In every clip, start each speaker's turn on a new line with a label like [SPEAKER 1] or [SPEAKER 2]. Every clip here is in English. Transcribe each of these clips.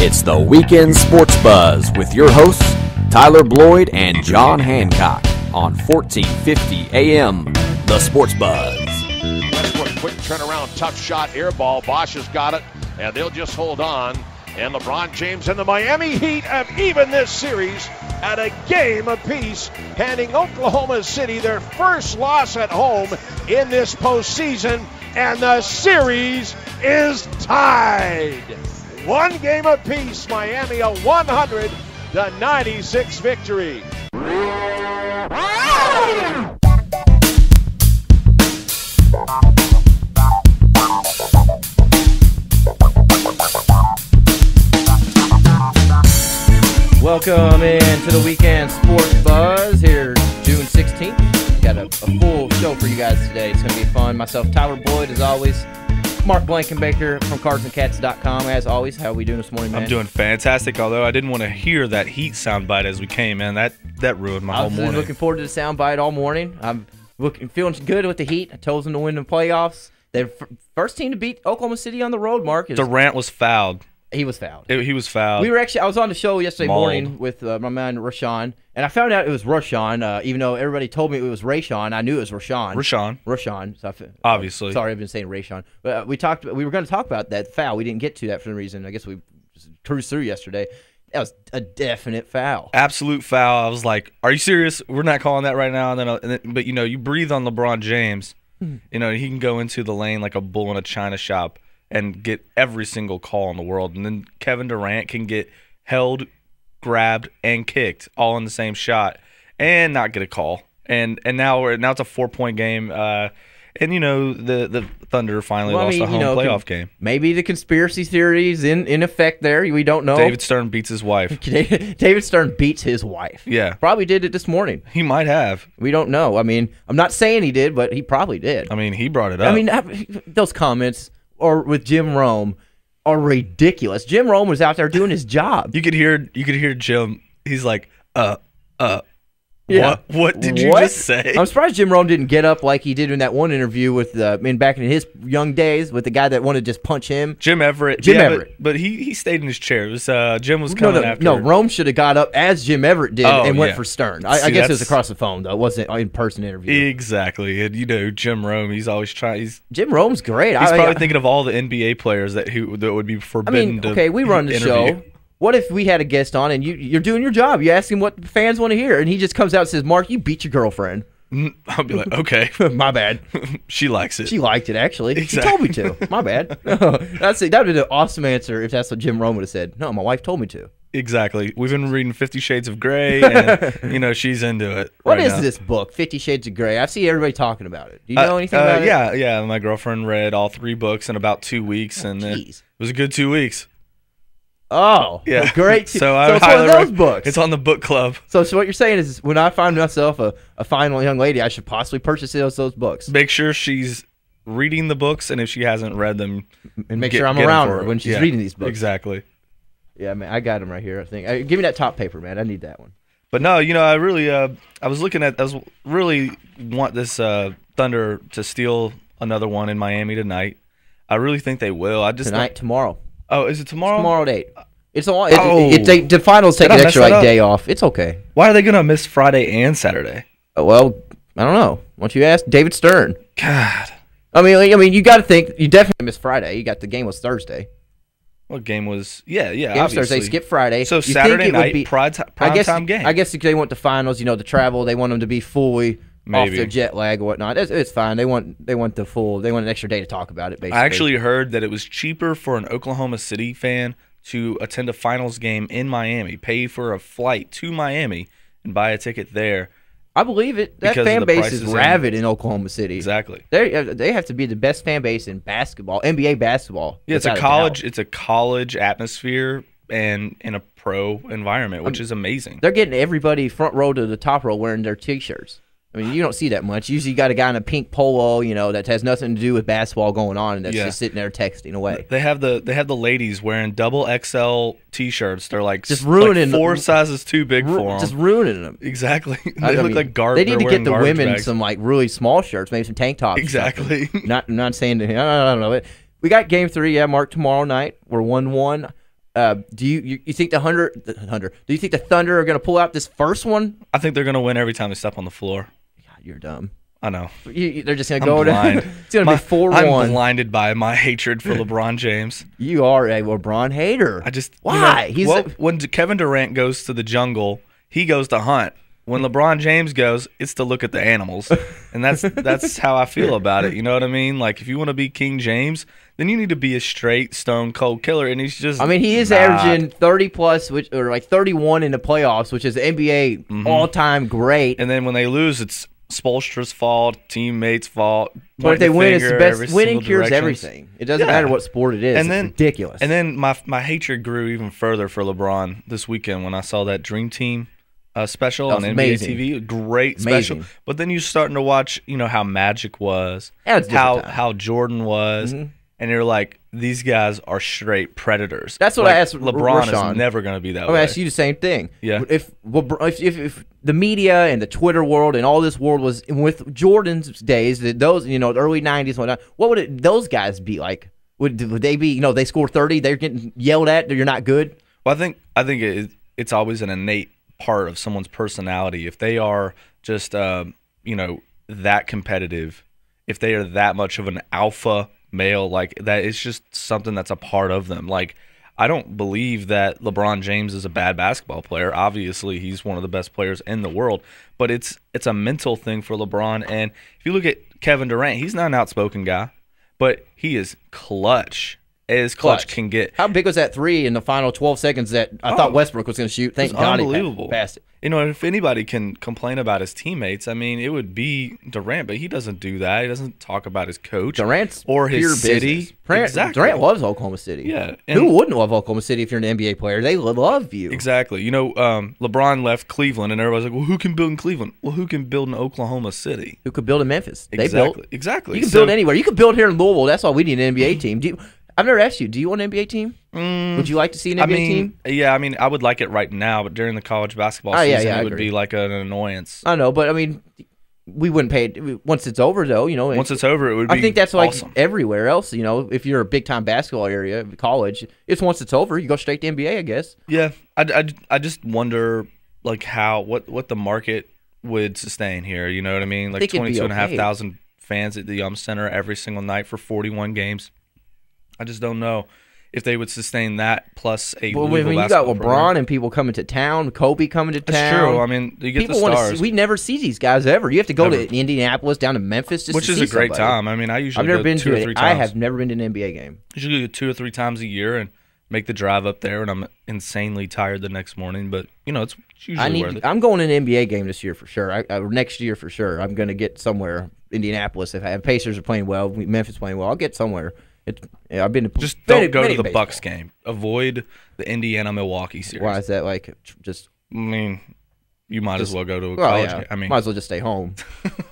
[SPEAKER 1] It's the Weekend Sports Buzz with your hosts, Tyler Bloyd and John Hancock on 1450 AM, The Sports Buzz.
[SPEAKER 2] Westbrook, quick turnaround, tough shot, air ball. Bosch has got it, and they'll just hold on. And LeBron James and the Miami Heat have evened this series at a game apiece, handing Oklahoma City their first loss at home in this postseason, and the series is tied. One game apiece, Miami a 100-96 victory.
[SPEAKER 3] Welcome in to the Weekend Sports Buzz here June 16th. Got a full show for you guys today. It's going to be fun. Myself, Tyler Bloyd, as always. Mark Blankenbaker from CardsandCats.com, as always. How are we doing this morning, man?
[SPEAKER 4] I'm doing fantastic, although I didn't want to hear that Heat soundbite as we came in. That ruined my whole morning.
[SPEAKER 3] I was looking forward to the soundbite all morning. I'm feeling good with the Heat. I chose them to win the playoffs. They're first team to beat Oklahoma City on the road, Mark.
[SPEAKER 4] Durant was fouled.
[SPEAKER 3] He was fouled.
[SPEAKER 4] He was fouled.
[SPEAKER 3] I was on the show yesterday morning with my man Rashawn, and I found out it was Rashawn, even though everybody told me it was Rayshawn. I knew it was Rashawn. Rashawn. So
[SPEAKER 4] obviously.
[SPEAKER 3] Sorry, I've been saying Rayshawn. But we were going to talk about that foul. We didn't get to that for some reason. I guess we just cruised through yesterday. That was a definite foul.
[SPEAKER 4] Absolute foul. I was like, "Are you serious? We're not calling that right now." But you breathe on LeBron James. He can go into the lane like a bull in a china shop and get every single call in the world. And then Kevin Durant can get held, grabbed, and kicked all in the same shot and not get a call. And now it's a 4-point game. And the Thunder finally lost a home playoff game.
[SPEAKER 3] Maybe the conspiracy theories in effect there. We don't know.
[SPEAKER 4] David Stern beats his wife.
[SPEAKER 3] David Stern beats his wife.
[SPEAKER 4] Yeah.
[SPEAKER 3] Probably did it this morning.
[SPEAKER 4] He might have.
[SPEAKER 3] We don't know. I mean, I'm not saying he did, but he probably did.
[SPEAKER 4] I mean, he brought it up.
[SPEAKER 3] I mean, those comments with Jim Rome are ridiculous. Jim Rome was out there doing his job.
[SPEAKER 4] You could hear Jim. He's like,
[SPEAKER 3] Yeah.
[SPEAKER 4] What did you just say?
[SPEAKER 3] I'm surprised Jim Rome didn't get up like he did in that one interview with back in his young days with the guy that wanted to just punch him.
[SPEAKER 4] Jim Everett. But he stayed in his chair. It was Jim was coming after.
[SPEAKER 3] No, Rome should have got up as Jim Everett did and went for Stern. I guess it was across the phone though. It wasn't an in-person interview.
[SPEAKER 4] Exactly. And Jim Rome, he's always trying.
[SPEAKER 3] Jim Rome's great.
[SPEAKER 4] He's probably thinking of all the NBA players that would be forbidden to
[SPEAKER 3] we run the
[SPEAKER 4] interview.
[SPEAKER 3] show. What if we had a guest on and you're doing your job? You ask him what fans want to hear, and he just comes out and says, "Mark, you beat your girlfriend."
[SPEAKER 4] I'll be like, okay.
[SPEAKER 3] My bad.
[SPEAKER 4] She likes it.
[SPEAKER 3] She liked it, actually.
[SPEAKER 4] Exactly.
[SPEAKER 3] She told me to. My bad. That would be an awesome answer if that's what Jim Rome would have said. No, my wife told me to.
[SPEAKER 4] Exactly. We've been reading 50 Shades of Grey, and she's into it.
[SPEAKER 3] What is this book, 50 Shades of Grey? I see everybody talking about it. Do you know anything about it?
[SPEAKER 4] Yeah. My girlfriend read all 3 books in about 2 weeks, and it was a good 2 weeks.
[SPEAKER 3] Oh,
[SPEAKER 4] yeah,
[SPEAKER 3] great!
[SPEAKER 4] So
[SPEAKER 3] it's one of those books.
[SPEAKER 4] It's on the book club.
[SPEAKER 3] So what you're saying is, when I find myself a fine young lady, I should possibly purchase those books.
[SPEAKER 4] Make sure she's reading the books, and if she hasn't read them,
[SPEAKER 3] and make sure I'm around her when she's reading these books.
[SPEAKER 4] Exactly.
[SPEAKER 3] Yeah, man, I got them right here. I think. Give me that top paper, man. I need that one.
[SPEAKER 4] But no, I really, I was really want this Thunder to steal another one in Miami tonight. I really think they will.
[SPEAKER 3] Tomorrow.
[SPEAKER 4] Oh, is it tomorrow?
[SPEAKER 3] Tomorrow at 8. The finals take an extra day off. It's okay.
[SPEAKER 4] Why are they gonna miss Friday and Saturday?
[SPEAKER 3] Well, I don't know. Why don't you ask David Stern?
[SPEAKER 4] God.
[SPEAKER 3] I mean, you got to think. You definitely missed Friday. You got the game was Thursday.
[SPEAKER 4] What game was? Yeah.
[SPEAKER 3] Game was Thursday. Skip Friday.
[SPEAKER 4] So Saturday night prime time game.
[SPEAKER 3] I guess if they want the finals, the travel. They want them to be fully off their jet lag or whatnot. It's fine. They want an extra day to talk about it. Basically,
[SPEAKER 4] I actually heard that it was cheaper for an Oklahoma City fan to attend a finals game in Miami, pay for a flight to Miami, and buy a ticket there.
[SPEAKER 3] I believe it. That fan base is rabid in Oklahoma City.
[SPEAKER 4] Exactly.
[SPEAKER 3] They have to be the best fan base in basketball, NBA basketball.
[SPEAKER 4] Yeah, it's a college atmosphere and in a pro environment, which is amazing.
[SPEAKER 3] They're getting everybody front row to the top row wearing their T-shirts. I mean, you don't see that much. Usually you got a guy in a pink polo, that has nothing to do with basketball going on, and that's just sitting there texting away.
[SPEAKER 4] They have the ladies wearing double XL T-shirts. They're like
[SPEAKER 3] just ruining
[SPEAKER 4] 4 sizes too big for them.
[SPEAKER 3] Just ruining them.
[SPEAKER 4] Exactly. They look like garbage.
[SPEAKER 3] They need to get the women some really small shirts, maybe some tank tops.
[SPEAKER 4] Exactly.
[SPEAKER 3] Not saying I don't know. We got game 3, Mark, tomorrow night. We're 1-1. Do you think the Thunder? Do you think the Thunder are going to pull out this first one?
[SPEAKER 4] I think they're going to win every time they step on the floor.
[SPEAKER 3] God, you're dumb.
[SPEAKER 4] I know.
[SPEAKER 3] They're just going to go
[SPEAKER 4] blind.
[SPEAKER 3] It's going to be 4-1.
[SPEAKER 4] I'm blinded by my hatred for LeBron James.
[SPEAKER 3] You are a LeBron hater. Why?
[SPEAKER 4] When Kevin Durant goes to the jungle, he goes to hunt. When LeBron James goes, it's to look at the animals, and that's how I feel about it. You know what I mean? Like, if you want to be King James, then you need to be a straight stone cold killer, and he's just.
[SPEAKER 3] I mean, he is averaging 30+, or like 31 in the playoffs, which is the NBA all-time great.
[SPEAKER 4] And then when they lose, it's Spoelstra's fault, teammates' fault.
[SPEAKER 3] But if they win, it's the best. Winning cures everything. It doesn't matter what sport it is. It's ridiculous.
[SPEAKER 4] And then my hatred grew even further for LeBron this weekend when I saw that Dream Team special on NBA TV. Great special. But then you're starting to watch, how Magic was, how Jordan was, and you're like, these guys are straight predators.
[SPEAKER 3] That's what I asked
[SPEAKER 4] LeBron
[SPEAKER 3] Rashawn.
[SPEAKER 4] is never going to be that way.
[SPEAKER 3] I'm going to ask you the same thing.
[SPEAKER 4] Yeah.
[SPEAKER 3] If the media and the Twitter world and all this world was with Jordan's days, those the early 90s and whatnot, what would those guys be like? Would they be, they score 30, they're getting yelled at, you're not good?
[SPEAKER 4] Well, I think it's always an innate part of someone's personality. If they are just that competitive, if they are that much of an alpha male, like that, it's just something that's a part of them. Like, I don't believe that LeBron James is a bad basketball player. Obviously, he's one of the best players in the world, but it's a mental thing for LeBron. And if you look at Kevin Durant, he's not an outspoken guy, but he is clutch. As clutch can get.
[SPEAKER 3] How big was that three in the final 12 seconds that I thought Westbrook was going to shoot? Thank God he passed it.
[SPEAKER 4] If anybody can complain about his teammates, I mean, it would be Durant, but he doesn't do that. He doesn't talk about his coach
[SPEAKER 3] Durant's
[SPEAKER 4] or his city.
[SPEAKER 3] Exactly. Durant loves Oklahoma City.
[SPEAKER 4] Yeah.
[SPEAKER 3] Who wouldn't love Oklahoma City if you're an NBA player? They love you.
[SPEAKER 4] Exactly. LeBron left Cleveland, and everybody's like, well, who can build in Cleveland? Well, who can build in Oklahoma City?
[SPEAKER 3] Who could build in Memphis?
[SPEAKER 4] Exactly.
[SPEAKER 3] You can build anywhere. You can build here in Louisville. That's all we need an NBA team. I've never asked you, do you want an NBA team? Would you like to see an NBA team?
[SPEAKER 4] Yeah, I would like it right now, but during the college basketball season, it would be like an annoyance.
[SPEAKER 3] I know, but we wouldn't pay it. Once it's over, though,
[SPEAKER 4] Once it's over, it would be
[SPEAKER 3] I think that's
[SPEAKER 4] awesome.
[SPEAKER 3] Like everywhere else, if you're a big-time basketball area, college, it's once it's over, you go straight to NBA, I guess.
[SPEAKER 4] Yeah, I just wonder, like, what the market would sustain here, you know what I mean? Like 22,500 fans at the Yum Center every single night for 41 games. I just don't know if they would sustain that plus a Louisville
[SPEAKER 3] you got LeBron
[SPEAKER 4] program.
[SPEAKER 3] and people coming to town, Kobe coming to town.
[SPEAKER 4] That's true. You get
[SPEAKER 3] people
[SPEAKER 4] the stars.
[SPEAKER 3] We never see these guys ever. You have to go to Indianapolis, down to Memphis, just
[SPEAKER 4] which
[SPEAKER 3] to
[SPEAKER 4] is
[SPEAKER 3] see
[SPEAKER 4] a great
[SPEAKER 3] somebody.
[SPEAKER 4] time. I usually
[SPEAKER 3] I've never been
[SPEAKER 4] two or three times.
[SPEAKER 3] I have never been to an NBA game.
[SPEAKER 4] Usually go 2 or 3 times a year and make the drive up there, and I'm insanely tired the next morning. But it's usually worth it.
[SPEAKER 3] I'm going to an NBA game this year for sure. Next year for sure. I'm going to get somewhere. Indianapolis. If I have Pacers are playing well, Memphis playing well, I'll get somewhere. I've been to
[SPEAKER 4] just don't go to the Bucks game. Avoid the Indiana-Milwaukee series.
[SPEAKER 3] Why is that like just?
[SPEAKER 4] You might as well go to a college game.
[SPEAKER 3] Might as well just stay home.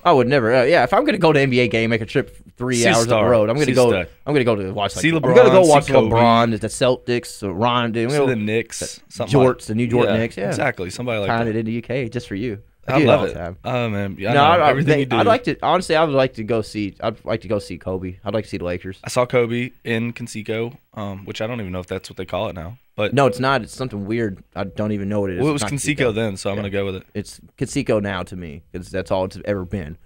[SPEAKER 3] I would never. If I'm going to go to an NBA game, make a trip 3 hours up the road. I'm going to go. I'm going to go to watch.
[SPEAKER 4] See LeBron.
[SPEAKER 3] I'm going to go watch LeBron, the Celtics, Ron,
[SPEAKER 4] the Knicks,
[SPEAKER 3] the New York Knicks. Yeah,
[SPEAKER 4] exactly. Somebody like
[SPEAKER 3] that. It in the UK just for you.
[SPEAKER 4] I love it. Oh man, everything you do.
[SPEAKER 3] I'd like to. Honestly, I would like to go see. I'd like to go see Kobe. I'd like to see the Lakers.
[SPEAKER 4] I saw Kobe in Conseco, which I don't even know if that's what they call it now. But
[SPEAKER 3] no, it's not. It's something weird. I don't even know what it is.
[SPEAKER 4] Well, it was Conseco then, so I'm gonna go with it.
[SPEAKER 3] It's Conseco now to me because that's all it's ever been.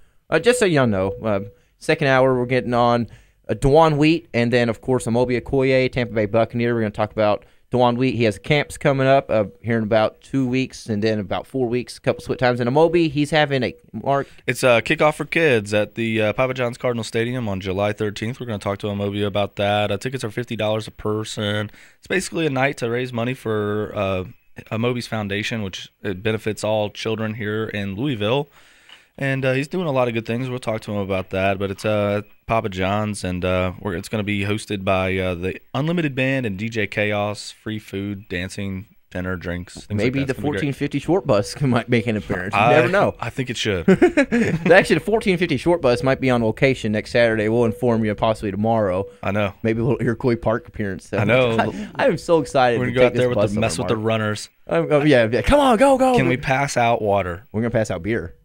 [SPEAKER 3] Just so y'all know, second hour we're getting on DeJuan Wheat, and then of course Amobi Okoye, Tampa Bay Buccaneer. We're gonna talk about DeJuan Wheat. He has camps coming up here in about 2 weeks, and then about 4 weeks, a couple split times. And Amobi, he's having
[SPEAKER 4] It's a kickoff for kids at the Papa John's Cardinal Stadium on July 13th. We're going to talk to Amobi about that. Tickets are $50 a person. It's basically a night to raise money for Amobi's foundation, which it benefits all children here in Louisville. And he's doing a lot of good things. We'll talk to him about that. But it's Papa John's, and it's going to be hosted by the Unlimited Band and DJ Chaos. Free food, dancing, dinner, drinks.
[SPEAKER 3] Maybe
[SPEAKER 4] like
[SPEAKER 3] the 1450 short bus might make an appearance. You never know.
[SPEAKER 4] I think it should.
[SPEAKER 3] Actually, the 1450 short bus might be on location next Saturday. We'll inform you possibly tomorrow.
[SPEAKER 4] I know.
[SPEAKER 3] Maybe we'll hear Coy Park appearance.
[SPEAKER 4] I know.
[SPEAKER 3] I'm so excited.
[SPEAKER 4] We're going to go out there with mess with the runners.
[SPEAKER 3] Yeah. Come on, go.
[SPEAKER 4] Can we pass out water?
[SPEAKER 3] We're going to pass out beer.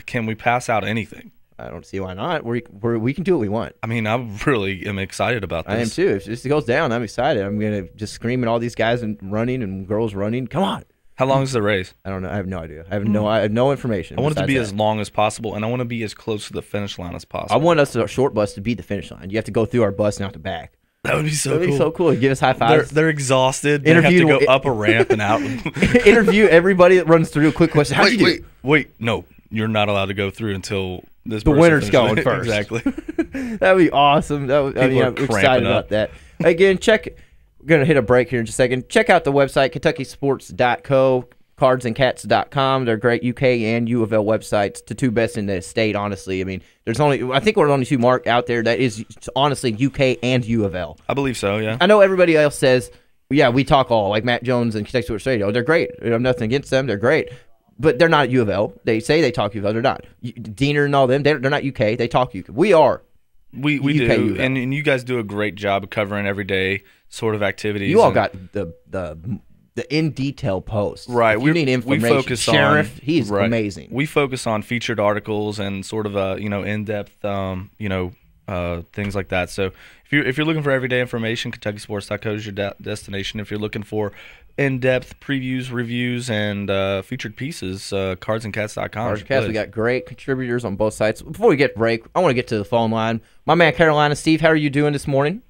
[SPEAKER 4] Can we pass out anything?
[SPEAKER 3] I don't see why not. We can do what we want.
[SPEAKER 4] I mean, I really am excited about this.
[SPEAKER 3] I am too. If this goes down, I'm excited. I'm going to just scream at all these guys and running and girls running. Come on.
[SPEAKER 4] How long is the race?
[SPEAKER 3] I don't know. I have no idea. I have no information.
[SPEAKER 4] I want it to be as long as possible, and I want to be as close to the finish line as possible.
[SPEAKER 3] I want us, our short bus, to be the finish line. You have to go through our bus and out the back.
[SPEAKER 4] That would be so cool.
[SPEAKER 3] That would be so cool. Give us high fives.
[SPEAKER 4] They're exhausted. They have to go up a ramp and out.
[SPEAKER 3] Interview everybody that runs through. A quick question. How'd you do?
[SPEAKER 4] Wait. No, you're not allowed to go through until the
[SPEAKER 3] winner's going first.
[SPEAKER 4] Exactly.
[SPEAKER 3] That would be awesome. I'm excited about that. Again, we're going to hit a break here in just a second. Check out the website, KentuckySports.co. cardsandcats.com. They're great UK and UofL websites, the two best in the state, honestly. I mean, I think we're the only two, Mark, out there that is honestly UK and UofL.
[SPEAKER 4] I believe so, yeah.
[SPEAKER 3] I know everybody else says, yeah, we talk all, like Matt Jones and Kentucky Sports Radio. They're great. I have nothing against them. They're great. But they're not UofL. They say they talk UofL. They're not. Diener and all them, they're not UK. They talk UK. We are.
[SPEAKER 4] We do, and you guys do a great job of covering everyday sort of activities.
[SPEAKER 3] You all got the in detail post.
[SPEAKER 4] Right.
[SPEAKER 3] If you need information.
[SPEAKER 4] We focus
[SPEAKER 3] Sheriff,
[SPEAKER 4] on,
[SPEAKER 3] he's amazing.
[SPEAKER 4] We focus on featured articles and sort of in-depth things like that. So if you're looking for everyday information, KentuckySports.co is your destination. If you're looking for in-depth previews, reviews, and featured pieces, cardsandcats.com.
[SPEAKER 3] Cards and Cats, we got great contributors on both sites. Before we get break, I want to get to the phone line. My man Carolina, Steve, how are you doing this morning?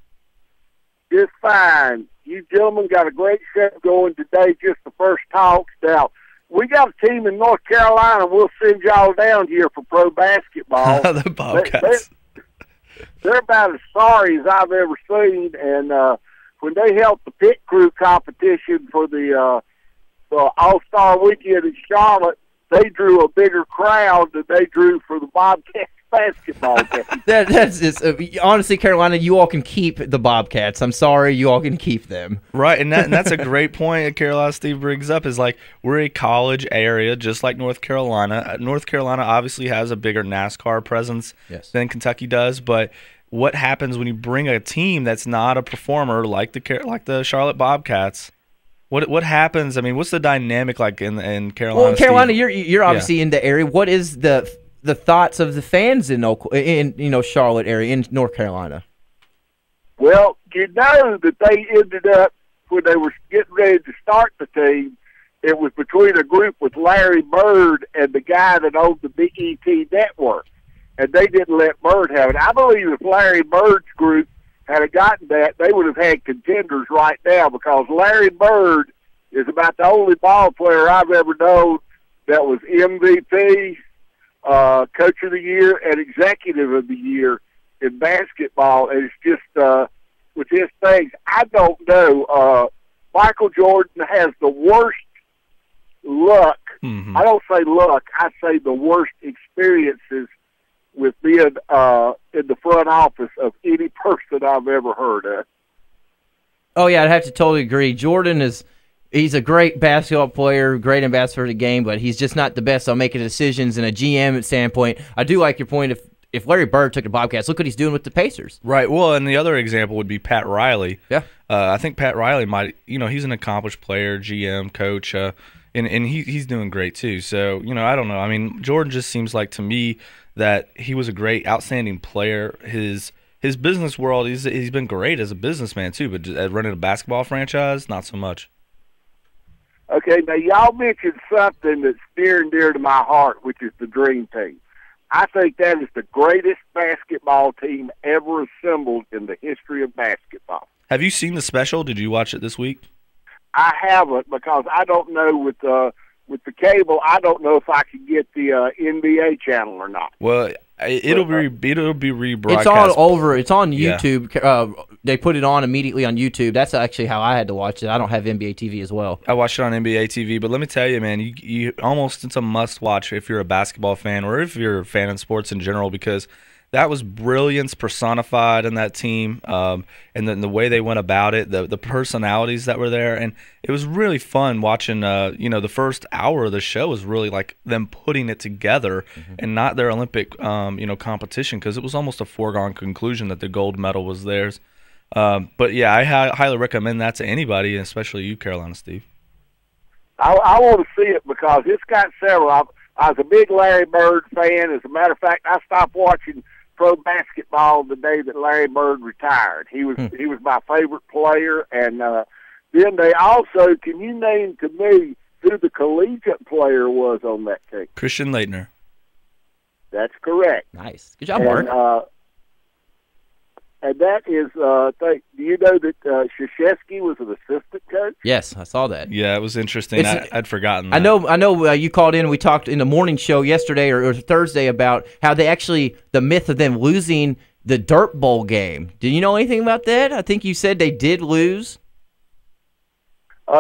[SPEAKER 5] Just fine. You gentlemen got a great show going today, just the first talks. Now, we got a team in North Carolina. We'll send y'all down here for pro basketball.
[SPEAKER 4] The Bobcats.
[SPEAKER 5] They're about as sorry as I've ever seen. And when they held the pit crew competition for the All-Star Weekend in Charlotte, they drew a bigger crowd than they drew for the Bobcats basketball game.
[SPEAKER 3] That's just honestly, Carolina, you all can keep the Bobcats. I'm sorry, you all can keep them.
[SPEAKER 4] Right, and that's a great point that Carolina Steve brings up. Is like we're a college area, just like North Carolina. North Carolina obviously has a bigger NASCAR presence than Kentucky does, but what happens when you bring a team that's not a performer like the Charlotte Bobcats? What happens? I mean, what's the dynamic like in Carolina?
[SPEAKER 3] Well, Carolina,
[SPEAKER 4] Steve?
[SPEAKER 3] you're obviously in the area. What is the thoughts of the fans in Charlotte area in North Carolina?
[SPEAKER 5] Well, you know that they ended up when they were getting ready to start the team. It was between a group with Larry Bird and the guy that owned the Big ET network, and they didn't let Bird have it. I believe if Larry Bird's group had gotten that, they would have had contenders right now, because Larry Bird is about the only ball player I've ever known that was MVP, Coach of the Year, and Executive of the Year in basketball. And it's just with his things, I don't know. Michael Jordan has the worst luck. Mm-hmm. I don't say luck. I say the worst experiences with being in the front office of any person I've ever heard of.
[SPEAKER 3] Oh, yeah, I'd have to totally agree. Jordan he's a great basketball player, great ambassador of the game, but he's just not the best on making decisions in a GM standpoint. I do like your point. If Larry Bird took the Bobcats, look what he's doing with the Pacers.
[SPEAKER 4] Right. Well, and the other example would be Pat Riley.
[SPEAKER 3] Yeah.
[SPEAKER 4] I think Pat Riley might, he's an accomplished player, GM, coach, and he's doing great too. So, I don't know. I mean, Jordan just seems like to me that he was a great, outstanding player. His business world, he's been great as a businessman too, but running a basketball franchise, not so much.
[SPEAKER 5] Okay, now y'all mentioned something that's near and dear to my heart, which is the Dream Team. I think that is the greatest basketball team ever assembled in the history of basketball.
[SPEAKER 4] Have you seen the special? Did you watch it this week?
[SPEAKER 5] I haven't, because I don't know with the cable. I don't know if I can get the NBA channel or not.
[SPEAKER 4] Well, it'll be rebroadcast.
[SPEAKER 3] It's all over. It's on YouTube. Yeah. They put it on immediately on YouTube. That's actually how I had to watch it. I don't have NBA TV as well.
[SPEAKER 4] I watched it on NBA TV, but let me tell you, man, you almost, it's a must-watch if you're a basketball fan or if you're a fan in sports in general, because that was brilliance personified in that team, and then the way they went about it, the personalities that were there, and it was really fun watching. The first hour of the show was really like them putting it together, and not their Olympic, competition, because it was almost a foregone conclusion that the gold medal was theirs. But yeah, I highly recommend that to anybody, especially you, Carolina Steve.
[SPEAKER 5] I want to see it because it's got several. I was a big Larry Bird fan. As a matter of fact, I stopped watching pro basketball the day that Larry Bird retired. He was my favorite player. And then they also, can you name to me who the collegiate player was on that team?
[SPEAKER 4] Christian Leitner.
[SPEAKER 5] That's correct.
[SPEAKER 3] Nice. Good job, Mark.
[SPEAKER 5] And that is, do you know that Krzyzewski was an assistant coach?
[SPEAKER 3] Yes, I saw that.
[SPEAKER 4] Yeah, it was interesting. I'd forgotten that.
[SPEAKER 3] I know. You called in. We talked in the morning show yesterday or Thursday about how they actually, the myth of them losing the Dirt Bowl game. Do you know anything about that? I think you said they did lose.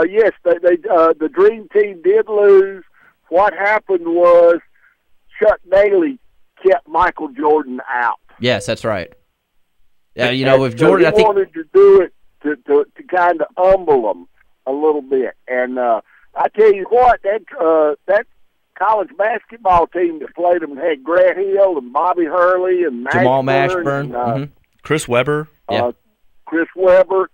[SPEAKER 5] Yes, the Dream Team did lose. What happened was Chuck Daly kept Michael Jordan out.
[SPEAKER 3] Yes, that's right. With Jordan, I think
[SPEAKER 5] he wanted to do it to kind of humble them a little bit. And I tell you what, that college basketball team that played them had Grant Hill and Bobby Hurley and
[SPEAKER 3] Jamal Mashburn,
[SPEAKER 5] and,
[SPEAKER 4] Chris Webber.
[SPEAKER 5] Chris Webber.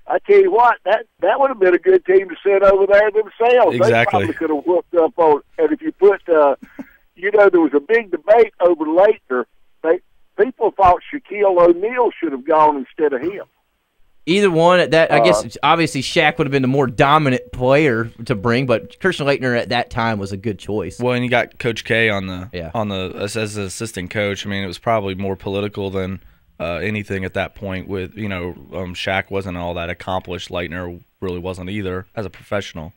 [SPEAKER 5] I tell you what, that would have been a good team to sit over there themselves.
[SPEAKER 4] Exactly.
[SPEAKER 5] They probably could have whooped up on. And if you put, there was a big debate over Leitner. People thought Shaquille O'Neal should have gone instead of him.
[SPEAKER 3] Either one. I guess obviously Shaq would have been the more dominant player to bring, but Christian Leitner at that time was a good choice.
[SPEAKER 4] Well, and you got Coach K on the as an assistant coach. I mean, it was probably more political than anything at that point. With Shaq wasn't all that accomplished. Leitner really wasn't either as a professional.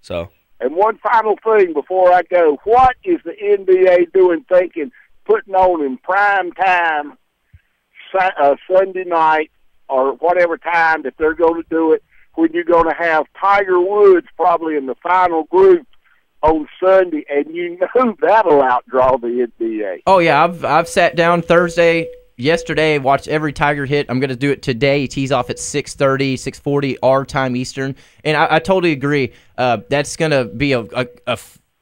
[SPEAKER 4] So.
[SPEAKER 5] And one final thing before I go, what is the NBA doing thinking? Putting on in prime time Sunday night or whatever time that they're going to do it, when you're going to have Tiger Woods probably in the final group on Sunday, and that'll outdraw the NBA.
[SPEAKER 3] Oh yeah, I've sat down yesterday, watched every Tiger hit. I'm going to do it today. He tees off at 6:30, 6:40 our time Eastern, and I totally agree. That's going to be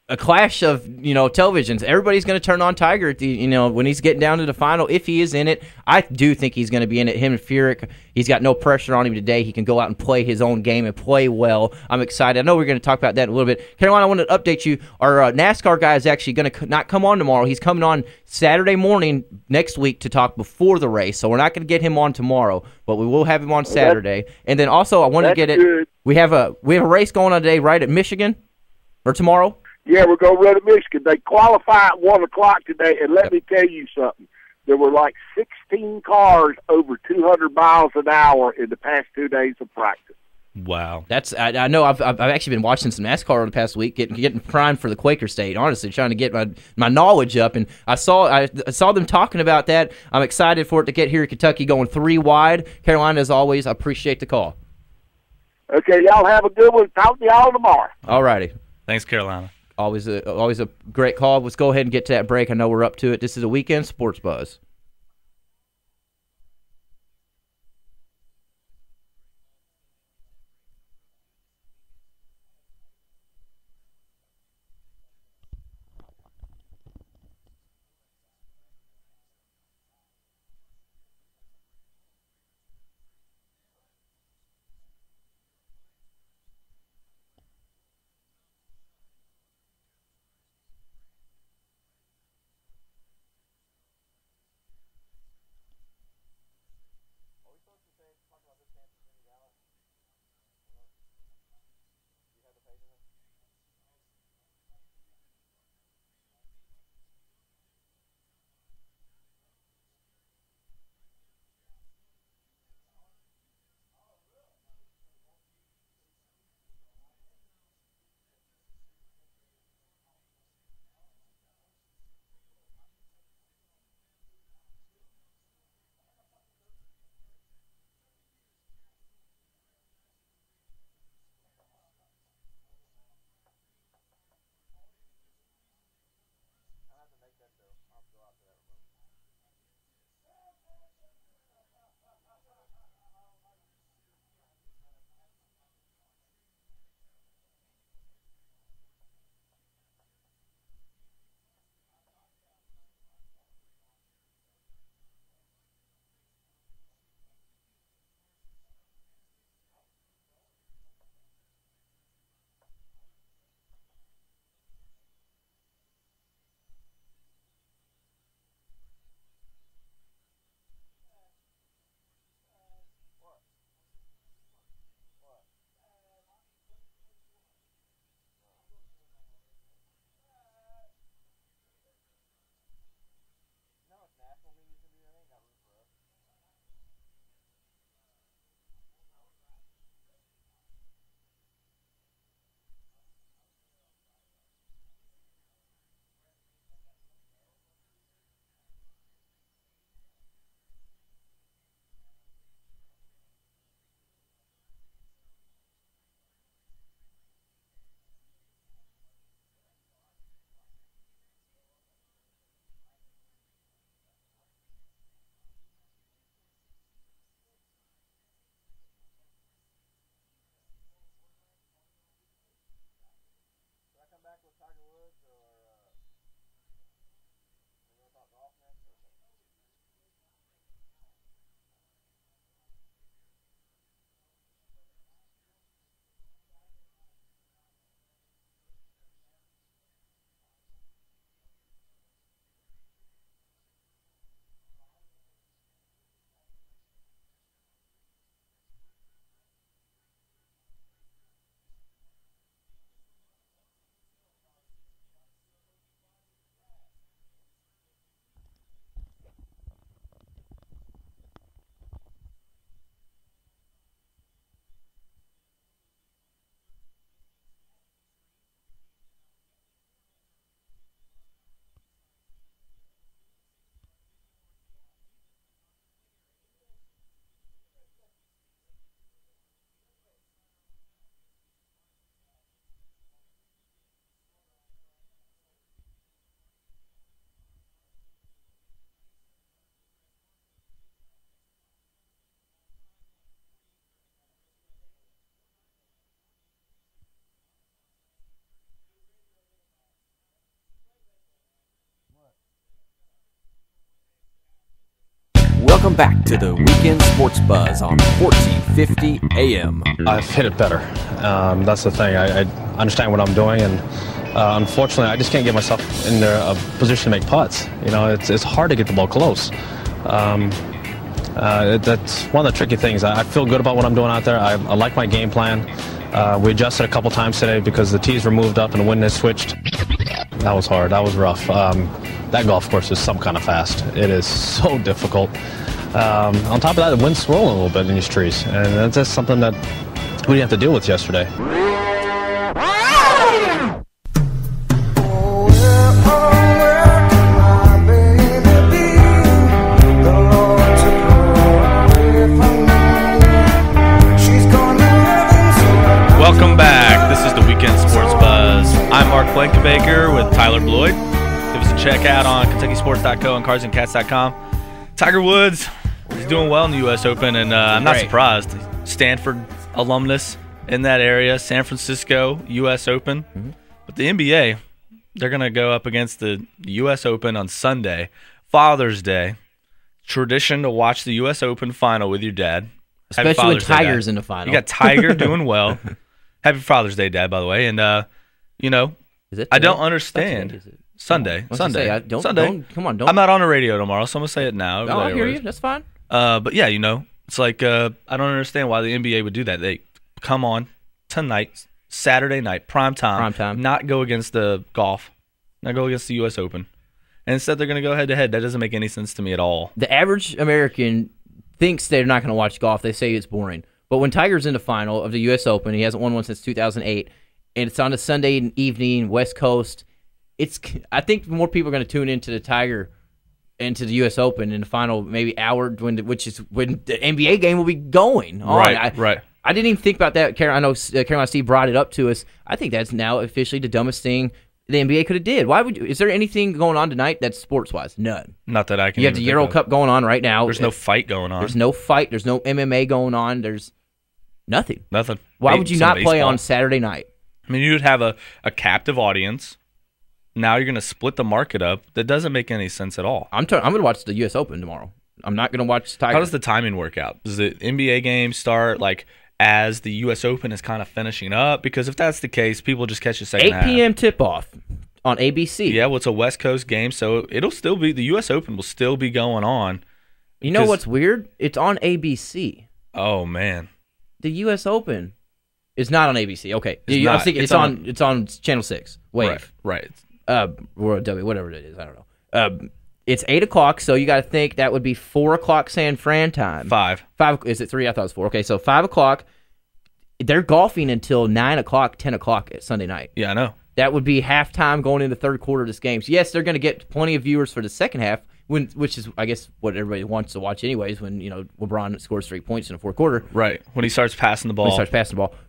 [SPEAKER 3] a clash of televisions. Everybody's going to turn on Tiger at when he's getting down to the final. If he is in it, I do think he's going to be in it. Him and Furyk, he's got no pressure on him today. He can go out and play his own game and play well. I'm excited. I know we're going to talk about that in a little bit. Carolina, I want to update you. Our NASCAR guy is actually going to not come on tomorrow. He's coming on Saturday morning next week to talk before the race. So we're not going to get him on tomorrow, but we will have him on Saturday. And then also I want to get it.
[SPEAKER 5] Good.
[SPEAKER 3] We have a race going on today, right, at Michigan or tomorrow.
[SPEAKER 5] Yeah, we're going to run at Michigan. They qualify at 1 o'clock today, and let me tell you something. There were like 16 cars over 200 miles an hour in the past 2 days of practice.
[SPEAKER 4] Wow.
[SPEAKER 3] I know I've actually been watching some NASCAR over the past week, getting primed for the Quaker State, honestly, trying to get my knowledge up. And I saw them talking about that. I'm excited for it to get here in Kentucky going 3 wide. Carolina, as always, I appreciate the call.
[SPEAKER 5] Okay, y'all have a good one. Talk to y'all tomorrow.
[SPEAKER 3] All righty.
[SPEAKER 4] Thanks, Carolina.
[SPEAKER 3] Always a great call. Let's go ahead and get to that break. I know we're up to it. This is a Weekend Sports Buzz.
[SPEAKER 1] Welcome back to the Weekend Sports Buzz on 1450 AM.
[SPEAKER 6] I've hit it better. That's the thing. I understand what I'm doing, and unfortunately, I just can't get myself in a position to make putts. You know, it's hard to get the ball close. That's one of the tricky things. I feel good about what I'm doing out there. I like my game plan. We adjusted a couple times today because the tees were moved up and the wind has switched. That was hard. That was rough. That golf course is some kind of fast. It is so difficult. On top of that, the wind's swirling a little bit in these trees, and that's just something that we didn't have to deal with yesterday.
[SPEAKER 4] Welcome back. This is the Weekend Sports Buzz. I'm Mark Blankenbaker with Tyler Bloyd. Give us a check out on KentuckySports.co and CarsandCats.com. Tiger Woods is doing well in the U.S. Open, and I'm not surprised. Stanford alumnus in that area, San Francisco U.S. Open. Mm-hmm. But the NBA, they're going to go up against the U.S. Open on Sunday, Father's Day. Tradition to watch the U.S. Open final with your dad.
[SPEAKER 3] Especially when Tiger's in the final.
[SPEAKER 4] You got Tiger doing well. Happy Father's Day, Dad, by the way. And, you know, I don't understand. Sunday.
[SPEAKER 3] Sunday. Come on, don't.
[SPEAKER 4] I'm not on the radio tomorrow, so I'm going to say it now.
[SPEAKER 3] Oh, I hear you. That's fine.
[SPEAKER 4] But, yeah, you know, it's like I don't understand why the NBA would do that. They come on tonight, Saturday night, prime time, not go against the golf, not go against the U.S. Open. And instead they're going to go head-to-head. That doesn't make any sense to me at all.
[SPEAKER 3] The average American thinks they're not going to watch golf. They say it's boring. But when Tiger's in the final of the U.S. Open, he hasn't won one since 2008, and it's on a Sunday evening, West Coast, I think more people are going to tune into the Tiger into the U.S. Open in the final maybe hour, which is when the NBA game will be going on.
[SPEAKER 4] Right.
[SPEAKER 3] I didn't even think about that. I know Carolina Steve brought it up to us. I think that's now officially the dumbest thing the NBA could have did. Why would you? Is there anything going on tonight that's sports-wise? None.
[SPEAKER 4] Not that I can.
[SPEAKER 3] You have the Euro Cup going on right now.
[SPEAKER 4] There's no fight going on.
[SPEAKER 3] There's no fight. There's no MMA going on. There's nothing. Why would you not play on Saturday night?
[SPEAKER 4] I mean, you'd have a captive audience. Now you're going to split the market up. That doesn't make any sense at all.
[SPEAKER 3] I'm going to watch the U.S. Open tomorrow. I'm not going to watch Tiger.
[SPEAKER 4] How does the timing work out? Does the NBA game start like as the U.S. Open is kind of finishing up? Because if that's the case, people just catch the second half.
[SPEAKER 3] 8 p.m. tip-off on ABC.
[SPEAKER 4] Yeah, well, it's a West Coast game, so it'll still be the U.S. Open will still be going on.
[SPEAKER 3] You know what's weird? It's on ABC.
[SPEAKER 4] Oh man,
[SPEAKER 3] the U.S. Open is not on ABC. Okay,
[SPEAKER 4] I was thinking
[SPEAKER 3] it's on Channel 6 Wave.
[SPEAKER 4] Right.
[SPEAKER 3] World W, whatever it is, I don't know. It's 8 o'clock, so you got to think that would be 4 o'clock San Fran time.
[SPEAKER 4] 5.
[SPEAKER 3] Is it 3? I thought it was 4. Okay, so 5 o'clock. They're golfing until 9 o'clock, 10 o'clock at Sunday night.
[SPEAKER 4] Yeah, I know.
[SPEAKER 3] That would be halftime going into the third quarter of this game. So yes, they're going to get plenty of viewers for the second half, which is, I guess, what everybody wants to watch anyways. When LeBron scores 3 points in the fourth quarter,
[SPEAKER 4] right? When he starts passing the ball,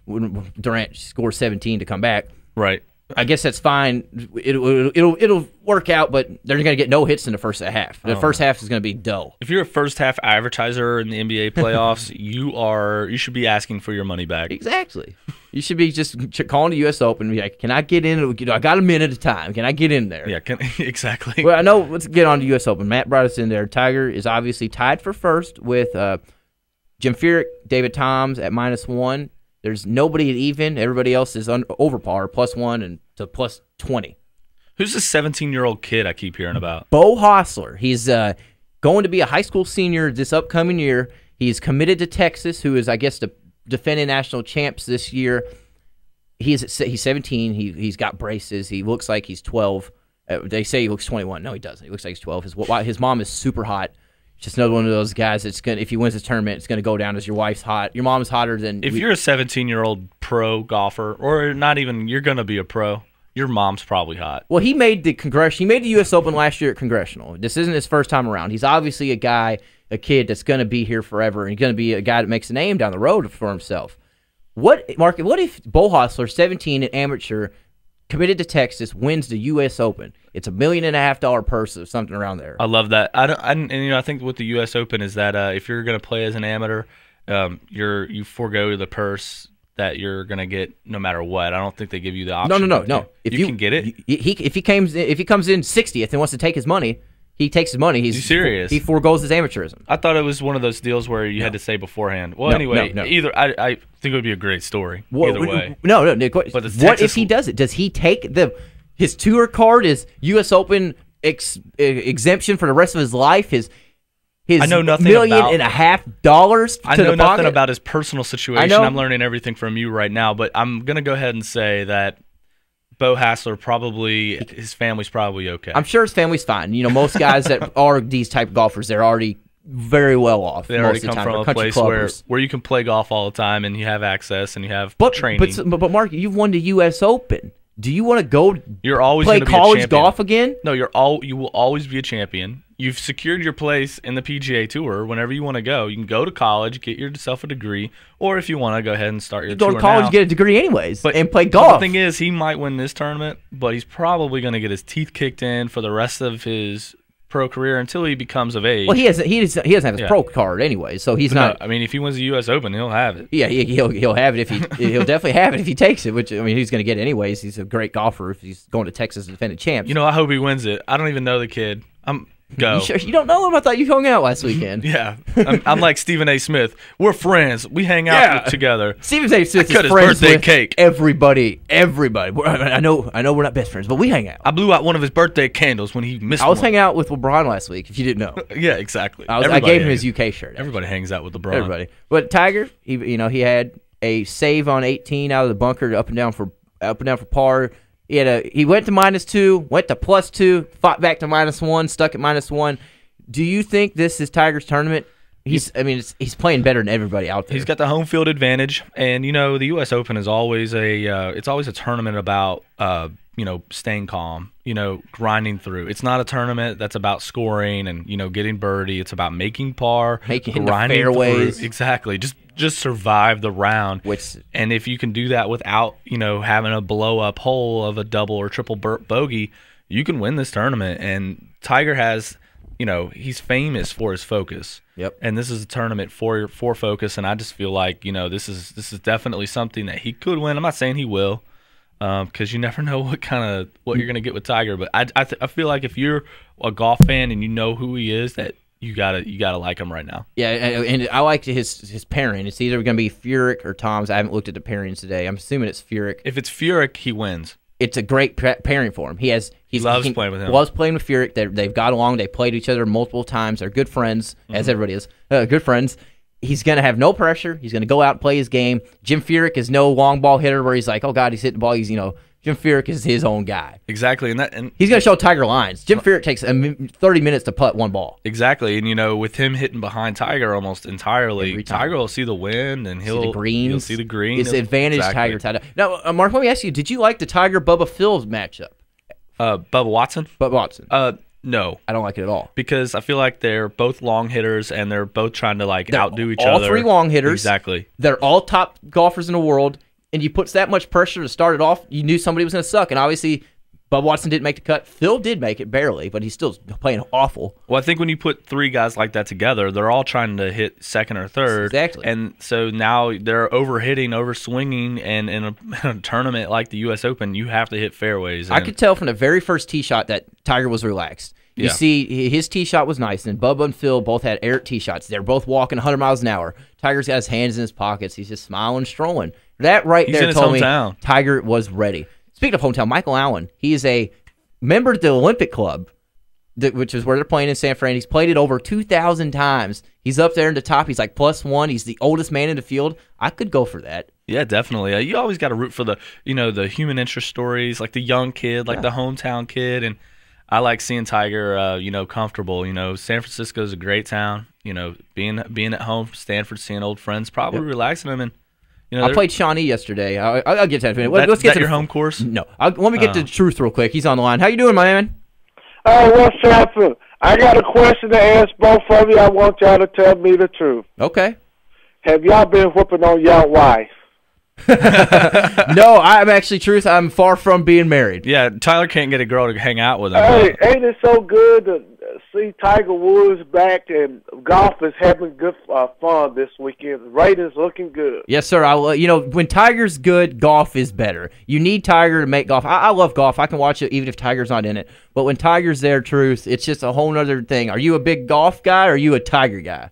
[SPEAKER 3] when Durant scores 17 to come back,
[SPEAKER 4] right?
[SPEAKER 3] I guess that's fine. It'll work out, but they're going to get no hits in the first half. The first half is going to be dull.
[SPEAKER 4] If you're a first half advertiser in the NBA playoffs, you should be asking for your money back.
[SPEAKER 3] Exactly. You should be just calling the U.S. Open and be like, can I get in? I got a minute of time. Can I get in there?
[SPEAKER 4] Yeah, exactly.
[SPEAKER 3] Well, I know. Let's get on to U.S. Open. Matt brought us in there. Tiger is obviously tied for first with Jim Furyk, David Toms at -1. There's nobody at even. Everybody else is over par, +1 and to +20.
[SPEAKER 4] Who's this 17-year-old kid I keep hearing about?
[SPEAKER 3] Bo Hostler. He's going to be a high school senior this upcoming year. He's committed to Texas, who is, I guess, the defending national champs this year. He's 17. He's got braces. He looks like he's 12. They say he looks 21. No, he doesn't. He looks like he's 12. His mom is super hot. Just another one of those guys that's gonna. If he wins the tournament, it's gonna go down as your wife's hot. Your mom's hotter than.
[SPEAKER 4] If you're a 17-year-old pro golfer, or not even, you're gonna be a pro. Your mom's probably hot.
[SPEAKER 3] Well, he made the U.S. Open last year at Congressional. This isn't his first time around. He's obviously a kid that's gonna be here forever, and he's gonna be a guy that makes a name down the road for himself. What if Bo Hostler, 17, an amateur, committed to Texas, wins the U.S. Open? It's $1.5 million purse or something around there.
[SPEAKER 4] I love that. I think with the U.S. Open is that if you're going to play as an amateur, you forego the purse that you're going to get no matter what. I don't think they give you the option.
[SPEAKER 3] No.
[SPEAKER 4] If you can get it,
[SPEAKER 3] if he comes in 60th and wants to take his money, He takes his money.
[SPEAKER 4] You serious?
[SPEAKER 3] He foregoes his amateurism.
[SPEAKER 4] I thought it was one of those deals where you had to say beforehand. Well, anyway, either I think it would be a great story. Either way.
[SPEAKER 3] No, Nick. What if he does it? Does he take his tour card, his U.S. Open exemption for the rest of his life? His
[SPEAKER 4] I know nothing
[SPEAKER 3] $1.5 million
[SPEAKER 4] I know nothing about his personal situation. I'm learning everything from you right now, but I'm gonna go ahead and say that Bo Hassler his family's probably okay.
[SPEAKER 3] I'm sure his family's fine. You know, most guys that are these type of golfers, they're already very well off.
[SPEAKER 4] They already come from a place where you can play golf all the time and you have access and you have training.
[SPEAKER 3] But Mark, you've won the U.S. Open. Do you want to go?
[SPEAKER 4] You're always
[SPEAKER 3] play
[SPEAKER 4] be
[SPEAKER 3] college golf again?
[SPEAKER 4] No, you will always be a champion. You've secured your place in the PGA Tour. Whenever you want to go, you can go to college, get yourself a degree, or if you want to go ahead and start your tour
[SPEAKER 3] go to college,
[SPEAKER 4] now.
[SPEAKER 3] Get a degree anyways, and play golf.
[SPEAKER 4] The thing is, he might win this tournament, but he's probably going to get his teeth kicked in for the rest of his pro career until he becomes of age.
[SPEAKER 3] Well, he doesn't have his pro card anyway, so he's not.
[SPEAKER 4] I mean, if he wins the U.S. Open, he'll have it.
[SPEAKER 3] Yeah, he'll have it he'll definitely have it if he takes it. Which I mean, he's going to get it anyways. He's a great golfer if he's going to Texas to defend a champ.
[SPEAKER 4] You know, I hope he wins it. I don't even know the kid. Go.
[SPEAKER 3] You don't know him? I thought you hung out last weekend.
[SPEAKER 4] Yeah. I'm like Stephen A. Smith. We're friends. We hang out together.
[SPEAKER 3] Stephen A. Smith
[SPEAKER 4] is
[SPEAKER 3] friends
[SPEAKER 4] birthday
[SPEAKER 3] with
[SPEAKER 4] cake.
[SPEAKER 3] Everybody. I know we're not best friends, but we hang out.
[SPEAKER 4] I blew out one of his birthday candles when he missed
[SPEAKER 3] I was hanging out with LeBron last week, if you didn't know.
[SPEAKER 4] Yeah, exactly.
[SPEAKER 3] I gave him his UK shirt.
[SPEAKER 4] Everybody hangs out with LeBron.
[SPEAKER 3] Everybody. But Tiger, he had a save on 18 out of the bunker up and down for par. He went to -2, went to +2, fought back to -1, stuck at -1. Do you think this is Tiger's tournament? He's playing better than everybody out there.
[SPEAKER 4] He's got the home field advantage, and the U.S. Open is always a tournament about staying calm, grinding through. It's not a tournament that's about scoring and getting birdie. It's about making par,
[SPEAKER 3] hitting
[SPEAKER 4] grinding
[SPEAKER 3] the fairways.
[SPEAKER 4] Through. Exactly, just survive the round. And if you can do that without having a blow up hole of a double or triple bogey, you can win this tournament. And Tiger has. He's famous for his focus.
[SPEAKER 3] Yep.
[SPEAKER 4] And this is a tournament for focus, and I just feel like this is definitely something that he could win. I'm not saying he will, because you never know what you're gonna get with Tiger. But I feel like if you're a golf fan and you know who he is, that you gotta like him right now.
[SPEAKER 3] Yeah, and I like his pairing. It's either gonna be Furyk or Tom's. I haven't looked at the pairings today. I'm assuming it's Furyk.
[SPEAKER 4] If it's Furyk, he wins.
[SPEAKER 3] It's a great pairing for him. He loves
[SPEAKER 4] playing with him.
[SPEAKER 3] Loves playing with Furyk. They've got along. They played each other multiple times. They're good friends, as everybody is. Good friends. He's going to have no pressure. He's going to go out and play his game. Jim Furyk is no long ball hitter where he's like, oh, God, he's hitting the ball. Jim Furyk is his own guy.
[SPEAKER 4] Exactly. And
[SPEAKER 3] he's going to show Tiger lines. Jim Furyk takes 30 minutes to putt one ball.
[SPEAKER 4] Exactly. And, with him hitting behind Tiger almost entirely, Tiger will see the wind and he'll see the green.
[SPEAKER 3] It's advantage Tiger. Now, Mark, let me ask you, did you like the Tiger-Bubba Phil matchup?
[SPEAKER 4] Bubba Watson?
[SPEAKER 3] Bubba Watson.
[SPEAKER 4] No.
[SPEAKER 3] I don't like it at all.
[SPEAKER 4] Because I feel like they're both long hitters and they're both trying to outdo each other.
[SPEAKER 3] All three long hitters.
[SPEAKER 4] Exactly.
[SPEAKER 3] They're all top golfers in the world. And you put that much pressure to start it off, you knew somebody was going to suck. And obviously, Bubba Watson didn't make the cut. Phil did make it barely, but he's still playing awful.
[SPEAKER 4] Well, I think when you put three guys like that together, they're all trying to hit second or third.
[SPEAKER 3] Exactly.
[SPEAKER 4] And so now they're overhitting, overswinging, and in a tournament like the U.S. Open, you have to hit fairways.
[SPEAKER 3] I could tell from the very first tee shot that Tiger was relaxed. You see, his tee shot was nice, and Bubba and Phil both had air tee shots. They're both walking 100 miles an hour. Tiger's got his hands in his pockets. He's just smiling, strolling. That there told me Tiger was ready. Speaking of hometown, Michael Allen, he is a member of the Olympic Club, which is where they're playing in San Fran. He's played it over 2,000 times. He's up there in the top. He's like +1. He's the oldest man in the field. I could go for that.
[SPEAKER 4] Yeah, definitely. You always got to root for the human interest stories, like the young kid, like the hometown kid, and I like seeing Tiger, comfortable. San Francisco is a great town. Being at home, Stanford, seeing old friends, probably relaxing them. And
[SPEAKER 3] I played Shawnee yesterday. I'll get to that in a minute.
[SPEAKER 4] Let's get to your home course.
[SPEAKER 3] No, let me get to the truth real quick. He's on the line. How you doing, my man?
[SPEAKER 5] What's happening? I got a question to ask both of you. I want y'all to tell me the truth.
[SPEAKER 3] Okay.
[SPEAKER 5] Have y'all been whooping on y'all wife?
[SPEAKER 3] No, I'm actually I'm far from being married.
[SPEAKER 4] Yeah, Tyler can't get a girl to hang out with him.
[SPEAKER 5] Hey, ain't it so good to see Tiger Woods back, and golf is having good fun this weekend. The ratings looking good.
[SPEAKER 3] Yes, sir. When Tiger's good, golf is better. You need Tiger to make golf. I love golf. I can watch it even if Tiger's not in it. But when Tiger's there, Truth, it's just a whole other thing. Are you a big golf guy or are you a Tiger guy?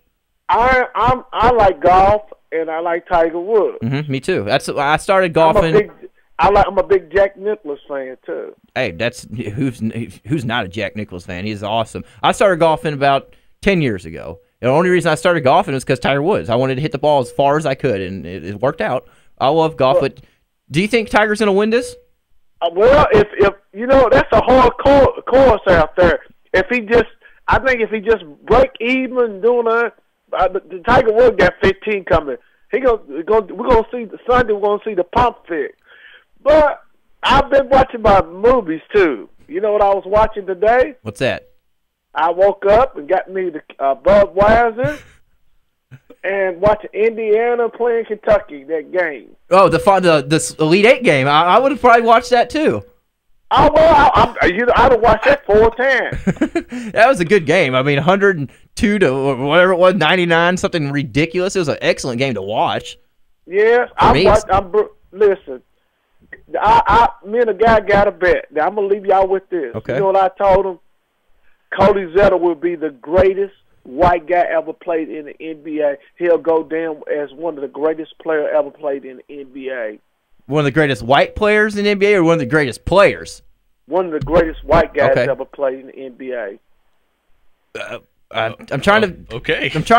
[SPEAKER 5] I like golf, and I like Tiger Woods.
[SPEAKER 3] Mm-hmm, me too. I started golfing.
[SPEAKER 5] I'm a big Jack Nicklaus fan too.
[SPEAKER 3] Hey, that's who's not a Jack Nicklaus fan? He's awesome. I started golfing about 10 years ago. The only reason I started golfing was because Tiger Woods. I wanted to hit the ball as far as I could, and it worked out. I love golf, but do you think Tiger's going to win this?
[SPEAKER 5] Well, if that's a hard course out there. I think if he just break even doing that, the Tiger Woods got 15 coming. We're gonna see Sunday. We're gonna see the pump fix. But I've been watching my movies too. You know what I was watching today?
[SPEAKER 3] What's that? I
[SPEAKER 5] woke up and got me the Budweiser and watching Indiana playing Kentucky, that game.
[SPEAKER 3] Oh, the Elite Eight game. I would have probably watched that too.
[SPEAKER 5] Oh, well, I'd have watched that 4 times.
[SPEAKER 3] That was a good game. I mean, 102 to whatever it was, 99, something ridiculous. It was an excellent game to watch.
[SPEAKER 5] Yes, listen. Me and the guy got a bet. Now, I'm going to leave y'all with this.
[SPEAKER 3] Okay.
[SPEAKER 5] You know what I told him? Cody Zetter will be the greatest white guy ever played in the NBA. He'll go down as one of the greatest players ever played in the NBA.
[SPEAKER 3] One of the greatest white players in the NBA or one of the greatest players?
[SPEAKER 5] One of the greatest white guys ever played in the NBA.
[SPEAKER 3] I'm trying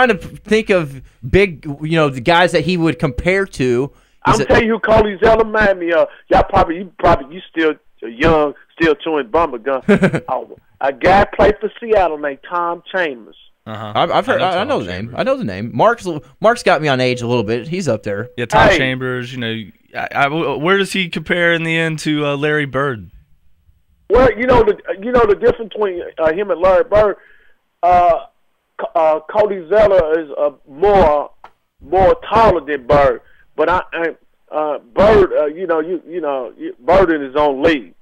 [SPEAKER 3] to think of big, the guys that he would compare to.
[SPEAKER 5] I'm telling you who Cody Zetter remind me of. You still young, still chewing bumper gum. A guy played for Seattle named Tom Chambers.
[SPEAKER 3] I've heard. I know the name. I know the name. Mark's got me on age a little bit. He's up there.
[SPEAKER 4] Yeah, Tom Chambers. Where does he compare in the end to Larry Bird?
[SPEAKER 5] Well, the difference between him and Larry Bird. Cody Zeller is more taller than Bird, but Bird, Bird in his own league.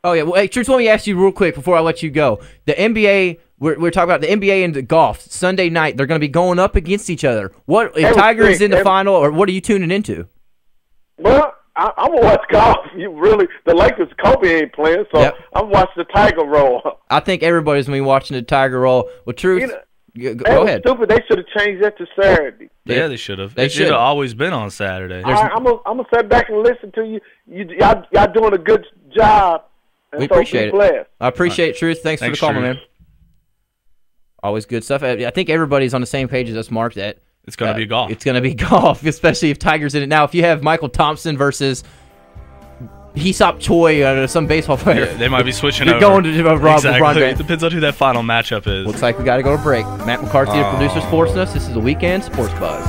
[SPEAKER 3] Oh yeah. Well, hey, Truth, let me ask you real quick before I let you go. The NBA. We're talking about the NBA and the golf. Sunday night, they're going to be going up against each other. What if Tiger is in the final, or what are you tuning into?
[SPEAKER 5] Well, I'm gonna watch golf. The Lakers, Kobe ain't playing, so I'm watching the Tiger roll.
[SPEAKER 3] I think everybody's gonna be watching the Tiger roll. Well, Truth, go ahead.
[SPEAKER 5] Stupid. They should have changed that to Saturday.
[SPEAKER 4] Yeah, they should have. They should have always been on Saturday.
[SPEAKER 5] I'm gonna sit back and listen to you. Y'all doing a good job.
[SPEAKER 3] We appreciate it. I appreciate it, Truth. Thanks for the call, man. Always good stuff. I think everybody's on the same page as us, Mark, that
[SPEAKER 4] it's going to be golf.
[SPEAKER 3] It's going to be golf, especially if Tiger's in it. Now, if you have Michael Thompson versus Hee-Seop Choi, some baseball player.
[SPEAKER 4] Yeah, they might be switching over.
[SPEAKER 3] Going to LeBron James.
[SPEAKER 4] It depends on who that final matchup is.
[SPEAKER 3] Looks like we got to go to break. Matt McCarthy, the producer, Sports Nuts. This is the Weekend Sports Buzz.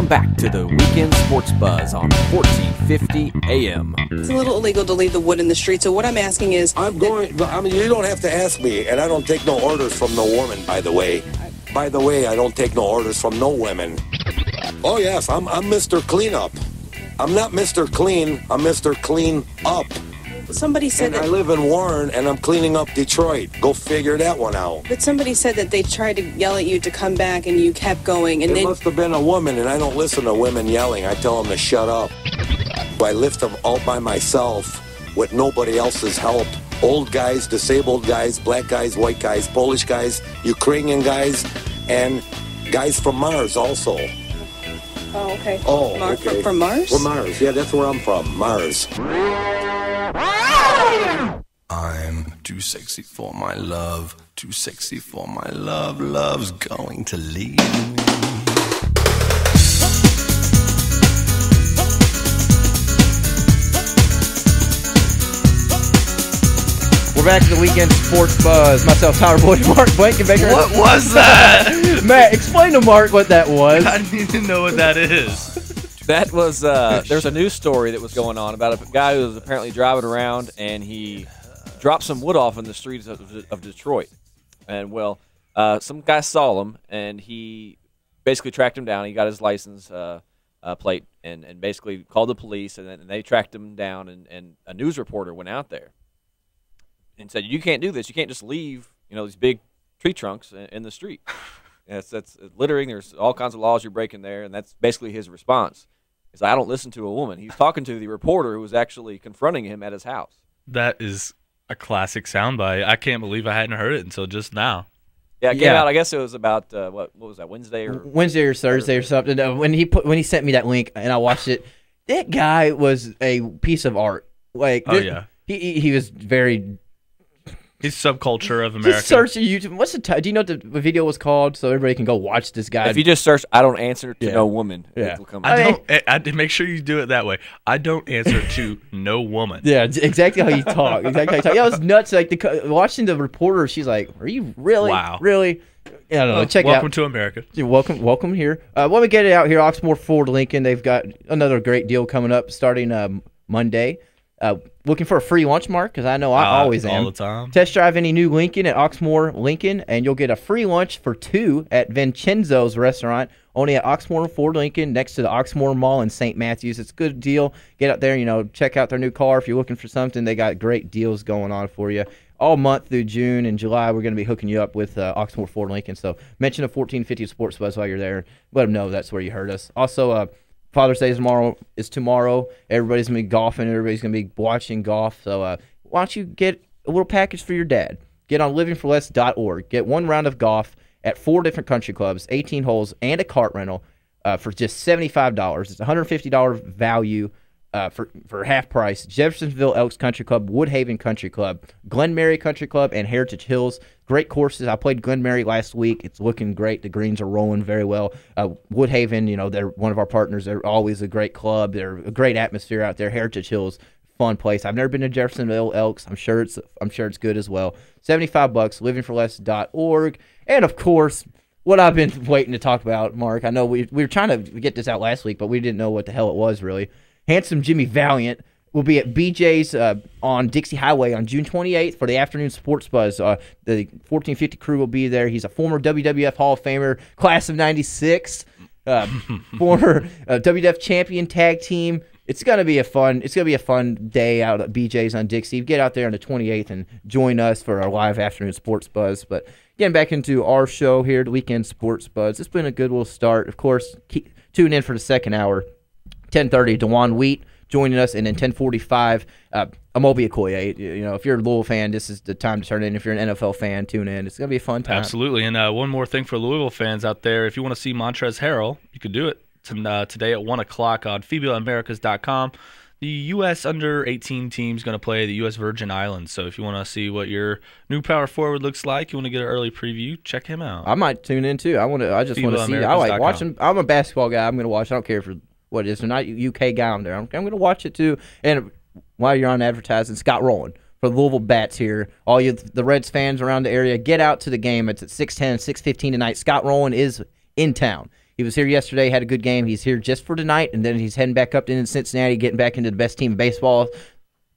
[SPEAKER 1] Welcome back to the Weekend Sports Buzz on 1450 AM.
[SPEAKER 7] It's a little illegal to leave the wood in the street, so what I'm asking is...
[SPEAKER 8] you don't have to ask me, and I don't take no orders from no woman, by the way. By the way, I don't take no orders from no women. Oh, yes, I'm Mr. Cleanup. I'm not Mr. Clean, I'm Mr. Clean Up.
[SPEAKER 7] Somebody said
[SPEAKER 8] I live in Warren, and I'm cleaning up Detroit. Go figure that one out.
[SPEAKER 7] But somebody said that they tried to yell at you to come back, and you kept going. And
[SPEAKER 8] it must have been a woman, and I don't listen to women yelling. I tell them to shut up. I lift them all by myself with nobody else's help. Old guys, disabled guys, black guys, white guys, Polish guys, Ukrainian guys, and guys from Mars also.
[SPEAKER 7] Oh, okay.
[SPEAKER 8] Oh, okay.
[SPEAKER 7] From Mars?
[SPEAKER 8] From Mars. Yeah, that's where I'm from, Mars.
[SPEAKER 9] I'm too sexy for my love, too sexy for my love, love's going to leave me.
[SPEAKER 3] We're back to the Weekend Sports Buzz. Myself, Tyler Boyd, Mark Blankenbaker.
[SPEAKER 4] What was that?
[SPEAKER 3] Matt, explain to Mark what that was.
[SPEAKER 4] I need to know what that is.
[SPEAKER 10] That was, there's a news story that was going on about a guy who was apparently driving around and he dropped some wood off in the streets of Detroit. And, well, some guy saw him and he basically tracked him down. He got his license plate and basically called the police and they tracked him down and a news reporter went out there and said, you can't do this. You can't just leave, these big tree trunks in the street. That's littering. There's all kinds of laws you're breaking there, and that's basically his response. Is I don't listen to a woman. He's talking to the reporter who was actually confronting him at his house.
[SPEAKER 4] That is a classic soundbite. I can't believe I hadn't heard it until just now.
[SPEAKER 10] Yeah, it came out. I guess it was about what was that? Wednesday or
[SPEAKER 3] Thursday or something. When he sent me that link and I watched it, that guy was a piece of art. He was very.
[SPEAKER 4] He's subculture of America.
[SPEAKER 3] Just search YouTube. What's the do you know what the video was called so everybody can go watch this guy?
[SPEAKER 10] If you just search, I don't answer to no woman.
[SPEAKER 3] Yeah.
[SPEAKER 10] It will come
[SPEAKER 4] I make sure you do it that way. I don't answer to no woman.
[SPEAKER 3] Yeah, exactly how you talk. Yeah, it was nuts. Like watching the reporter, she's like, "Are you really?
[SPEAKER 4] Wow.
[SPEAKER 3] Really?" Yeah, I don't know. Check it out.
[SPEAKER 4] Welcome to America.
[SPEAKER 3] Welcome here. When we get it out here, Oxmoor Ford Lincoln, they've got another great deal coming up starting Monday. Looking for a free lunch, Mark? Because I know I always am.
[SPEAKER 4] All the time.
[SPEAKER 3] Test drive any new Lincoln at Oxmoor Lincoln, and you'll get a free lunch for two at Vincenzo's restaurant, only at Oxmoor Ford Lincoln, next to the Oxmoor Mall in St. Matthews. It's a good deal. Get out there, check out their new car. If you're looking for something, they got great deals going on for you. All month through June and July, we're going to be hooking you up with Oxmoor Ford Lincoln. So mention the 1450 Sports Buzz while you're there. Let them know that's where you heard us. Also, Father's Day is tomorrow. Everybody's going to be golfing. Everybody's going to be watching golf. So why don't you get a little package for your dad? Get on livingforless.org. Get one round of golf at 4 different country clubs, 18 holes, and a cart rental for just $75. It's a $150 value for half price. Jeffersonville Elks Country Club, Woodhaven Country Club, Glen Mary Country Club, and Heritage Hills. Great courses. I played Glen Mary last week. It's looking great. The greens are rolling very well. Woodhaven, they're one of our partners. They're always a great club. They're a great atmosphere out there. Heritage Hills, fun place. I've never been to Jeffersonville Elks. I'm sure it's good as well. $75, livingforless.org. And of course, what I've been waiting to talk about, Mark. I know we were trying to get this out last week, but we didn't know what the hell it was really. Handsome Jimmy Valiant will be at BJ's on Dixie Highway on June 28th for the afternoon sports buzz. The 1450 crew will be there. He's a former WWF Hall of Famer, class of '96, former WWF champion tag team. It's gonna be a fun day out at BJ's on Dixie. Get out there on the 28th and join us for our live afternoon sports buzz. But getting back into our show here, the Weekend Sports Buzz. It's been a good little start. Of course, tune in for the second hour. 10:30, DeJuan Wheat joining us, and then 10:45, Amobi Okoye. If you're a Louisville fan, this is the time to turn in. If you're an NFL fan, tune in. It's going to be a fun time.
[SPEAKER 4] Absolutely. And one more thing for Louisville fans out there. If you want to see Montrezl Harrell, you could do it today at 1 o'clock on FibulaAmericas.com. The U.S. under-18 team is going to play the U.S. Virgin Islands. So if you want to see what your new power forward looks like, you want to get an early preview, check him out.
[SPEAKER 3] I might tune in, too. I just want to see it. I like watching. I'm a basketball guy. I'm going to watch. I don't care if what is. They're not UK guy on there. I'm going to watch it too. And while you're on advertising, Scott Rowland for the Louisville Bats here. All the Reds fans around the area, get out to the game. It's at 6:10, 6:15 tonight. Scott Rowland is in town. He was here yesterday, had a good game. He's here just for tonight, and then he's heading back up into Cincinnati, getting back into the best team in baseball,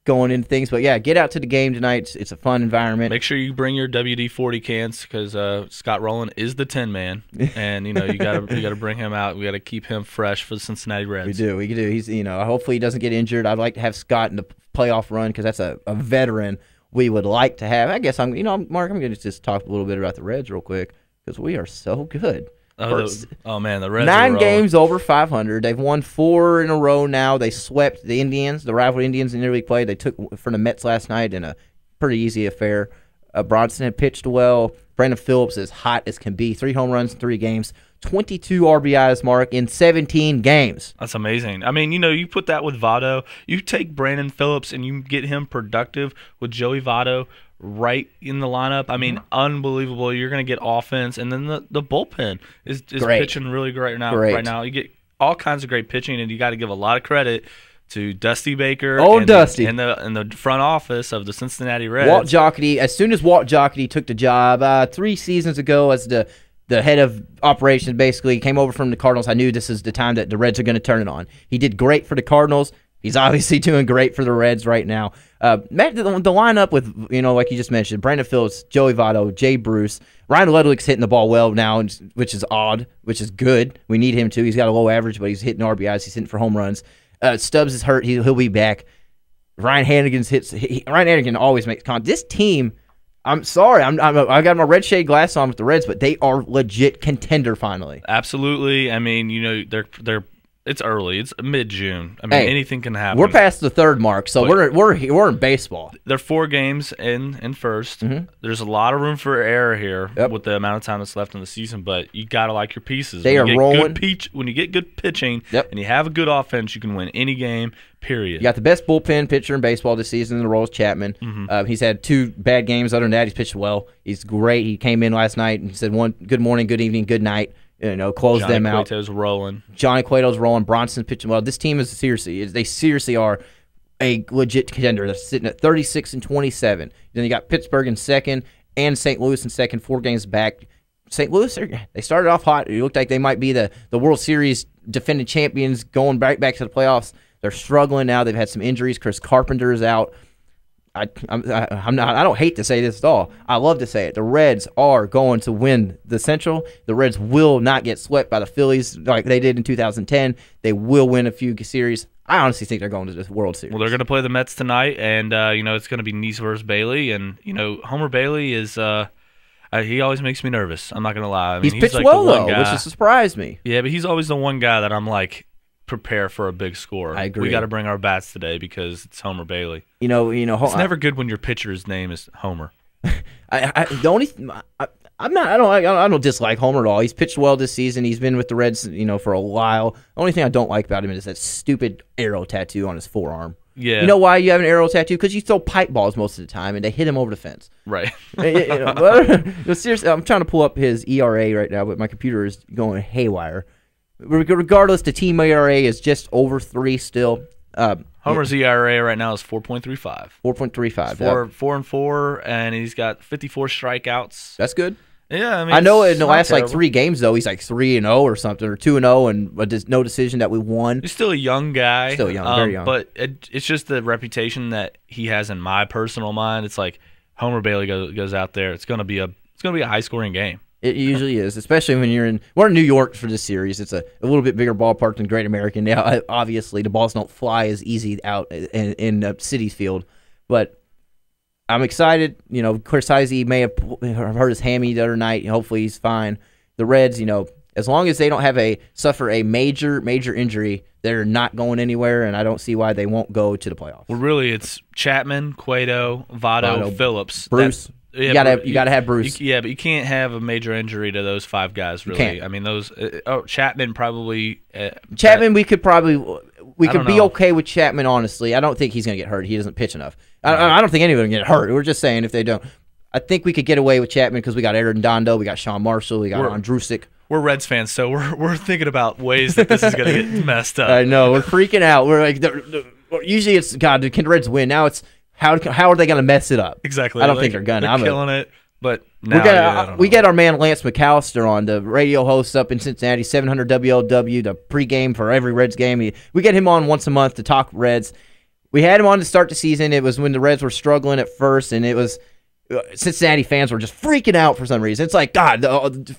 [SPEAKER 3] going into things. But, yeah, get out to the game tonight. It's a fun environment.
[SPEAKER 4] Make sure you bring your WD-40 cans because Scott Rowland is the Tin Man, and you gotta bring him out. We got to keep him fresh for the Cincinnati Reds.
[SPEAKER 3] We do. He's hopefully he doesn't get injured. I'd like to have Scott in the playoff run because that's a veteran we would like to have. I guess Mark, I'm going to just talk a little bit about the Reds real quick because we are so good.
[SPEAKER 4] Oh man, the Reds
[SPEAKER 3] 9 games over 500. They've won 4 in a row now. They swept the Indians, the rival Indians in interleague play. They took for the Mets last night in a pretty easy affair. Bronson had pitched well. Brandon Phillips is hot as can be. 3 home runs in 3 games. 22 RBIs, Mark, in 17 games.
[SPEAKER 4] That's amazing. I mean, you put that with Votto. You take Brandon Phillips and you get him productive with Joey Votto right in the lineup. I mean, unbelievable. You're going to get offense, and then the bullpen is pitching really great now. Right now, you get all kinds of great pitching, and you got to give a lot of credit to Dusty Baker
[SPEAKER 3] Dusty.
[SPEAKER 4] and the front office of the Cincinnati Reds.
[SPEAKER 3] Walt Jocketty. As soon as Walt Jocketty took the job 3 seasons ago as the head of operations, basically came over from the Cardinals, I knew this is the time that the Reds are going to turn it on. He did great for the Cardinals. He's obviously doing great for the Reds right now. Matt, the lineup with, like you just mentioned, Brandon Phillips, Joey Votto, Jay Bruce. Ryan Ludwig's hitting the ball well now, which is odd, which is good. We need him to. He's got a low average, but he's hitting RBIs. He's hitting for home runs. Stubbs is hurt. He'll be back. Ryan Hannigan's hits. Ryan Hannigan always makes contact. This team, I'm sorry, I got my red shade glass on with the Reds, but they are legit contender finally.
[SPEAKER 4] Absolutely. I mean, they're it's early. It's mid-June. I mean, anything can happen.
[SPEAKER 3] We're past the 3rd mark, so we're in baseball.
[SPEAKER 4] They're 4 games in first. Mm-hmm. There's a lot of room for error here with the amount of time that's left in the season, but you got to like your pieces.
[SPEAKER 3] They are rolling.
[SPEAKER 4] When you get good pitching and you have a good offense, you can win any game, period.
[SPEAKER 3] You got the best bullpen pitcher in baseball this season in the Royals, Chapman. Mm-hmm. He's had 2 bad games. Other than that, he's pitched well. He's great. He came in last night and said good morning, good evening, good night. Close them out.
[SPEAKER 4] Johnny Cueto's rolling.
[SPEAKER 3] Johnny Cueto's rolling. Bronson's pitching well. This team is they seriously are a legit contender. They're sitting at 36-27. Then you got Pittsburgh in 2nd and St. Louis in 2nd, 4 games back. St. Louis, they started off hot. It looked like they might be the World Series defending champions going back to the playoffs. They're struggling now. They've had some injuries. Chris Carpenter is out. I don't hate to say this at all. I love to say it. The Reds are going to win the Central. The Reds will not get swept by the Phillies like they did in 2010. They will win a few series. I honestly think they're going to the World Series.
[SPEAKER 4] Well, they're going to play the Mets tonight, and it's going to be Neese versus Bailey. And Homer Bailey is he always makes me nervous. I'm not going to lie. I mean,
[SPEAKER 3] he's pitched
[SPEAKER 4] like
[SPEAKER 3] well though, which has surprised me.
[SPEAKER 4] Yeah, but he's always the one guy that I'm like, prepare for a big score.
[SPEAKER 3] I agree.
[SPEAKER 4] We got to bring our bats today because it's Homer Bailey.
[SPEAKER 3] It's
[SPEAKER 4] never good when your pitcher's name is Homer.
[SPEAKER 3] I don't dislike Homer at all. He's pitched well this season. He's been with the Reds, for a while. The only thing I don't like about him is that stupid arrow tattoo on his forearm.
[SPEAKER 4] Yeah.
[SPEAKER 3] You know why you have an arrow tattoo? Because you throw pipe balls most of the time, and they hit him over the fence.
[SPEAKER 4] Right.
[SPEAKER 3] Seriously, I'm trying to pull up his ERA right now, but my computer is going haywire. Regardless, the team ERA is just over 3 still.
[SPEAKER 4] Homer's ERA right now is 4.35.
[SPEAKER 3] 4.35.
[SPEAKER 4] 4-4, and he's got 54 strikeouts.
[SPEAKER 3] That's good.
[SPEAKER 4] Yeah, I mean,
[SPEAKER 3] I know in the last terrible. 3 games though, he's like 3-0 or something, or 2-0, and no decision that we won.
[SPEAKER 4] He's still a young guy,
[SPEAKER 3] still young, very young.
[SPEAKER 4] But it's just the reputation that he has in my personal mind. It's like Homer Bailey goes out there. It's gonna be a high scoring game.
[SPEAKER 3] It usually is, especially when we're in New York for this series. It's a little bit bigger ballpark than Great American. Now, obviously, the balls don't fly as easy out in Citi Field, but I'm excited. Chris Heisey may have hurt his hammy the other night. Hopefully, he's fine. The Reds, as long as they don't suffer a major injury, they're not going anywhere, and I don't see why they won't go to the playoffs.
[SPEAKER 4] Well, really, it's Chapman, Cueto, Votto, Phillips,
[SPEAKER 3] Bruce. You gotta have Bruce.
[SPEAKER 4] But you can't have a major injury to those 5 guys. Really, I mean those. Chapman probably.
[SPEAKER 3] Chapman, we could be okay with Chapman. Honestly, I don't think he's gonna get hurt. He doesn't pitch enough. I don't think anyone can get hurt. We're just saying if they don't. I think we could get away with Chapman because we got Aaron Dondo, we got Sean Marshall, we got Andrusic.
[SPEAKER 4] We're Reds fans, so we're thinking about ways that this is gonna get messed up.
[SPEAKER 3] I know we're freaking out. We're like, usually it's God. Can the Reds win? Now it's. How are they going to mess it up?
[SPEAKER 4] Exactly.
[SPEAKER 3] I don't think they're going to.
[SPEAKER 4] They're killing it. But now
[SPEAKER 3] we got our man Lance McAllister on, the radio host up in Cincinnati, 700 WLW, the pregame for every Reds game. We get him on once a month to talk Reds. We had him on to start the season. It was when the Reds were struggling at first, and it was Cincinnati fans were just freaking out for some reason. It's like, God,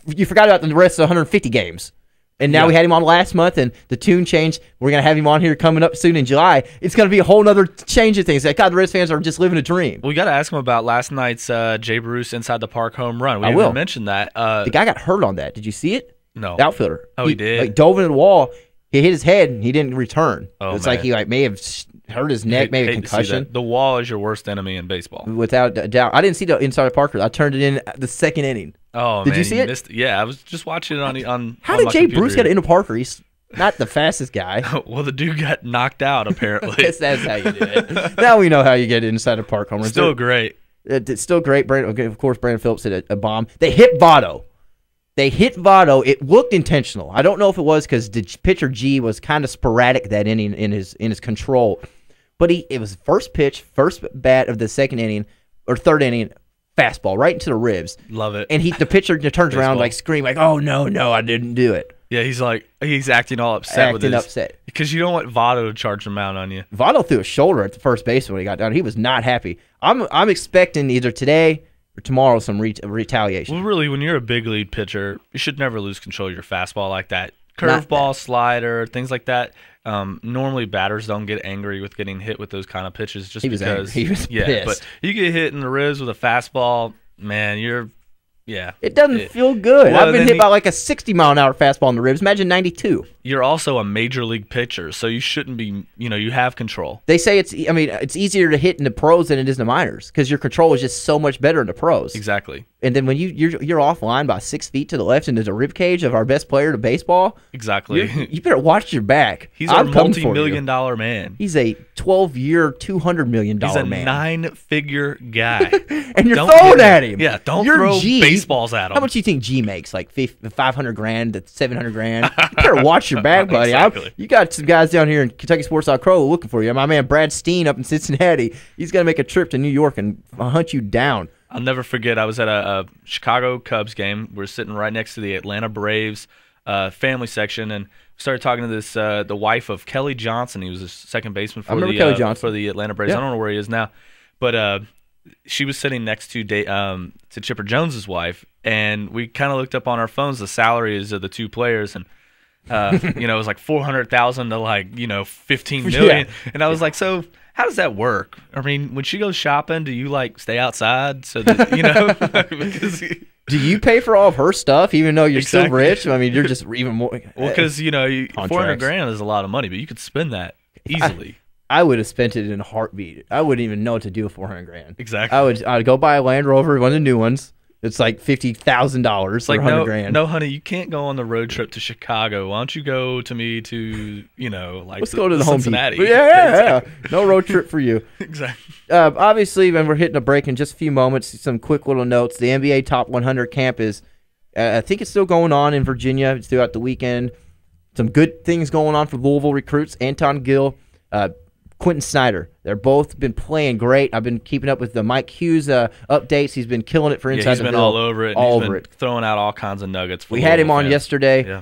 [SPEAKER 3] you forgot about the rest of the 150 games. And now we had him on last month, and the tune changed. We're going to have him on here coming up soon in July. It's going to be a whole other change of things. Like, God, the Reds fans are just living a dream.
[SPEAKER 4] We got to ask him about last night's Jay Bruce inside the park home run. We haven't mentioned that.
[SPEAKER 3] The guy got hurt on that. Did you see it?
[SPEAKER 4] No.
[SPEAKER 3] The outfielder.
[SPEAKER 4] He did?
[SPEAKER 3] Like, dove into the wall. He hit his head, and he didn't return.
[SPEAKER 4] Oh,
[SPEAKER 3] it's like he may have hurt his neck, maybe a concussion.
[SPEAKER 4] The wall is your worst enemy in baseball.
[SPEAKER 3] Without a doubt. I didn't see the inside of Parker. I turned it in the second inning.
[SPEAKER 4] Oh,
[SPEAKER 3] did
[SPEAKER 4] man,
[SPEAKER 3] you see it?
[SPEAKER 4] Missed it? Yeah, I was just watching it on
[SPEAKER 3] How did Jay Bruce get into Parker? He's not the fastest guy.
[SPEAKER 4] Well, the dude got knocked out, apparently.
[SPEAKER 3] I guess that's how you do it. Now we know how you get inside of park home runs.
[SPEAKER 4] Still great.
[SPEAKER 3] It's still great. Of course, Brandon Phillips hit a bomb. They hit Votto. It looked intentional. I don't know if it was because the pitcher G was kind of sporadic that inning in his control. But it was first pitch, first bat of the second inning, or third inning, fastball right into the ribs.
[SPEAKER 4] Love it.
[SPEAKER 3] And the pitcher turns around like screaming, like, "Oh no, I didn't do it."
[SPEAKER 4] Yeah, he's acting all upset
[SPEAKER 3] upset
[SPEAKER 4] because you don't want Votto to charge him out on you.
[SPEAKER 3] Votto threw a shoulder at the first base when he got down. He was not happy. I'm expecting either today or tomorrow some retaliation.
[SPEAKER 4] Well, really, when you're a big league pitcher, you should never lose control of your fastball like that. Curveball, slider, things like that. Normally, batters don't get angry with getting hit with those kind of pitches just because.
[SPEAKER 3] Angry. He was pissed.
[SPEAKER 4] But you get hit in the ribs with a fastball, man, you're. Yeah.
[SPEAKER 3] It doesn't feel good. I've been hit by like a 60-mile-an-hour fastball in the ribs. Imagine 92.
[SPEAKER 4] You're also a major league pitcher, so you shouldn't be, you have control.
[SPEAKER 3] They say it's easier to hit in the pros than it is in the minors because your control is just so much better in the pros.
[SPEAKER 4] Exactly.
[SPEAKER 3] And then when you're offline by 6 feet to the left into the rib cage of our best player to baseball.
[SPEAKER 4] Exactly.
[SPEAKER 3] You better watch your back.
[SPEAKER 4] He's a multi-million-dollar man.
[SPEAKER 3] He's a 12-year, $200 million man.
[SPEAKER 4] He's a 9-figure guy.
[SPEAKER 3] And you're throwing at him.
[SPEAKER 4] Yeah, don't throw baseballs at him.
[SPEAKER 3] How much do you think G makes? Like $500,000 to $700,000? You better watch your back, buddy.
[SPEAKER 4] Exactly.
[SPEAKER 3] You got some guys down here in KentuckySports.co looking for you. My man Brad Steen up in Cincinnati. He's going to make a trip to New York and hunt you down.
[SPEAKER 4] I'll never forget. I was at a Chicago Cubs game. We're sitting right next to the Atlanta Braves family section, and started talking to this the wife of Kelly Johnson. He was a second baseman for the Atlanta Braves.
[SPEAKER 3] Yep.
[SPEAKER 4] I don't know where he is now, but she was sitting next to Chipper Jones's wife, and we kind of looked up on our phones the salaries of the two players, and it was like $400,000 to like $15 million, and I was like, so. How does that work? I mean, when she goes shopping, do you like stay outside so that because
[SPEAKER 3] do you pay for all of her stuff even though you're still rich? I mean, you're just even more.
[SPEAKER 4] Well, because $400,000 is a lot of money, but you could spend that easily.
[SPEAKER 3] I would have spent it in a heartbeat. I wouldn't even know what to do with $400,000.
[SPEAKER 4] Exactly.
[SPEAKER 3] I'd go buy a Land Rover, one of the new ones. It's like $50,000 for $100,000.
[SPEAKER 4] No, honey, you can't go on the road trip to Chicago. Why don't you go to me to
[SPEAKER 3] let's go to the
[SPEAKER 4] Cincinnati.
[SPEAKER 3] Home Depot. Yeah. No road trip for you.
[SPEAKER 4] Exactly.
[SPEAKER 3] Obviously, when we're hitting a break in just a few moments, some quick little notes. The NBA Top 100 camp is, I think it's still going on in Virginia. It's throughout the weekend. Some good things going on for Louisville recruits. Anton Gill, Quentin Snyder. They're both been playing great. I've been keeping up with the Mike Hughes updates. He's been killing it for Inside the Bill.
[SPEAKER 4] He's been all over it. He's been throwing out all kinds of nuggets.
[SPEAKER 3] We had him on yesterday.
[SPEAKER 4] Yeah.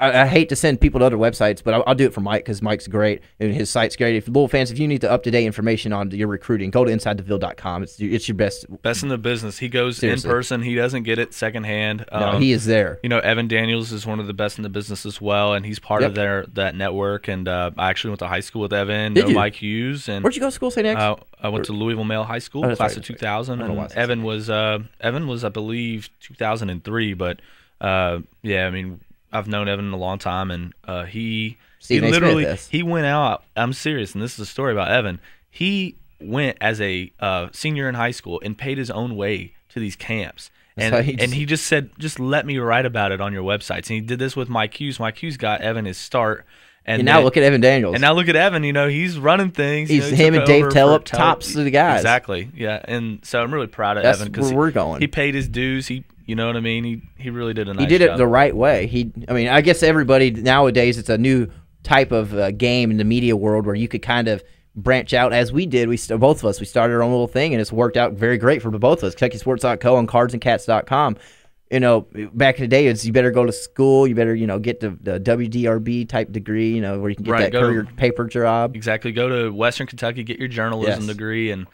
[SPEAKER 3] I hate to send people to other websites, but I'll do it for Mike because Mike's great and his site's great. If Louisville fans, if you need the up-to-date information on your recruiting, go to InsideTheVille.com. It's your best
[SPEAKER 4] in the business. He goes in person. He doesn't get it secondhand.
[SPEAKER 3] No, he is there.
[SPEAKER 4] Evan Daniels is one of the best in the business as well, and he's part of that network. And I actually went to high school with Evan. Mike Hughes. And
[SPEAKER 3] where'd you go to school? Say next.
[SPEAKER 4] I went to Louisville Male High School, class of 2000. And Evan was I believe 2003. But I've known Evan a long time, and he went out. I'm serious, and this is a story about Evan. He went as a senior in high school and paid his own way to these camps. And he just said, just let me write about it on your websites. And he did this with Mike Hughes. Mike Hughes got Evan his start.
[SPEAKER 3] And now look at Evan Daniels.
[SPEAKER 4] And now look at Evan. He's running things.
[SPEAKER 3] He's him and Dave Tellup, tops of the guys.
[SPEAKER 4] Exactly. Yeah. And so I'm really proud of Evan because
[SPEAKER 3] we're going.
[SPEAKER 4] He paid his dues. You know what I mean? He really did a nice job.
[SPEAKER 3] He did it the right way. I guess everybody nowadays, it's a new type of game in the media world where you could kind of branch out as we did. Both of us, we started our own little thing, and it's worked out very great for both of us. KentuckySports.co and cardsandcats.com. Back in the day, you better go to school. You better, get the WDRB type degree, where you can get that career paper job.
[SPEAKER 4] Exactly. Go to Western Kentucky, get your journalism degree, and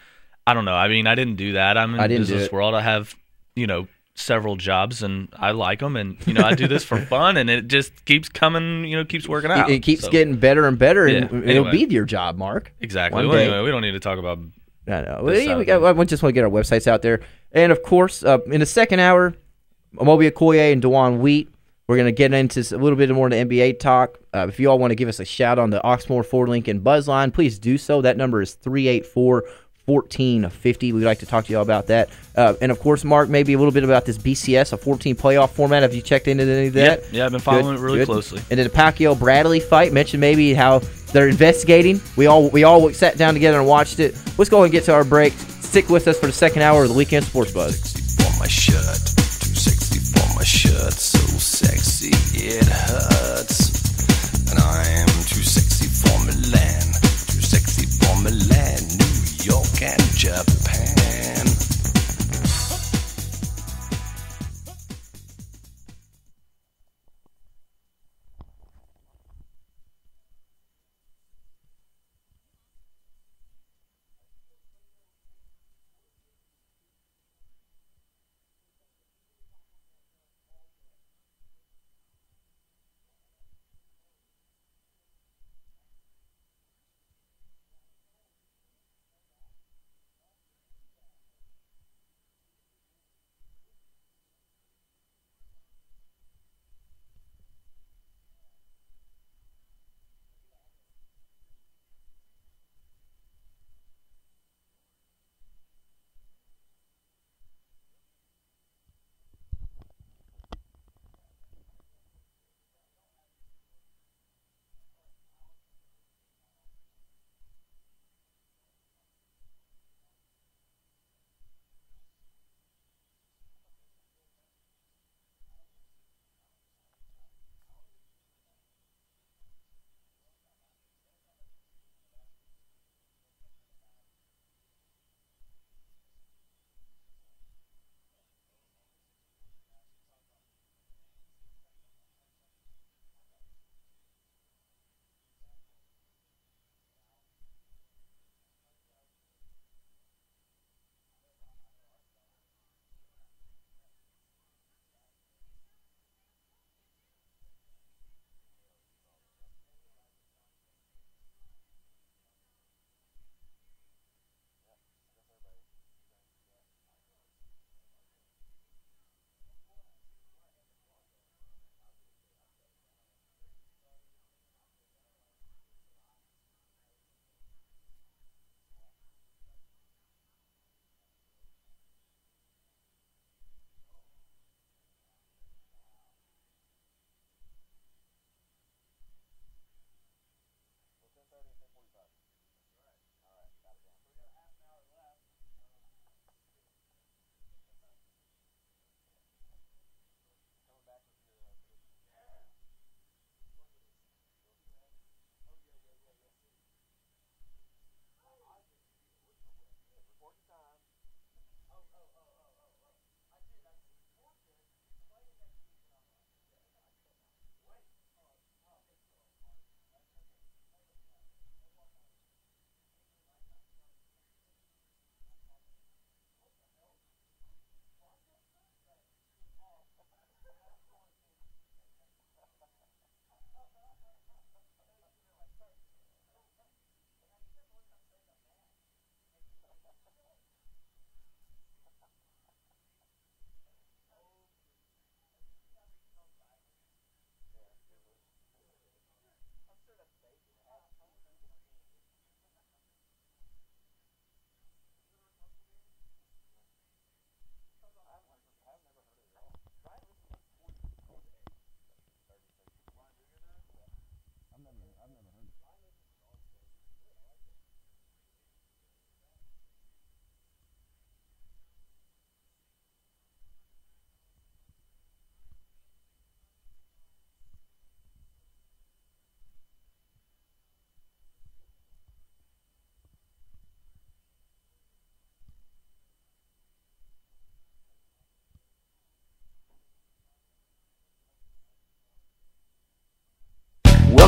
[SPEAKER 4] I don't know. I mean, I didn't do that. I'm in the business world. I have, several jobs, and I like them, and I do this for fun, and it just keeps coming, keeps working out.
[SPEAKER 3] It keeps getting better and better, and it'll be your job, Mark.
[SPEAKER 4] Exactly. Well, anyway, we don't need to talk about.
[SPEAKER 3] I know. I just want to get our websites out there, and of course, in the second hour, Amobi Okoye and DeJuan Wheat. We're going to get into a little bit more of the NBA talk. If you all want to give us a shout on the Oxmoor, Ford Lincoln Buzz line, please do so. That number is 384-1450. We'd like to talk to you all about that. And, of course, Mark, maybe a little bit about this BCS, a 14 playoff format. Have you checked into any of that?
[SPEAKER 4] Yeah, I've been following it really closely.
[SPEAKER 3] And the Pacquiao-Bradley fight, mentioned maybe how they're investigating. We all sat down together and watched it. Let's go and get to our break. Stick with us for the second hour of the Weekend Sports Buzz.
[SPEAKER 9] For my shirt, too sexy for my shirt, so sexy it hurts. And I am too sexy for Milan, too sexy for Milan, New York and Japan.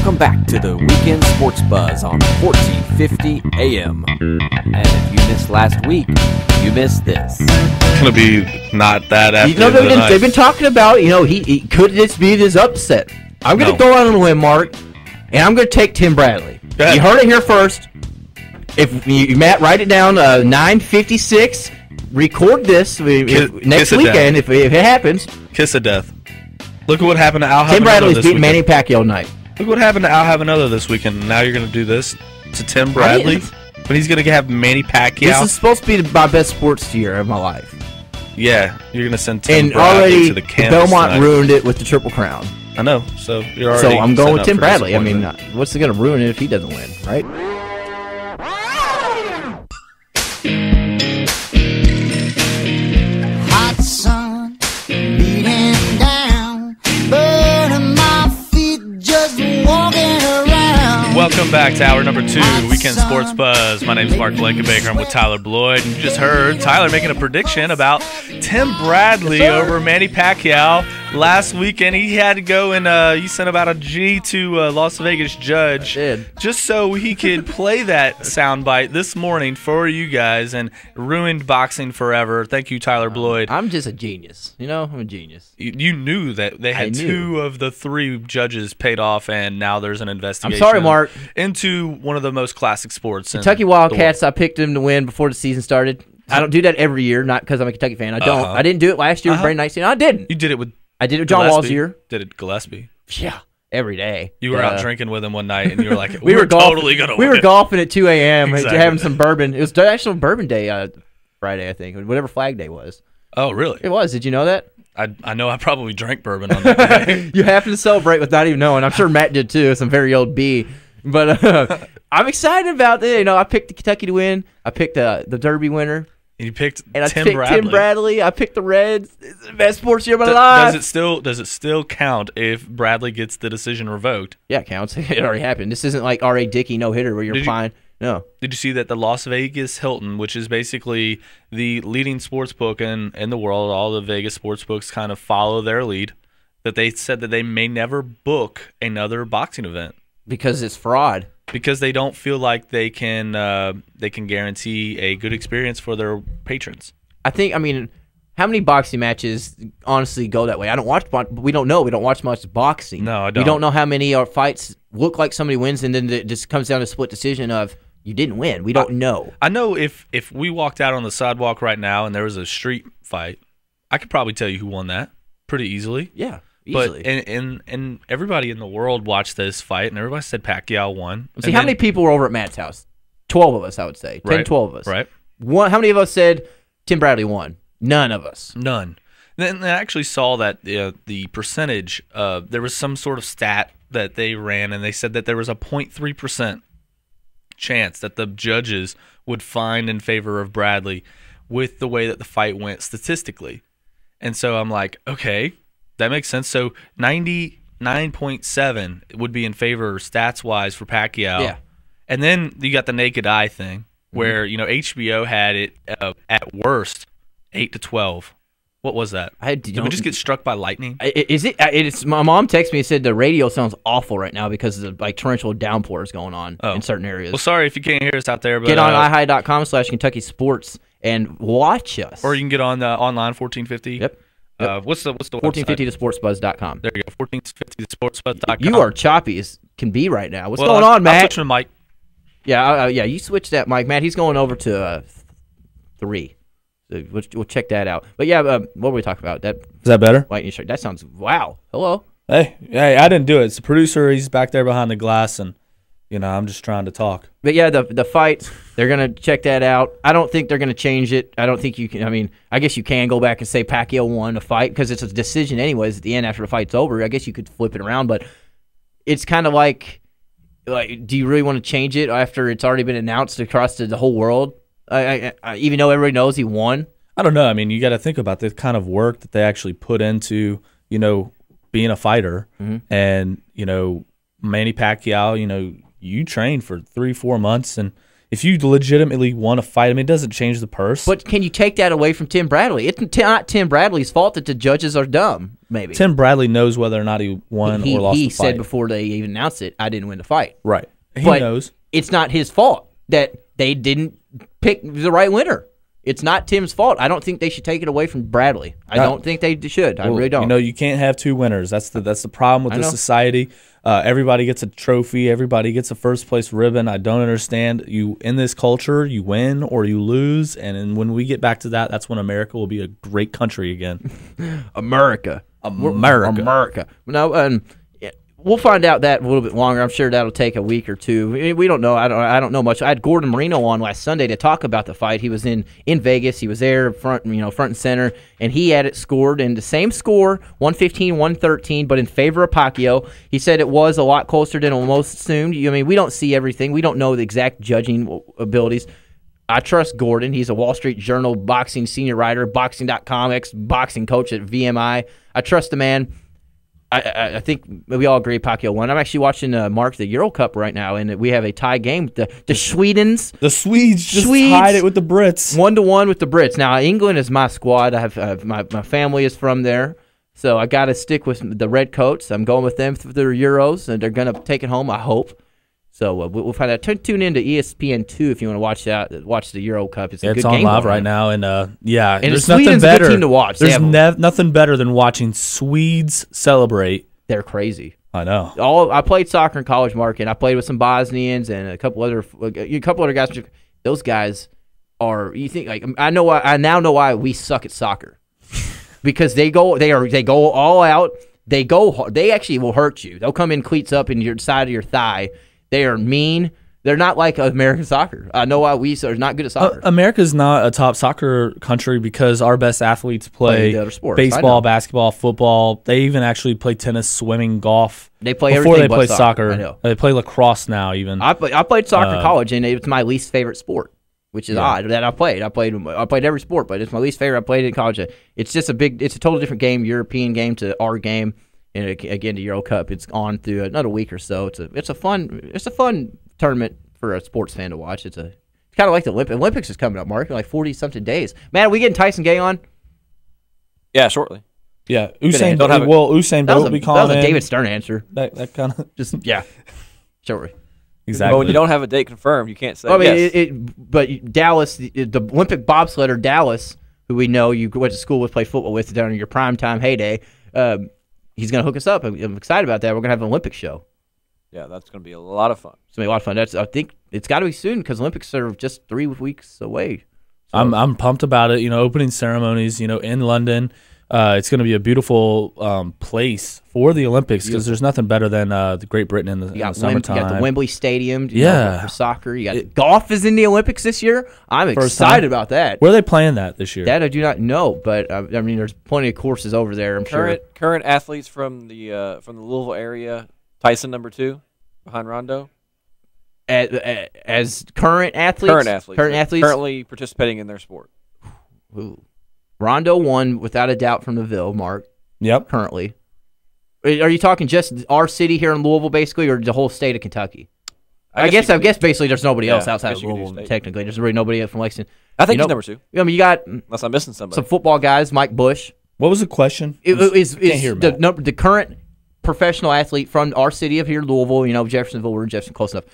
[SPEAKER 1] Welcome back to the Weekend Sports Buzz on 1450 AM. And if you missed last week, you missed this.
[SPEAKER 4] It's going to be not that after
[SPEAKER 3] they've been talking about, he could this be this upset. I'm going to go out on a limb, Mark, and I'm going to take Tim Bradley. You heard it here first. If Matt, write it down, 9:56. Record this next weekend if it happens.
[SPEAKER 4] Kiss of death. Look at what happened to Al Havanother.
[SPEAKER 3] Tim Bradley's beating Manny Pacquiao tonight.
[SPEAKER 4] Look what happened to Al Havanother this weekend. Now you're going to do this to Tim Bradley? But he's going to have Manny Pacquiao?
[SPEAKER 3] This is supposed to be my best sports year of my life.
[SPEAKER 4] Yeah, you're going to send Tim Bradley to the canvas
[SPEAKER 3] Belmont
[SPEAKER 4] tonight.
[SPEAKER 3] Ruined it with the Triple Crown.
[SPEAKER 4] I know. So you're already.
[SPEAKER 3] So I'm going with Tim Bradley. I mean, what's it going to ruin it if he doesn't win, right?
[SPEAKER 11] Hot sun beating down, burning my feet just walking around.
[SPEAKER 4] Welcome back to hour number 2, Weekend Sports Buzz. My name is Mark Blankenbaker. I'm with Tyler Bloyd. And you just heard Tyler making a prediction about Tim Bradley over Manny Pacquiao. Last weekend, he had to go and he sent about a G to a Las Vegas judge just so he could play that soundbite this morning for you guys and ruined boxing forever. Thank you, Tyler Bloyd.
[SPEAKER 3] I'm just a genius. I'm a genius.
[SPEAKER 4] You knew that they had 2 of the 3 judges paid off, and now there's an investigation.
[SPEAKER 3] I'm sorry, Mark.
[SPEAKER 4] Into one of the most classic sports.
[SPEAKER 3] Kentucky Wildcats, I picked them to win before the season started. I don't do that every year, not because I'm a Kentucky fan. I don't. I didn't do it last year with Brandon Knight. I didn't.
[SPEAKER 4] You did it with
[SPEAKER 3] I did it with John Wall's year.
[SPEAKER 4] Did it Gillespie?
[SPEAKER 3] Yeah, every day.
[SPEAKER 4] You were out drinking with him one night, and you were like, we were totally going to
[SPEAKER 3] win. We were golfing at 2 a.m.
[SPEAKER 4] Exactly.
[SPEAKER 3] having some bourbon. It was actually Bourbon Day Friday, I think, whatever Flag Day was.
[SPEAKER 4] Oh, really?
[SPEAKER 3] It was. Did you know that?
[SPEAKER 4] I know I probably drank bourbon on that day.
[SPEAKER 3] You happened to celebrate with not even knowing. I'm sure Matt did too. Some very old B. But I'm excited about it. I picked the Kentucky to win. I picked the Derby winner.
[SPEAKER 4] And you picked
[SPEAKER 3] Tim Bradley. I picked the Reds. It's the best sports year of my life.
[SPEAKER 4] Does it still count if Bradley gets the decision revoked?
[SPEAKER 3] Yeah, it counts. It already happened. This isn't like R.A. Dickey no-hitter where you're fine. No.
[SPEAKER 4] Did you see that the Las Vegas Hilton, which is basically the leading sports book in the world, all the Vegas sports books kind of follow their lead, that they said that they may never book another boxing event.
[SPEAKER 3] Because it's fraud.
[SPEAKER 4] Because they don't feel like they can guarantee a good experience for their patrons.
[SPEAKER 3] I mean, how many boxing matches honestly go that way? I don't watch, we don't know. We don't watch much boxing.
[SPEAKER 4] No, I don't.
[SPEAKER 3] We don't know how many fights look like somebody wins and then it just comes down to a split decision of you didn't win. We don't know.
[SPEAKER 4] I know if we walked out on the sidewalk right now and there was a street fight, I could probably tell you who won that pretty easily.
[SPEAKER 3] Yeah. Easily.
[SPEAKER 4] But and everybody in the world watched this fight, and everybody said Pacquiao won.
[SPEAKER 3] See, how many people were over at Matt's house? 12 of us, I would say. 10, 12 of us.
[SPEAKER 4] Right.
[SPEAKER 3] How many of us said Tim Bradley won? None of us.
[SPEAKER 4] None. Then I actually saw that the percentage, there was some sort of stat that they ran, and they said that there was a 0.3% chance that the judges would find in favor of Bradley with the way that the fight went statistically. And so I'm like, okay. That makes sense. So 99.7 would be in favor stats-wise for Pacquiao.
[SPEAKER 3] Yeah.
[SPEAKER 4] And then you got the naked eye thing where, HBO had it at worst 8-12. What was that? Did we just get struck by lightning?
[SPEAKER 3] It's my mom texted me and said the radio sounds awful right now because of torrential downpours going on in certain areas.
[SPEAKER 4] Well, sorry if you can't hear us out there. But
[SPEAKER 3] get on ihigh.com/KentuckySports and watch us.
[SPEAKER 4] Or you can get on online 1450.
[SPEAKER 3] Yep.
[SPEAKER 4] What's the
[SPEAKER 3] 1450thesportsbuzz.com.
[SPEAKER 4] There you go, 1450thesportsbuzz.com.
[SPEAKER 3] You are choppy as can be right now. What's going on, Matt?
[SPEAKER 4] I'm switching the mic.
[SPEAKER 3] Yeah, you switch that mic, Matt. He's going over to 3. So we'll check that out. But yeah, what were we talking about? Is
[SPEAKER 12] that better?
[SPEAKER 3] Lightning strike. That sounds wow. Hello.
[SPEAKER 12] Hey, I didn't do it. It's the producer. He's back there behind the glass, and I'm just trying to talk.
[SPEAKER 3] But yeah, the fight, they're gonna check that out. I don't think they're gonna change it. I don't think you can. I mean, I guess you can go back and say Pacquiao won a fight because it's a decision anyways at the end after the fight's over. I guess you could flip it around, but it's kind of like, do you really want to change it after it's already been announced across the whole world? I even though everybody knows he won.
[SPEAKER 12] I don't know. I mean, you got to think about the kind of work that they actually put into, being a fighter, and Manny Pacquiao, you trained for 3-4 months, and if you legitimately want to fight, it doesn't change the purse.
[SPEAKER 3] But can you take that away from Tim Bradley? It's not Tim Bradley's fault that the judges are dumb. Maybe.
[SPEAKER 12] Tim Bradley knows whether or not he won or lost the fight.
[SPEAKER 3] He said before they even announced it, I didn't win the fight.
[SPEAKER 12] Right. He
[SPEAKER 3] but
[SPEAKER 12] knows.
[SPEAKER 3] It's not his fault that they didn't pick the right winner. It's not Tim's fault. I don't think they should take it away from Bradley. I don't think they should. I really don't.
[SPEAKER 12] You can't have two winners. That's the problem with this society. Everybody gets a trophy. Everybody gets a first place ribbon. I don't understand. You in this culture, you win or you lose, and when we get back to that, that's when America will be a great country again.
[SPEAKER 3] America. No, we'll find out that a little bit longer. I'm sure that'll take a week or two. We don't know. I don't know much. I had Gordon Marino on last Sunday to talk about the fight. He was in Vegas. He was there front and center, and he had it scored in the same score, 115-113, but in favor of Pacquiao. He said it was a lot closer than most assumed. I mean, we don't see everything. We don't know the exact judging abilities. I trust Gordon. He's a Wall Street Journal boxing senior writer, boxing.com, ex-boxing coach at VMI. I trust the man. I think we all agree Pacquiao won. I'm actually watching Mark the Euro Cup right now, and we have a tie game. The Swedens.
[SPEAKER 12] The Swedes just tied it with the Brits.
[SPEAKER 3] 1-1 with the Brits. Now, England is my squad. I have my family is from there, so I got to stick with the Red Coats. I'm going with them through their Euros, and they're going to take it home, I hope. So we'll find out. Tune in to ESPN2 if you want to watch that. Watch the Euro Cup. It's a good game.
[SPEAKER 12] It's on live right now, and
[SPEAKER 3] and
[SPEAKER 12] there's
[SPEAKER 3] Sweden's
[SPEAKER 12] nothing better.
[SPEAKER 3] A good team to watch.
[SPEAKER 12] There's nothing better than watching Swedes celebrate.
[SPEAKER 3] They're crazy.
[SPEAKER 12] I know.
[SPEAKER 3] I played soccer in college, Mark, and I played with some Bosnians and a couple other guys. Those guys are. You think like I know why? I now know why we suck at soccer because they go all out. They go hard. They actually will hurt you. They'll come in cleats up in your side of your thigh. They are mean. They're not like American soccer. I know why we are not good at soccer.
[SPEAKER 12] America's not a top soccer country because our best athletes play
[SPEAKER 3] other sports.
[SPEAKER 12] Baseball, basketball, football. They even actually play tennis, swimming, golf.
[SPEAKER 3] They play
[SPEAKER 12] before
[SPEAKER 3] everything
[SPEAKER 12] they play
[SPEAKER 3] but
[SPEAKER 12] soccer.
[SPEAKER 3] I know.
[SPEAKER 12] They play lacrosse now. Even
[SPEAKER 3] I played soccer in college, and it's my least favorite sport, which is odd that I played. I played every sport, but it's my least favorite. I played it in college. It's just it's a totally different game, European game to our game. And again, the Euro Cup, it's on through another week or so. It's a fun tournament for a sports fan to watch. It's kind of like the Olympics. Olympics is coming up, Mark, in like 40-something days. Man, are we getting Tyson Gay on?
[SPEAKER 10] Yeah, shortly.
[SPEAKER 12] Yeah, Usain Bolt will be calling in.
[SPEAKER 3] That was a David Stern answer.
[SPEAKER 12] That kind of
[SPEAKER 3] just shortly.
[SPEAKER 12] Exactly.
[SPEAKER 10] But when you don't have a date confirmed, you can't say
[SPEAKER 3] yes. But Dallas, the Olympic bobsledder Dallas, who we know you went to school with, played football with during your primetime heyday, he's going to hook us up. I'm excited about that. We're going to have an Olympic show.
[SPEAKER 10] Yeah, that's going to be a lot of fun.
[SPEAKER 3] It's going to be a lot of fun. I think it's got to be soon because Olympics are just 3 weeks away. So.
[SPEAKER 12] I'm pumped about it. Opening ceremonies, in London. It's going to be a beautiful place for the Olympics because there's nothing better than the Great Britain in the summertime.
[SPEAKER 3] You got the Wembley Stadium. For soccer. You got golf is in the Olympics this year. I'm excited about that.
[SPEAKER 12] Where are they playing that this year?
[SPEAKER 3] That I do not know, but there's plenty of courses over there. I'm sure.
[SPEAKER 10] Current athletes from the Louisville area. Tyson, number 2, behind Rondo.
[SPEAKER 3] As current athletes?
[SPEAKER 10] Current athletes.
[SPEAKER 3] Currently
[SPEAKER 10] participating in their sport.
[SPEAKER 3] Ooh. Rondo won without a doubt from the Ville, Mark.
[SPEAKER 12] Yep.
[SPEAKER 3] Currently. Are you talking just our city here in Louisville, basically, or the whole state of Kentucky? I guess basically there's nobody else outside of Louisville, technically. There's really nobody from Lexington.
[SPEAKER 10] I think he's number 2.
[SPEAKER 3] I mean, you got...
[SPEAKER 10] Unless I'm missing somebody.
[SPEAKER 3] Some football guys, Mike Bush.
[SPEAKER 12] What was the question?
[SPEAKER 3] Is the current professional athlete from our city of here, Louisville, Jeffersonville, we're in Jefferson, close enough.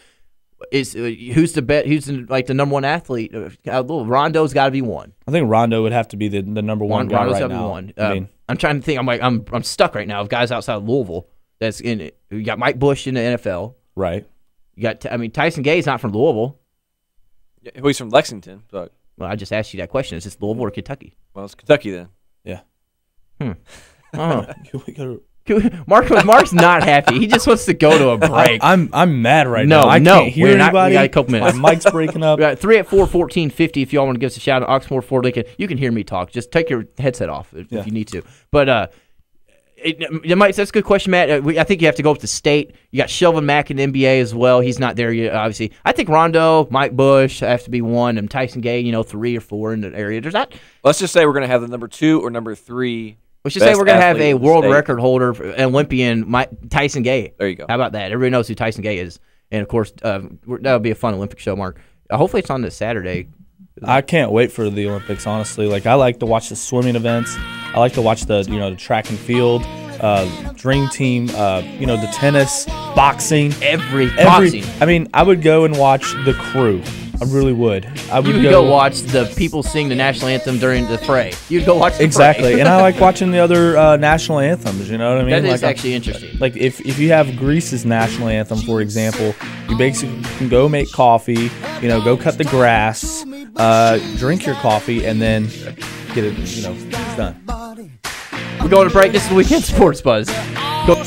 [SPEAKER 3] Who's the number one athlete? Rondo's got to be one.
[SPEAKER 12] I think Rondo would have to be the number one guy right now.
[SPEAKER 3] Rondo's got to be one. I'm trying to think. I'm stuck right now of guys outside of Louisville that's in it. You got Mike Bush in the NFL,
[SPEAKER 12] right?
[SPEAKER 3] You got Tyson Gay's not from Louisville.
[SPEAKER 10] Yeah, he's from Lexington. But
[SPEAKER 3] well, I just asked you that question. Is this Louisville or Kentucky?
[SPEAKER 10] Well, it's Kentucky then.
[SPEAKER 12] Yeah.
[SPEAKER 3] Mark's not happy. He just wants to go to a break.
[SPEAKER 12] I'm mad right now. I can't hear anybody.
[SPEAKER 3] We got a couple minutes.
[SPEAKER 12] My mic's breaking up.
[SPEAKER 3] 384-1450 if y'all want to give us a shout out. Oxmoor, Fort Lincoln. You can hear me talk. Just take your headset off if you need to. But that's a good question, Matt. I think you have to go with the state. You got Shelvin Mack in the NBA as well. He's not there yet, obviously. I think Rondo, Mike Bush have to be one, and Tyson Gay, 3 or 4 in the area. There's not.
[SPEAKER 10] Let's just say we're going to have the number 2 or number 3.
[SPEAKER 3] We should say we're going to have a world record holder, an Olympian, Tyson Gay.
[SPEAKER 10] There you go.
[SPEAKER 3] How about that? Everybody knows who Tyson Gay is. And, of course, that'll be a fun Olympic show, Mark. Hopefully it's on this Saturday.
[SPEAKER 12] I can't wait for the Olympics, honestly. Like, I like to watch the swimming events. I like to watch the track and field, dream team, the tennis, boxing.
[SPEAKER 3] Boxing.
[SPEAKER 12] I mean, I would go and watch the crew. I really would.
[SPEAKER 3] You would go watch the people sing the national anthem during the fray. You'd go watch the
[SPEAKER 12] exactly,
[SPEAKER 3] fray.
[SPEAKER 12] and I like watching the other national anthems. You know what I mean?
[SPEAKER 3] That is actually interesting.
[SPEAKER 12] Like if you have Greece's national anthem, for example, you basically can go make coffee. Go cut the grass, drink your coffee, and then get it. It's done.
[SPEAKER 3] We're going to break. This is the Weekend Sports Buzz. Go.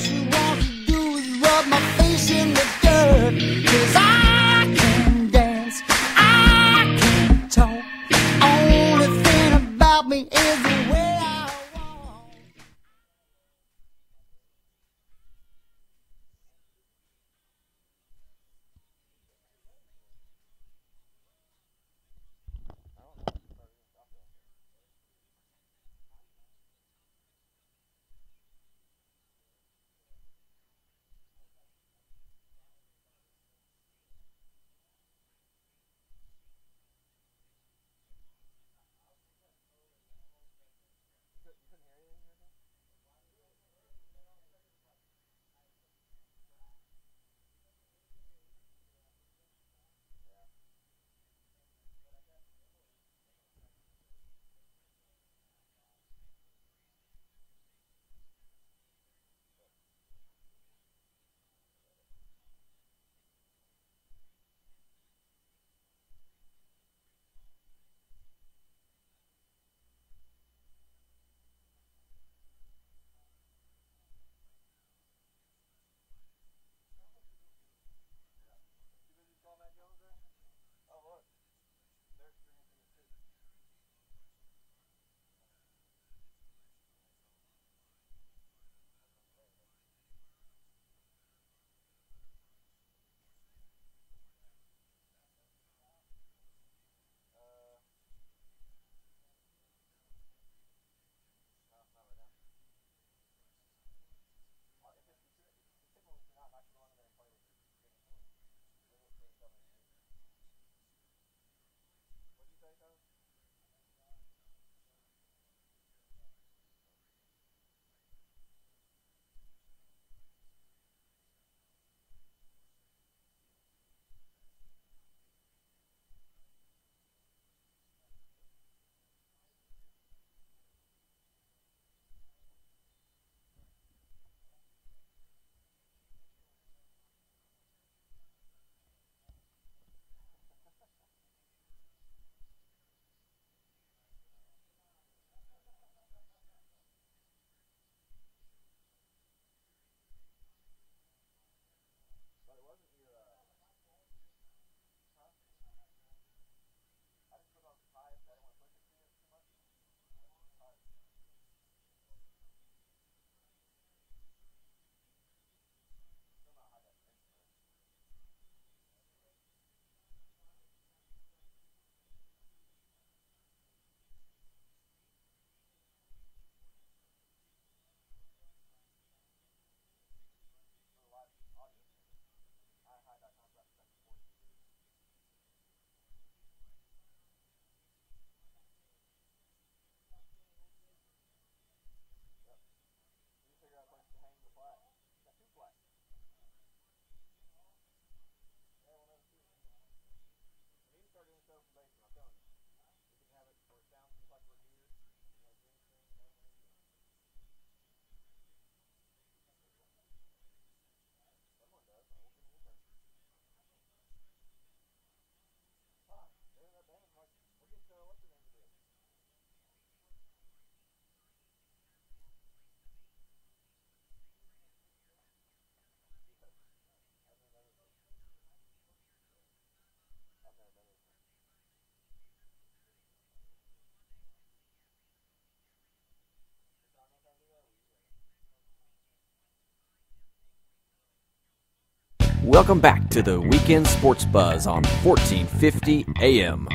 [SPEAKER 1] Welcome back to the Weekend Sports Buzz on 1450 AM.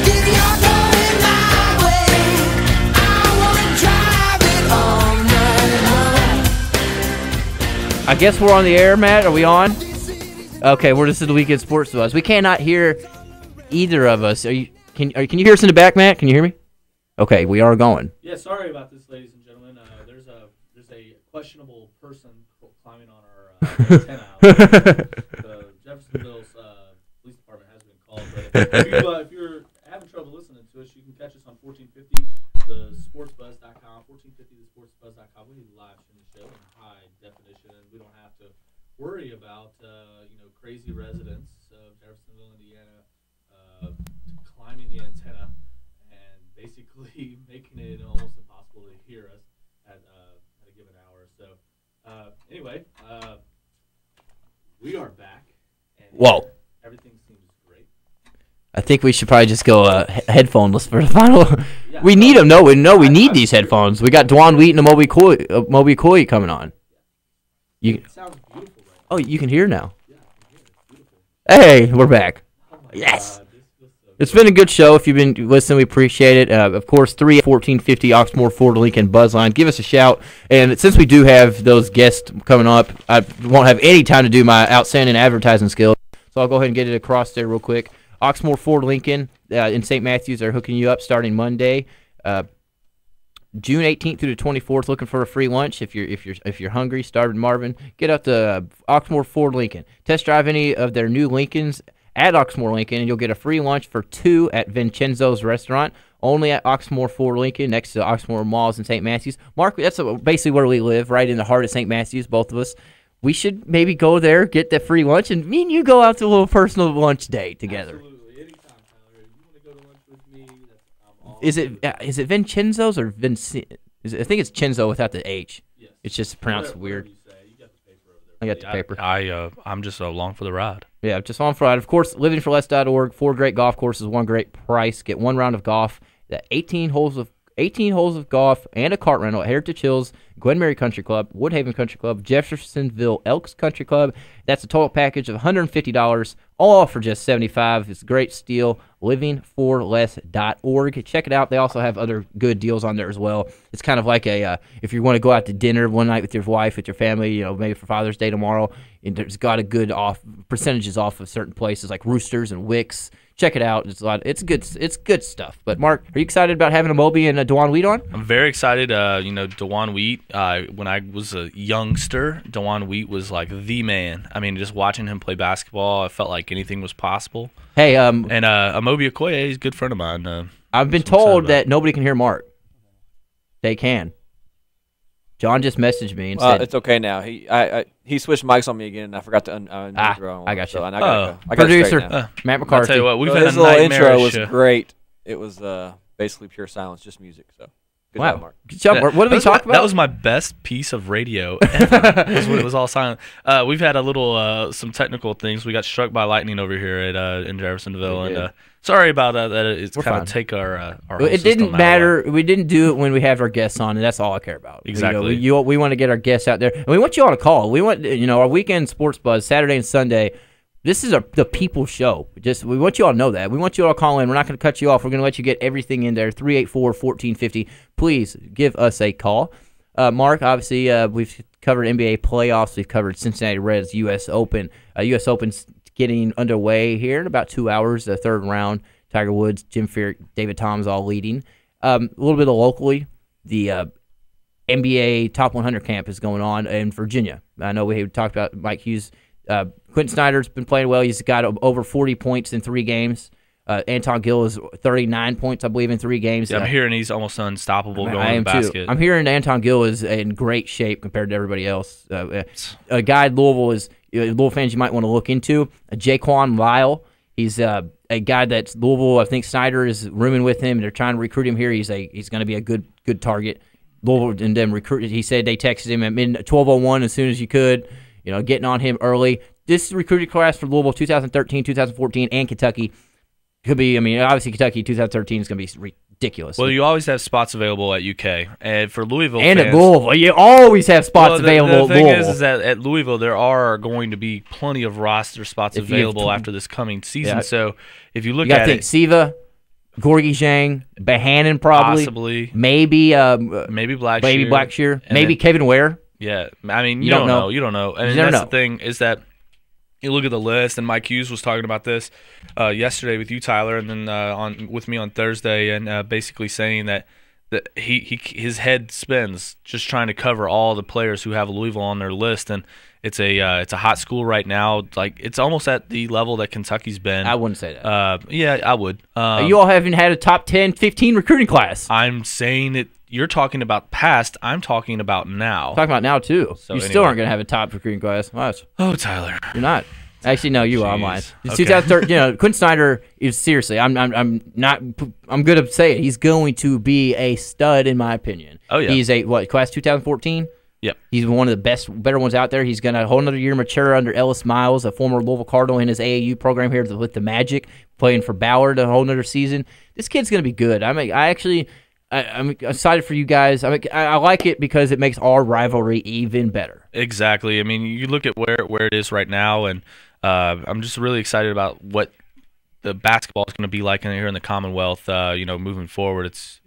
[SPEAKER 11] Give your
[SPEAKER 3] I guess we're on the air, Matt. Are we on? Okay, this is the Weekend Sports Buzz. We cannot hear either of us. Can you hear us in the back, Matt? Can you hear me? Okay, we are going.
[SPEAKER 12] Yeah, sorry about this, ladies and gentlemen. There's a questionable person climbing on our antenna. The Jeffersonville's police department has been called. But if you're having trouble listening to us, you can catch us on 1450 thesportsbuzz.com. 1450thesportsbuzz.com. We live stream the show in high definition, and we don't have to worry about crazy residents of Jeffersonville, Indiana, climbing the antenna and basically making it almost impossible to hear us at a given hour. So anyway, we are back. And
[SPEAKER 3] Whoa.
[SPEAKER 12] Everything seems great.
[SPEAKER 3] I think we should probably just go headphoneless for the final. Yeah, we need them. No, we need these headphones. We got DeJuan Wheat and Amobi Okoye coming on.
[SPEAKER 12] It sounds beautiful. Right?
[SPEAKER 3] Oh, you can hear now.
[SPEAKER 12] Yeah, I can hear it. It's beautiful.
[SPEAKER 3] Hey, we're back. Yes. It's been a good show. If you've been listening, we appreciate it. Of course, 3-1450 Oxmoor Ford Lincoln Buzzline. Give us a shout. And since we do have those guests coming up, I won't have any time to do my outstanding advertising skills. So I'll go ahead and get it across there real quick. Oxmoor Ford Lincoln in St. Matthews are hooking you up starting Monday, June 18th through the 24th. Looking for a free lunch. If you're hungry, starving Marvin, get up to Oxmoor Ford Lincoln. Test drive any of their new Lincolns at Oxmoor Lincoln, and you'll get a free lunch for 2 at Vincenzo's Restaurant, only at Oxmoor Ford Lincoln, next to Oxmoor Malls in St. Matthews. Mark, that's basically where we live, right in the heart of St. Matthews, both of us. We should maybe go there, get that free lunch, and me and you go out to a little personal lunch day together.
[SPEAKER 12] Absolutely. Anytime, Tyler. If you want to go to lunch with me,
[SPEAKER 3] is it Vincenzo's or Vincent? I think it's Chenzo without the H.
[SPEAKER 12] Yes.
[SPEAKER 3] It's just pronounced weird.
[SPEAKER 12] You got the paper over there.
[SPEAKER 3] I got the paper.
[SPEAKER 4] I'm just along for the ride.
[SPEAKER 3] Yeah, just on Friday. Of course, livingforless.org. 4 great golf courses, 1 great price. Get 1 round of golf. 18 holes of golf and a cart rental at Heritage Hills, Glen Mary Country Club, Woodhaven Country Club, Jeffersonville Elks Country Club. That's a total package of $150, all for just $75. It's a great steal. Livingforless.org. Check it out. They also have other good deals on there as well. It's kind of like if you want to go out to dinner one night with your wife, with your family, maybe for Father's Day tomorrow, and there's got a good percentages off of certain places like Roosters and Wicks. Check it out. It's good stuff. But Mark, are you excited about having Amobi and DeJuan Wheat on?
[SPEAKER 4] I'm very excited. DeJuan Wheat. When I was a youngster, DeJuan Wheat was like the man. I mean, just watching him play basketball, I felt like anything was possible.
[SPEAKER 3] Hey,
[SPEAKER 4] and Amobi Okoye, he's a good friend of mine.
[SPEAKER 3] I've been told that nobody can hear Mark. They can. John just messaged me and said
[SPEAKER 10] it's okay now. He switched mics on me again, and I forgot to unmute.
[SPEAKER 3] I got you.
[SPEAKER 10] So I got
[SPEAKER 3] producer Matt McCarthy.
[SPEAKER 4] I'll tell you what, we've had
[SPEAKER 10] his
[SPEAKER 4] a
[SPEAKER 10] little intro was
[SPEAKER 4] nightmarish,
[SPEAKER 10] great. It was basically pure silence, just music. So good job, Mark.
[SPEAKER 3] Good job, Mark. What did we talk about?
[SPEAKER 4] That was my best piece of radio ever. It was all silent. We've had a little some technical things. We got struck by lightning over here at in Jeffersonville, and sorry about that. It's kind of take our
[SPEAKER 3] it didn't matter. We didn't do it when we have our guests on, and that's all I care about.
[SPEAKER 4] Exactly.
[SPEAKER 3] We want to get our guests out there, and we want you all to call. We want our weekend sports buzz Saturday and Sunday. This is the people's show. We want you all to know that. We want you all to call in. We're not going to cut you off. We're going to let you get everything in there. 384-1450. Please give us a call. Mark, obviously, we've covered NBA playoffs. We've covered Cincinnati Reds, U.S. Open. U.S. Open's getting underway here in about 2 hours. The third round. Tiger Woods, Jim Furyk, David Toms all leading. A little bit of locally, the NBA Top 100 camp is going on in Virginia. I know we talked about Mike Hughes. Quentin Snyder's been playing well. He's got over 40 points in 3 games. Anton Gill is 39 points, I believe, in 3 games.
[SPEAKER 4] Yeah, I'm hearing he's almost unstoppable going to the basket.
[SPEAKER 3] I'm hearing Anton Gill is in great shape compared to everybody else. A guy Louisville fans you might want to look into, Jaquan Lyle. He's a guy that's Louisville. I think Snyder is rooming with him. They're trying to recruit him here. He's going to be a good target. Louisville and them recruited. He said they texted him at 12:01 as soon as you could. Getting on him early. This recruiting class for Louisville 2013, 2014, and Kentucky could be, obviously Kentucky 2013 is going to be ridiculous.
[SPEAKER 4] Well, you always have spots available at UK. And for Louisville
[SPEAKER 3] and
[SPEAKER 4] fans,
[SPEAKER 3] at Louisville, you always have spots available
[SPEAKER 4] the
[SPEAKER 3] at Louisville.
[SPEAKER 4] The thing is that at Louisville, there are going to be plenty of roster spots available after this coming season. Yeah. So if you look
[SPEAKER 3] you
[SPEAKER 4] at
[SPEAKER 3] it. Siva, Gorgie Zhang, Bohannon probably.
[SPEAKER 4] Possibly.
[SPEAKER 3] Maybe
[SPEAKER 4] Blackshear.
[SPEAKER 3] Maybe Kevin Ware.
[SPEAKER 4] Yeah, I mean, you don't know. You don't know. And that's the thing is that you look at the list, and Mike Hughes was talking about this yesterday with you, Tyler, and then with me on Thursday, and basically saying that his head spins just trying to cover all the players who have Louisville on their list, and it's a hot school right now. Like, it's almost at the level that Kentucky's been.
[SPEAKER 3] I wouldn't say that.
[SPEAKER 4] Yeah, I would.
[SPEAKER 3] You all haven't had a top 10, 15 recruiting class.
[SPEAKER 4] I'm saying that you're talking about past. I'm talking about now.
[SPEAKER 3] Talking about now too. So you still aren't going to have a top recruiting class. Watch.
[SPEAKER 4] Oh, Tyler,
[SPEAKER 3] you're not. Actually, no, you are. I'm lying.
[SPEAKER 4] Okay.
[SPEAKER 3] 2013. Quentin Snyder is seriously. I'm not. I'm going to say it. He's going to be a stud in my opinion.
[SPEAKER 4] Oh yeah.
[SPEAKER 3] He's class 2014.
[SPEAKER 4] Yep.
[SPEAKER 3] He's one of the better ones out there. He's going to a whole another year mature under Ellis Miles, a former Louisville Cardinal in his AAU program here with the Magic, playing for Ballard a whole another season. This kid's going to be good. I'm excited for you guys. I like it because it makes our rivalry even better.
[SPEAKER 4] Exactly. I mean, you look at where it is right now, and I'm just really excited about what the basketball is going to be like here in the Commonwealth. Moving forward, it's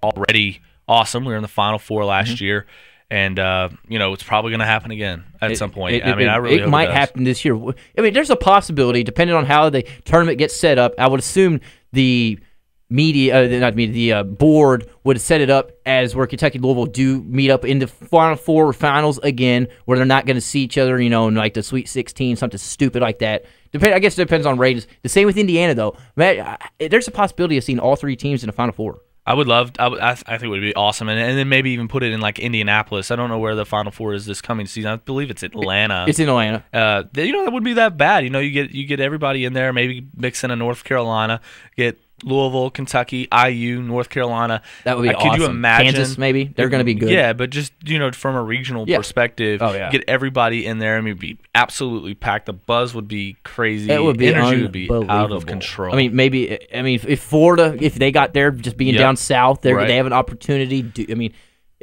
[SPEAKER 4] already awesome. We were in the Final Four last year, and it's probably going to happen again at some point. I really hope
[SPEAKER 3] might happen this year. I mean, there's a possibility depending on how the tournament gets set up. I would assume the board would set it up as where Kentucky and Louisville do meet up in the Final Four or finals again, where they're not going to see each other, in like the Sweet 16, something stupid like that. I guess it depends on ratings. The same with Indiana, though. There's a possibility of seeing all three teams in the Final Four.
[SPEAKER 4] I would love. I think it would be awesome, and then maybe even put it in like Indianapolis. I don't know where the Final Four is this coming season. I believe it's Atlanta.
[SPEAKER 3] It's in Atlanta.
[SPEAKER 4] That wouldn't be that bad. You get everybody in there. Maybe mix in a North Carolina. Get Louisville, Kentucky, IU, North Carolina.
[SPEAKER 3] That would be awesome.
[SPEAKER 4] Could you imagine?
[SPEAKER 3] Kansas, maybe? They're going to be good.
[SPEAKER 4] Yeah, but just, from a regional perspective, get everybody in there. I mean, it'd be absolutely packed. The buzz would be crazy.
[SPEAKER 3] It would be
[SPEAKER 4] energy would be out of control.
[SPEAKER 3] I mean, if Florida, if they got there just being down south, they have an opportunity.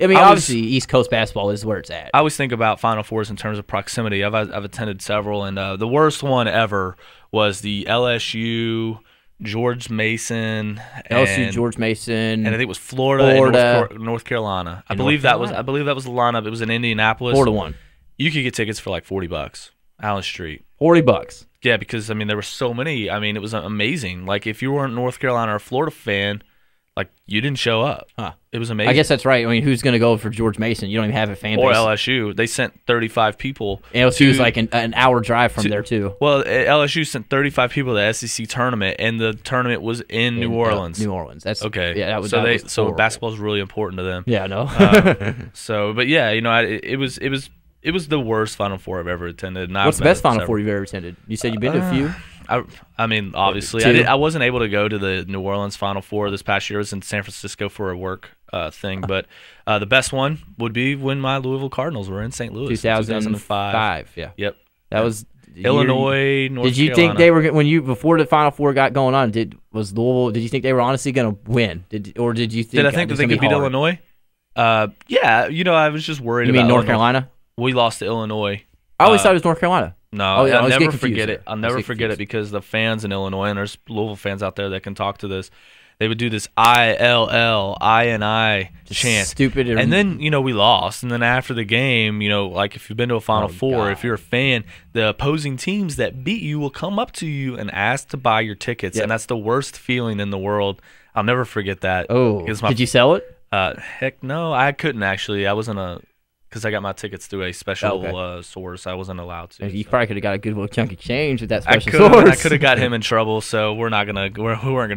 [SPEAKER 3] Obviously, East Coast basketball is where it's at.
[SPEAKER 4] I always think about Final Fours in terms of proximity. I've attended several, and the worst one ever was the LSU George Mason,
[SPEAKER 3] George Mason,
[SPEAKER 4] and I think it was Florida. And North Carolina. I believe that was the lineup. It was in Indianapolis.
[SPEAKER 3] Florida won.
[SPEAKER 4] You could get tickets for like $40, Allen Street.
[SPEAKER 3] $40.
[SPEAKER 4] Yeah, because there were so many. It was amazing. Like if you weren't a North Carolina or Florida fan, like you didn't show up.
[SPEAKER 3] Huh.
[SPEAKER 4] It was amazing.
[SPEAKER 3] I guess that's right. Who's going to go for George Mason? You don't even have a fan base.
[SPEAKER 4] Or LSU. They sent 35 people.
[SPEAKER 3] LSU was like an hour drive from there, too.
[SPEAKER 4] Well, LSU sent 35 people to the SEC tournament, and the tournament was in New Orleans.
[SPEAKER 3] New Orleans. That's
[SPEAKER 4] okay.
[SPEAKER 3] Yeah,
[SPEAKER 4] so basketball is really important to them.
[SPEAKER 3] Yeah, I know.
[SPEAKER 4] It was the worst Final Four I've ever attended.
[SPEAKER 3] What's the best Final Four you've ever attended? You said you've been to a few?
[SPEAKER 4] Obviously, I wasn't able to go to the New Orleans Final Four this past year. I was in San Francisco for a work thing, but the best one would be when my Louisville Cardinals were in St. Louis.
[SPEAKER 3] 2005. Yeah.
[SPEAKER 4] Yep.
[SPEAKER 3] That was
[SPEAKER 4] Illinois, North Carolina.
[SPEAKER 3] Did you think they were before the Final Four got going on? Did you think they were honestly going to win? Did you think?
[SPEAKER 4] Did I think that they could beat Illinois? Yeah. I was just worried.
[SPEAKER 3] You mean North Carolina?
[SPEAKER 4] We lost to Illinois.
[SPEAKER 3] I always thought it was North Carolina.
[SPEAKER 4] No, I'll never forget it. I'll never forget it because the fans in Illinois, and there's Louisville fans out there that can talk to this, they would do this ILL, I chant.
[SPEAKER 3] Stupid.
[SPEAKER 4] And then, we lost. And then after the game, like if you've been to a Final Four, if you're a fan, the opposing teams that beat you will come up to you and ask to buy your tickets. Yep. And that's the worst feeling in the world. I'll never forget that.
[SPEAKER 3] Oh, did you sell it?
[SPEAKER 4] Heck no, I couldn't actually. I wasn't because I got my tickets through a special source. I wasn't allowed to.
[SPEAKER 3] You probably could have got a good little chunk of change with that special source.
[SPEAKER 4] I could have got him in trouble, so we weren't gonna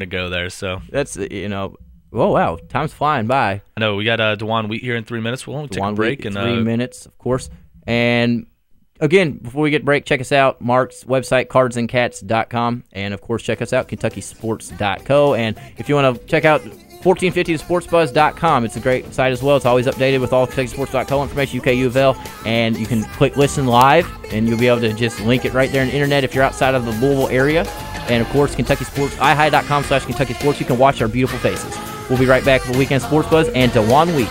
[SPEAKER 4] go there. So
[SPEAKER 3] that's Oh wow, time's flying by.
[SPEAKER 4] I know we got DeJuan Wheat here in 3 minutes. We'll only take a break
[SPEAKER 3] in 3 minutes, of course. And again, before we get break, check us out. Mark's website, cardsandcats.com, and of course, check us out, KentuckySports.co. And if you want to check out 1450thesportsbuzz.com. It's a great site as well. It's always updated with all KentuckySports.co information, UK, UofL, and you can click listen live, and you'll be able to just link it right there on the internet if you're outside of the Louisville area. And of course, Kentucky Sports, iHigh.com/Kentucky Sports. You can watch our beautiful faces. We'll be right back with the Weekend Sports Buzz and DeJuan Wheat.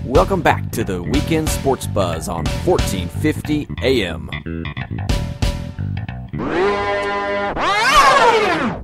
[SPEAKER 1] Welcome back to the Weekend Sports Buzz on 1450 AM.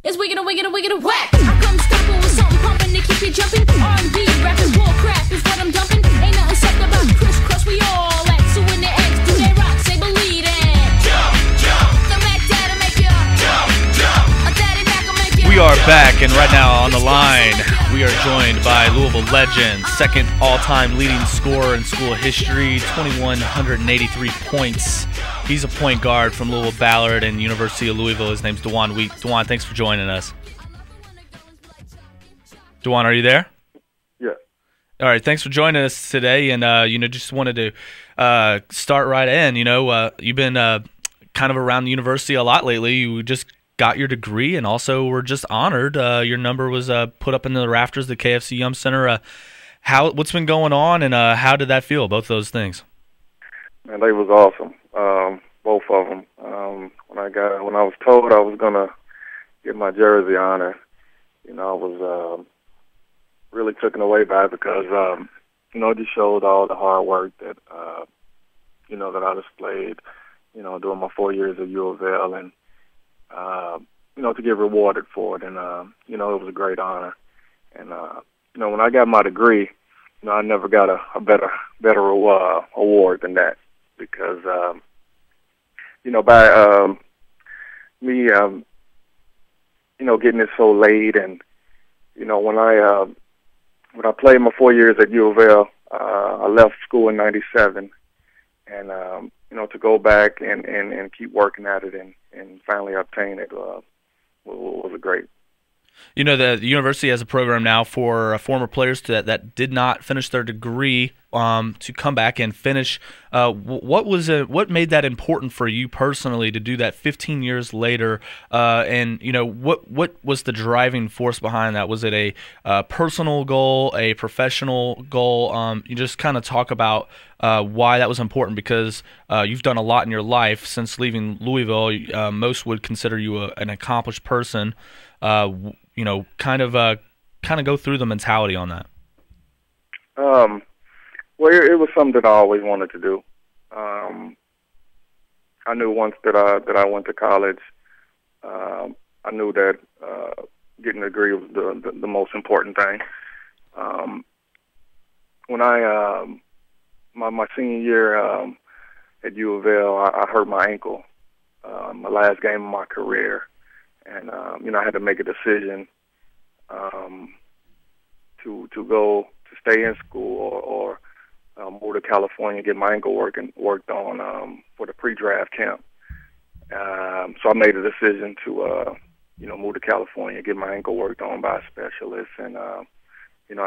[SPEAKER 13] It's wicked and whack. I come stomping with something pumping to keep you jumping. R&B, rapping, bull crap is what I'm dumping. Ain't nothing said about crisscross, we all act. So when the eggs do they rock, say believe it. Jump, jump. The Mac Dad'll make you jump, jump. A daddy Mac will make you.
[SPEAKER 4] We are back, and right now on the line, we are joined by Louisville legend, second all-time leading scorer in school history, 2,183 points. He's a point guard from Louisville Ballard and University of Louisville. His name's DeJuan Wheat. DeJuan, thanks for joining us. DeJuan, are you there?
[SPEAKER 14] Yeah.
[SPEAKER 4] All right, thanks for joining us today. And, just wanted to start right in. You've been kind of around the university a lot lately. You just got your degree and also were just honored. Your number was put up in the rafters of the KFC Yum Center. What's been going on, and how did that feel, both those things?
[SPEAKER 14] Man, they was awesome. Both of them. When I was told I was gonna get my jersey honor, I was really taken away by it because it just showed all the hard work that that I displayed, during my 4 years at UofL, and to get rewarded for it. And, it was a great honor. And, when I got my degree, I never got a better award than that because, by me, getting it so late and, when I played my 4 years at UofL, I left school in '97, and to go back and keep working at it and finally obtain it was a great.
[SPEAKER 4] The university has a program now for former players that did not finish their degree to come back and finish. What made that important for you personally to do that 15 years later? And what was the driving force behind that? Was it a personal goal, a professional goal? You just kind of talk about why that was important because you've done a lot in your life since leaving Louisville. Most would consider you an accomplished person. Kind of go through the mentality on that.
[SPEAKER 14] Well, it was something that I always wanted to do. I knew once that I went to college, I knew that getting a degree was the most important thing. When I my senior year at UofL, I hurt my ankle, my last game of my career. And, I had to make a decision to go to stay in school or move to California, get my ankle worked on for the pre-draft camp. So I made a decision to, move to California, get my ankle worked on by a specialist. And, I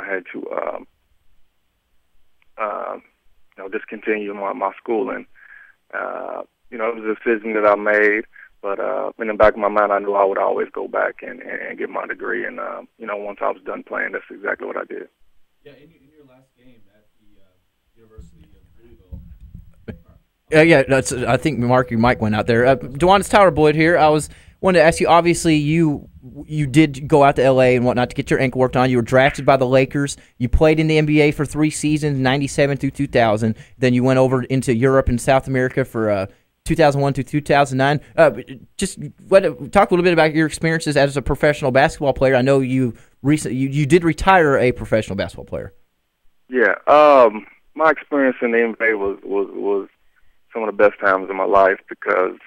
[SPEAKER 14] had to, discontinue my schooling. It was a decision that I made. But in the back of my mind, I knew I would always go back and get my degree. And, once I was done playing, that's exactly what I did.
[SPEAKER 12] Yeah, in your last game at the University of Louisville.
[SPEAKER 3] I think, Mark, your mic went out there. DeJuan, it's Tyler Boyd here. Wanted to ask you, obviously, you did go out to L.A. and whatnot to get your ankle worked on. You were drafted by the Lakers. You played in the NBA for 3 seasons, 97 through 2000. Then you went over into Europe and South America for 2001 to 2009. Talk a little bit about your experiences as a professional basketball player. I know you did retire a professional basketball player.
[SPEAKER 14] Yeah, my experience in the NBA was some of the best times of my life because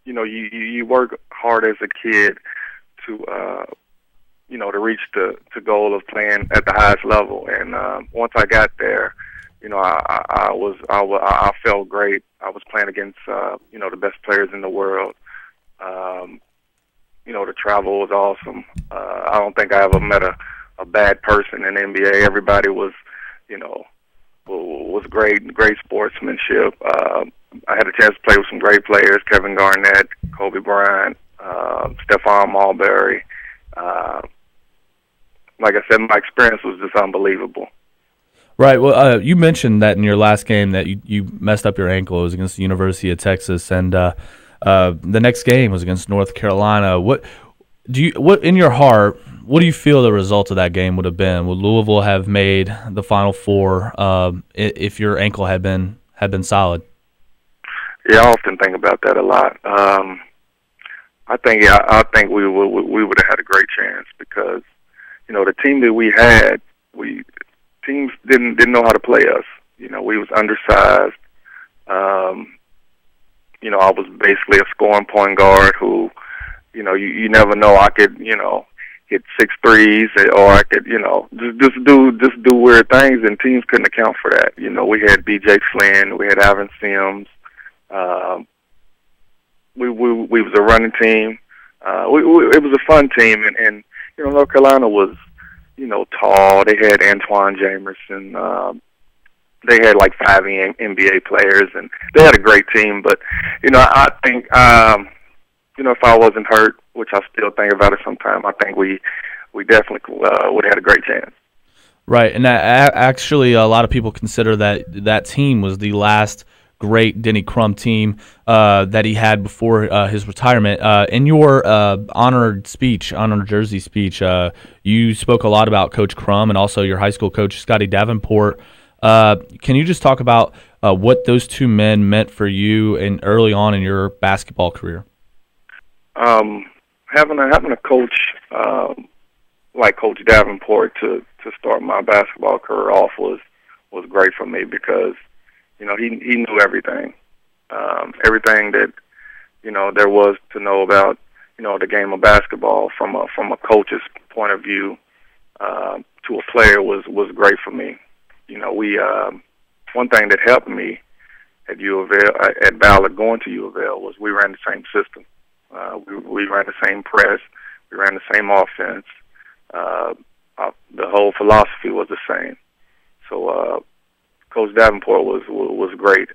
[SPEAKER 14] you work hard as a kid to to reach the goal of playing at the highest level, and once I got there, I felt great. I was playing against, the best players in the world. The travel was awesome. I don't think I ever met a bad person in the NBA. Everybody was great sportsmanship. I had a chance to play with some great players, Kevin Garnett, Kobe Bryant, Stephon Marbury. Like I said, my experience was just unbelievable.
[SPEAKER 12] Right. Well, you mentioned that in your last game that you messed up your ankle. It was against the University of Texas, and the next game was against North Carolina. What in your heart? What do you feel the result of that game would have been? Would Louisville have made the Final Four if your ankle had been solid?
[SPEAKER 14] Yeah, I often think about that a lot. I think we would have had a great chance because the team that we had, teams didn't know how to play us. We was undersized. I was basically a scoring point guard who, you never know. I could, hit 6 threes, or I could, just do weird things, and teams couldn't account for that. We had B.J. Flynn, we had Alvin Sims. We was a running team. It was a fun team, and North Carolina was, tall. They had Antoine Jamerson. They had like 5 NBA players, and they had a great team. But, I think, if I wasn't hurt, which I still think about it sometimes, I think we definitely would have had a great chance.
[SPEAKER 12] Right, and actually a lot of people consider that team was the last great Denny Crum team that he had before his retirement. In your honored jersey speech, you spoke a lot about Coach Crum and also your high school coach, Scotty Davenport. Can you just talk about what those two men meant for you early on in your basketball career?
[SPEAKER 14] Having a coach like Coach Davenport to start my basketball career off was great for me because, he knew everything. Everything that, there was to know about, the game of basketball from a coach's point of view to a player was great for me. We one thing that helped me at UofL, at Ballard going to UofL, was we ran the same system. We ran the same press. We ran the same offense. The whole philosophy was the same. So Coach Davenport was great.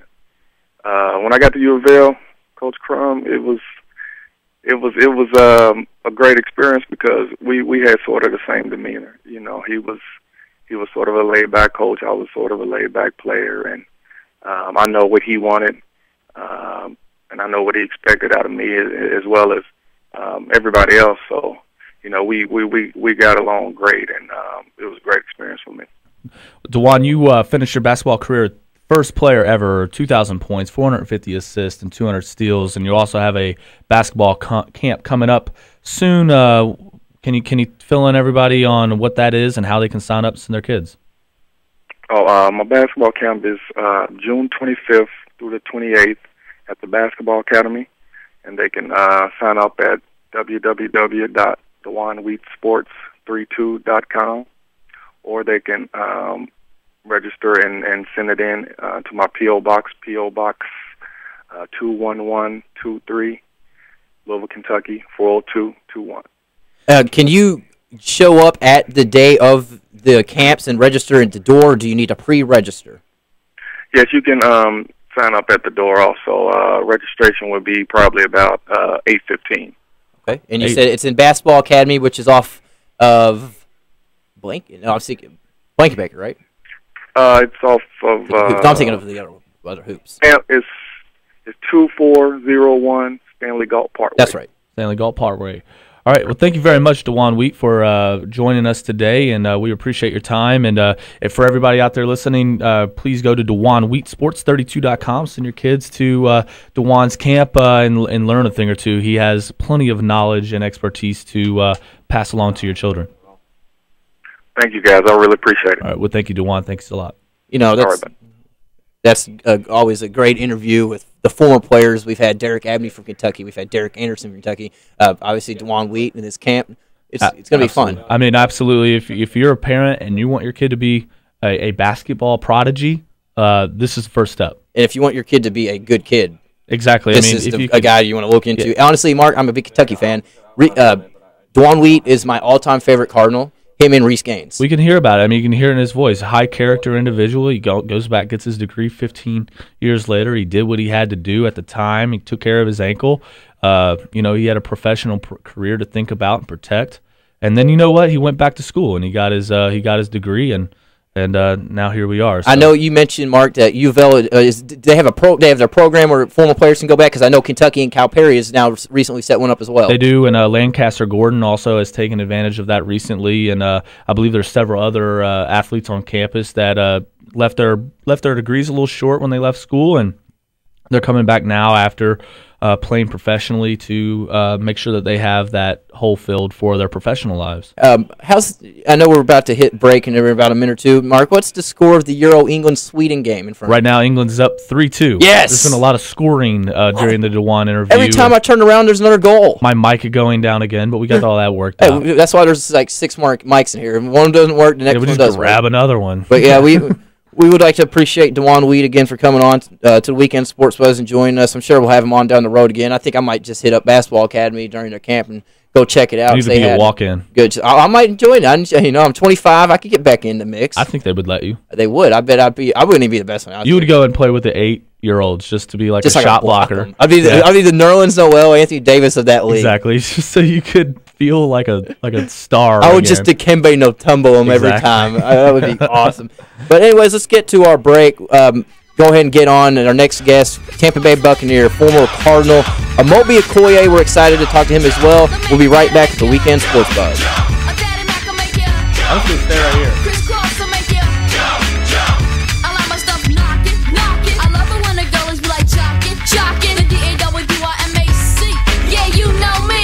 [SPEAKER 14] When I got to UofL, Coach Crum, it was a great experience because we had sort of the same demeanor. He was sort of a laid back coach. I was sort of a laid back player, and I know what he wanted, and I know what he expected out of me as well as everybody else. So, we got along great, and it was a great experience for me.
[SPEAKER 12] DeJuan, you finished your basketball career first player ever, 2,000 points, 450 assists, and 200 steals, and you also have a basketball camp coming up soon. Can you fill in everybody on what that is and how they can sign up to send their kids?
[SPEAKER 14] My basketball camp is June 25th through the 28th at the Basketball Academy, and they can sign up at www.DeJuanWheatSports32.com, or they can register and send it in to my P.O. Box 21123, Louisville, Kentucky 40221.
[SPEAKER 3] Can you show up at the day of the camps and register at the door, or do you need to pre-register?
[SPEAKER 14] Yes, you can sign up at the door also. Registration would be probably about 8:15.
[SPEAKER 3] Okay. And you said it's in Basketball Academy, which is off of Blankenbaker, right?
[SPEAKER 14] It's off of...
[SPEAKER 3] I'm thinking of the other hoops.
[SPEAKER 14] It's 2401 Stanley Galt Parkway.
[SPEAKER 3] That's right.
[SPEAKER 12] Stanley Galt Parkway. All right. Well, thank you very much, DeJuan Wheat, for joining us today, and we appreciate your time. And if for everybody out there listening, please go to DeJuanWheatSports32.com. Send your kids to DeJuan's camp and learn a thing or two. He has plenty of knowledge and expertise to pass along to your children.
[SPEAKER 14] Thank you, guys. I really appreciate it.
[SPEAKER 12] All right. Well, thank you, DeJuan. Thanks a lot.
[SPEAKER 3] That's always a great interview with the former players. We've had Derek Abney from Kentucky. We've had Derek Anderson from Kentucky. Obviously, DeJuan Wheat in his camp. It's going to be fun.
[SPEAKER 12] I mean, absolutely. If you're a parent and you want your kid to be a basketball prodigy, this is the first step.
[SPEAKER 3] And if you want your kid to be a good kid,
[SPEAKER 12] exactly.
[SPEAKER 3] This is a guy you want to look into. Yeah. Honestly, Mark, I'm a big Kentucky fan. DeJuan Wheat is my all-time favorite Cardinal. Him and Reese Gaines.
[SPEAKER 12] We can hear about it. I mean, you can hear it in his voice. High character individual. He goes back, gets his degree 15 years later. He did what he had to do at the time. He took care of his ankle. He had a professional career to think about and protect. And then you know what? He went back to school and he got his degree and now here we are. So.
[SPEAKER 3] I know you mentioned, Mark, that UofL they have their program where former players can go back, because I know Kentucky and Calipari has now recently set one up as well.
[SPEAKER 12] They do, and Lancaster Gordon also has taken advantage of that recently, and I believe there's several other athletes on campus that left their degrees a little short when they left school, and they're coming back now after playing professionally to make sure that they have that hole filled for their professional lives.
[SPEAKER 3] I know we're about to hit break in about a minute or two. Mark, what's the score of the Euro England-Sweden game in front
[SPEAKER 12] right now? England's up 3-2.
[SPEAKER 3] Yes!
[SPEAKER 12] There's been a lot of scoring during the DeJuan interview.
[SPEAKER 3] Every time I turn around, there's another goal.
[SPEAKER 12] My mic is going down again, but we got all that worked out.
[SPEAKER 3] That's why there's like 6 mics in here. If one doesn't work, the next one does.
[SPEAKER 12] We just grab another one.
[SPEAKER 3] But yeah, we would like to appreciate DeJuan Wheat again for coming on to the Weekend Sports Buzz and joining us. I'm sure we'll have him on down the road again. I think I might just hit up Basketball Academy during their camp and go check it out.
[SPEAKER 12] It needs to be a walk-in.
[SPEAKER 3] Good. I might join it. I'm 25. I could get back in the mix.
[SPEAKER 12] I think they would let you.
[SPEAKER 3] They would. I bet I wouldn't even be the best one.
[SPEAKER 12] You would go and play with the 8-year-olds just to be like just a shot blocker.
[SPEAKER 3] I'd be the Nerlens Noel, Anthony Davis of that league.
[SPEAKER 12] Exactly. Just so you could feel like a star.
[SPEAKER 3] I would just Dikembe Mutombo him every time. That would be awesome. But anyways, let's get to our break. Go ahead and get on. And our next guest, Tampa Bay Buccaneer, former Cardinal, Amobi Okoye. We're excited to talk to him as well. We'll be right back to the Weekend Sports Buzz.
[SPEAKER 12] I'm just going to stay right here.
[SPEAKER 13] Yeah, you know me.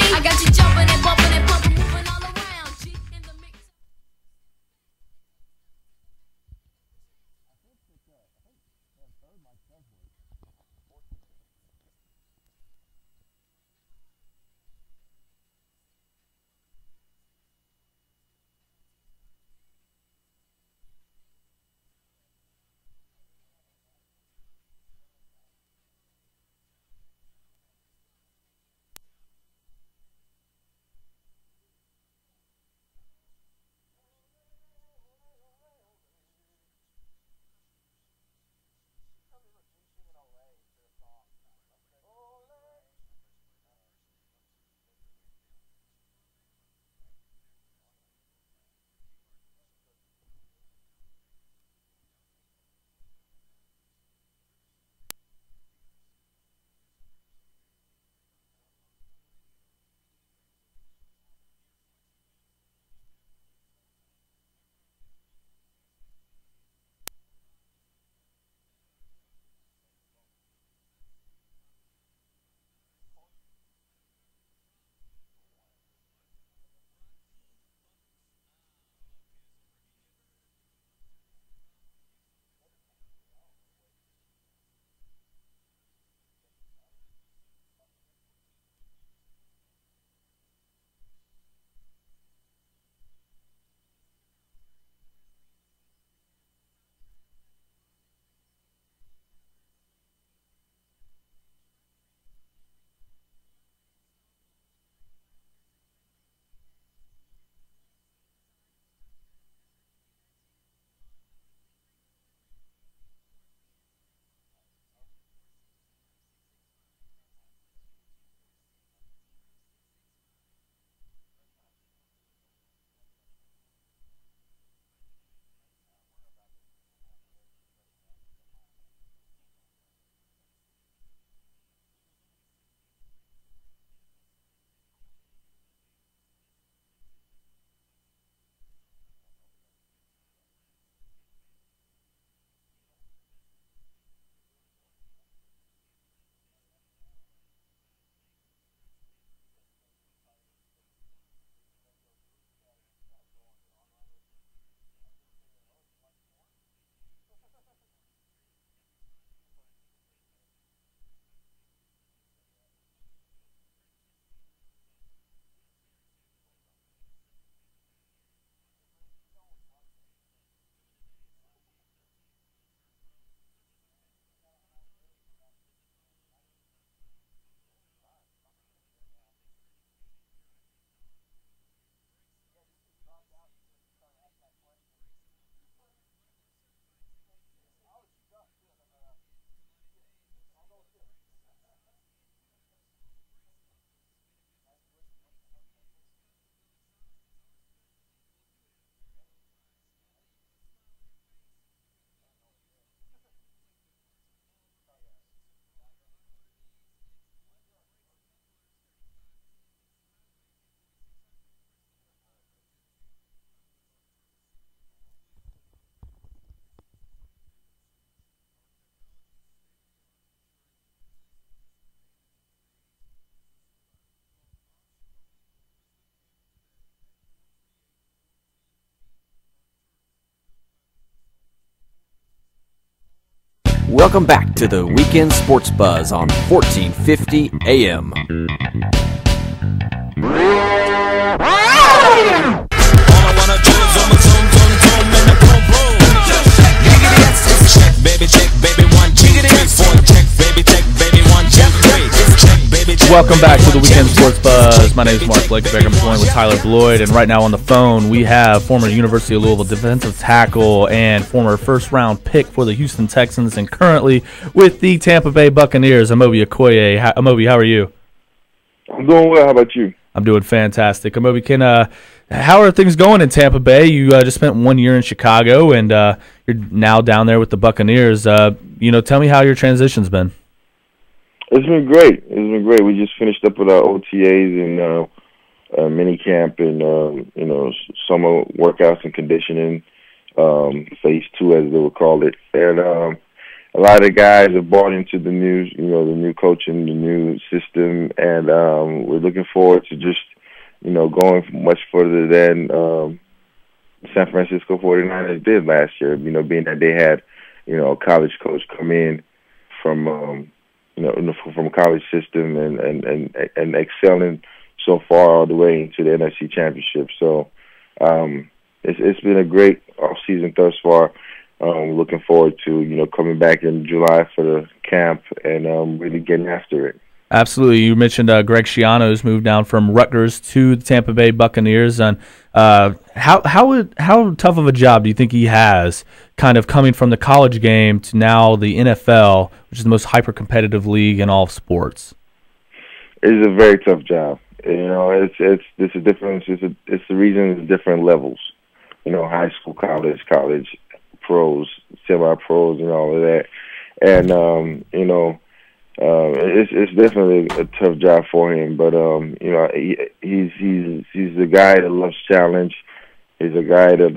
[SPEAKER 1] Welcome back to the Weekend Sports Buzz on 1450 AM.
[SPEAKER 12] Welcome back to the Weekend Sports Buzz. My name is Mark Blake. I'm joined with Tyler Bloyd, and right now on the phone we have former University of Louisville defensive tackle and former first-round pick for the Houston Texans, and currently with the Tampa Bay Buccaneers, Amobi Okoye. Amobi, how are you?
[SPEAKER 15] I'm doing well. How about you?
[SPEAKER 12] I'm doing fantastic. Amobi, how are things going in Tampa Bay? You just spent 1 year in Chicago, and you're now down there with the Buccaneers. Tell me how your transition's been.
[SPEAKER 15] It's been great. We just finished up with our OTAs and mini camp and summer workouts and conditioning, phase 2 as they would call it. And a lot of the guys have bought into the new coaching, the new system, and we're looking forward to just going much further than San Francisco 49ers did last year. Being that they had a college coach come in from from a college system and excelling so far all the way into the NFC Championship. So it's been a great offseason thus far. Looking forward to coming back in July for the camp and really getting after it.
[SPEAKER 12] Absolutely. You mentioned Greg Schiano's moved down from Rutgers to the Tampa Bay Buccaneers. And how tough of a job do you think he has, kind of coming from the college game to now the NFL, which is the most hyper-competitive league in all of sports?
[SPEAKER 15] It's a very tough job. It's a difference. It's the reason it's different levels. High school, college, pros, semi-pros, and all of that. And it's definitely a tough job for him, but he's the guy that loves challenge. He's a guy that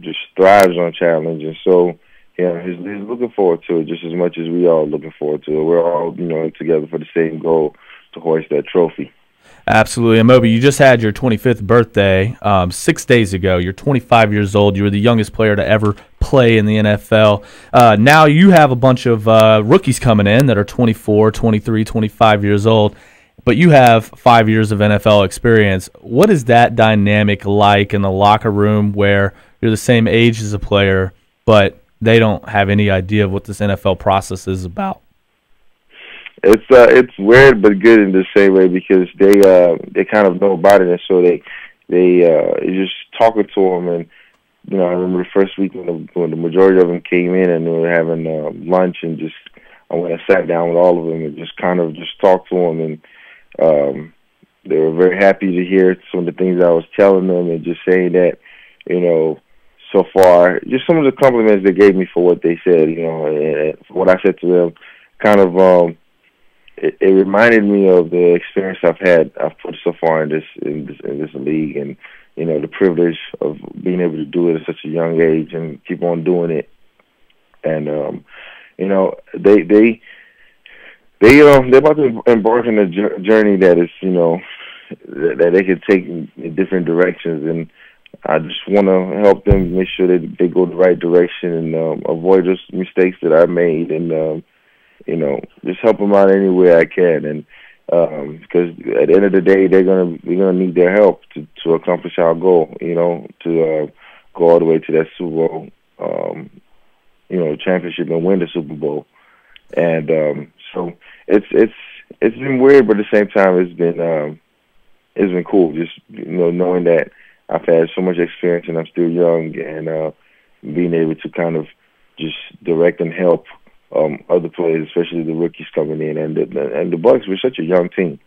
[SPEAKER 15] just thrives on challenge, and so he's looking forward to it just as much as we are looking forward to it. We're all together for the same goal, to hoist that trophy.
[SPEAKER 12] Absolutely. Amobi, you just had your 25th birthday 6 days ago. You're 25 years old. You were the youngest player to ever play in the NFL. Now you have a bunch of rookies coming in that are 24, 23, 25 years old, but you have 5 years of NFL experience. What is that dynamic like in the locker room where you're the same age as a player, but they don't have any idea of what this NFL process is about?
[SPEAKER 15] It's weird but good in the same way, because they kind of know about it, and so they you're just talking to them. And I remember the first week when the majority of them came in and they were having lunch, and I went and sat down with all of them and just talked to them, and they were very happy to hear some of the things I was telling them, and just saying that so far, just some of the compliments they gave me for what they said, and what I said to them, kind of. It reminded me of the experience I've put so far in this league, and the privilege of being able to do it at such a young age and keep on doing it. And they're about to embark on a journey that is that they can take in different directions, and I just want to help them make sure that they go the right direction and avoid those mistakes that I made, and just help them out any way I can, and because at the end of the day, we're gonna need their help to accomplish our goal. To go all the way to that Super Bowl, championship and win the Super Bowl. And so it's been weird, but at the same time, it's been cool. Just knowing that I've had so much experience and I'm still young, and being able to kind of just direct and help other players, especially the rookies coming in, and the Bucs were such a young team.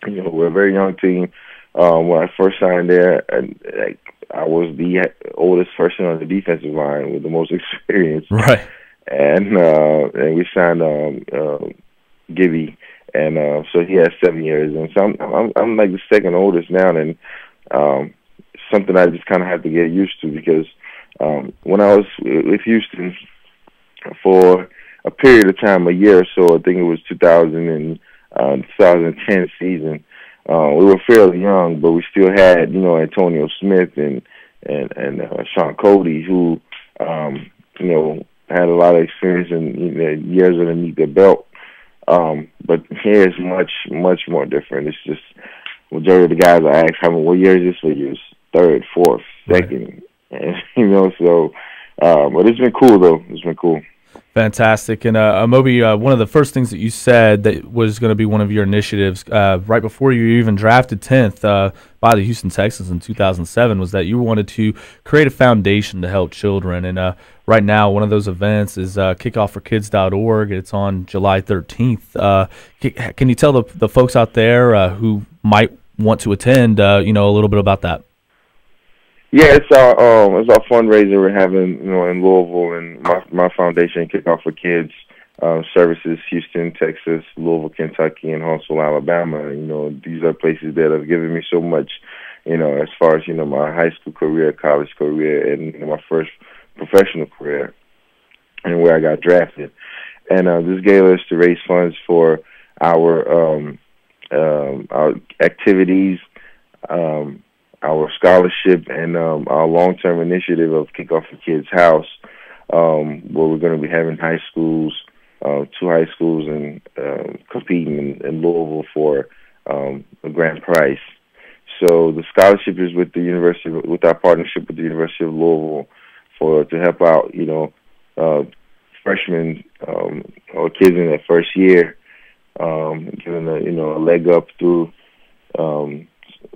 [SPEAKER 15] We're a very young team. When I first signed there, and I was the oldest person on the defensive line with the most experience.
[SPEAKER 12] Right.
[SPEAKER 15] And we signed Gibby, and so he has 7 years, and so I'm like the second oldest now, and something I just kind of have to get used to, because when I was with Houston for a period of time, a year or so, I think it was 2010 season. We were fairly young, but we still had, Antonio Smith and Sean Cody, who, had a lot of experience and years underneath their belt. But here it's much more different. It's just majority of the guys I ask, what year is this for you? Third, fourth, second, and, so. But it's been cool though. It's been cool.
[SPEAKER 12] Fantastic. And Amobi, one of the first things that you said that was going to be one of your initiatives right before you even drafted 10th by the Houston Texans in 2007 was that you wanted to create a foundation to help children. And right now, one of those events is kickoffforkids.org. It's on July 13th. Can you tell the folks out there who might want to attend, a little bit about that?
[SPEAKER 15] Yeah, it's our fundraiser we're having, in Louisville, and my foundation, Kickoff for Kids, services Houston, Texas, Louisville, Kentucky, and Huntsville, Alabama. These are places that have given me so much, as far as my high school career, college career, and my first professional career, and where I got drafted. And this gala is to raise funds for our activities. Our scholarship and our long-term initiative of Kickoff for Kids House, where we're going to be having high schools, 2 high schools, and competing in Louisville for a grand prize. So the scholarship is with with our partnership with the University of Louisville to help out, freshmen or kids in their first year, giving a leg up through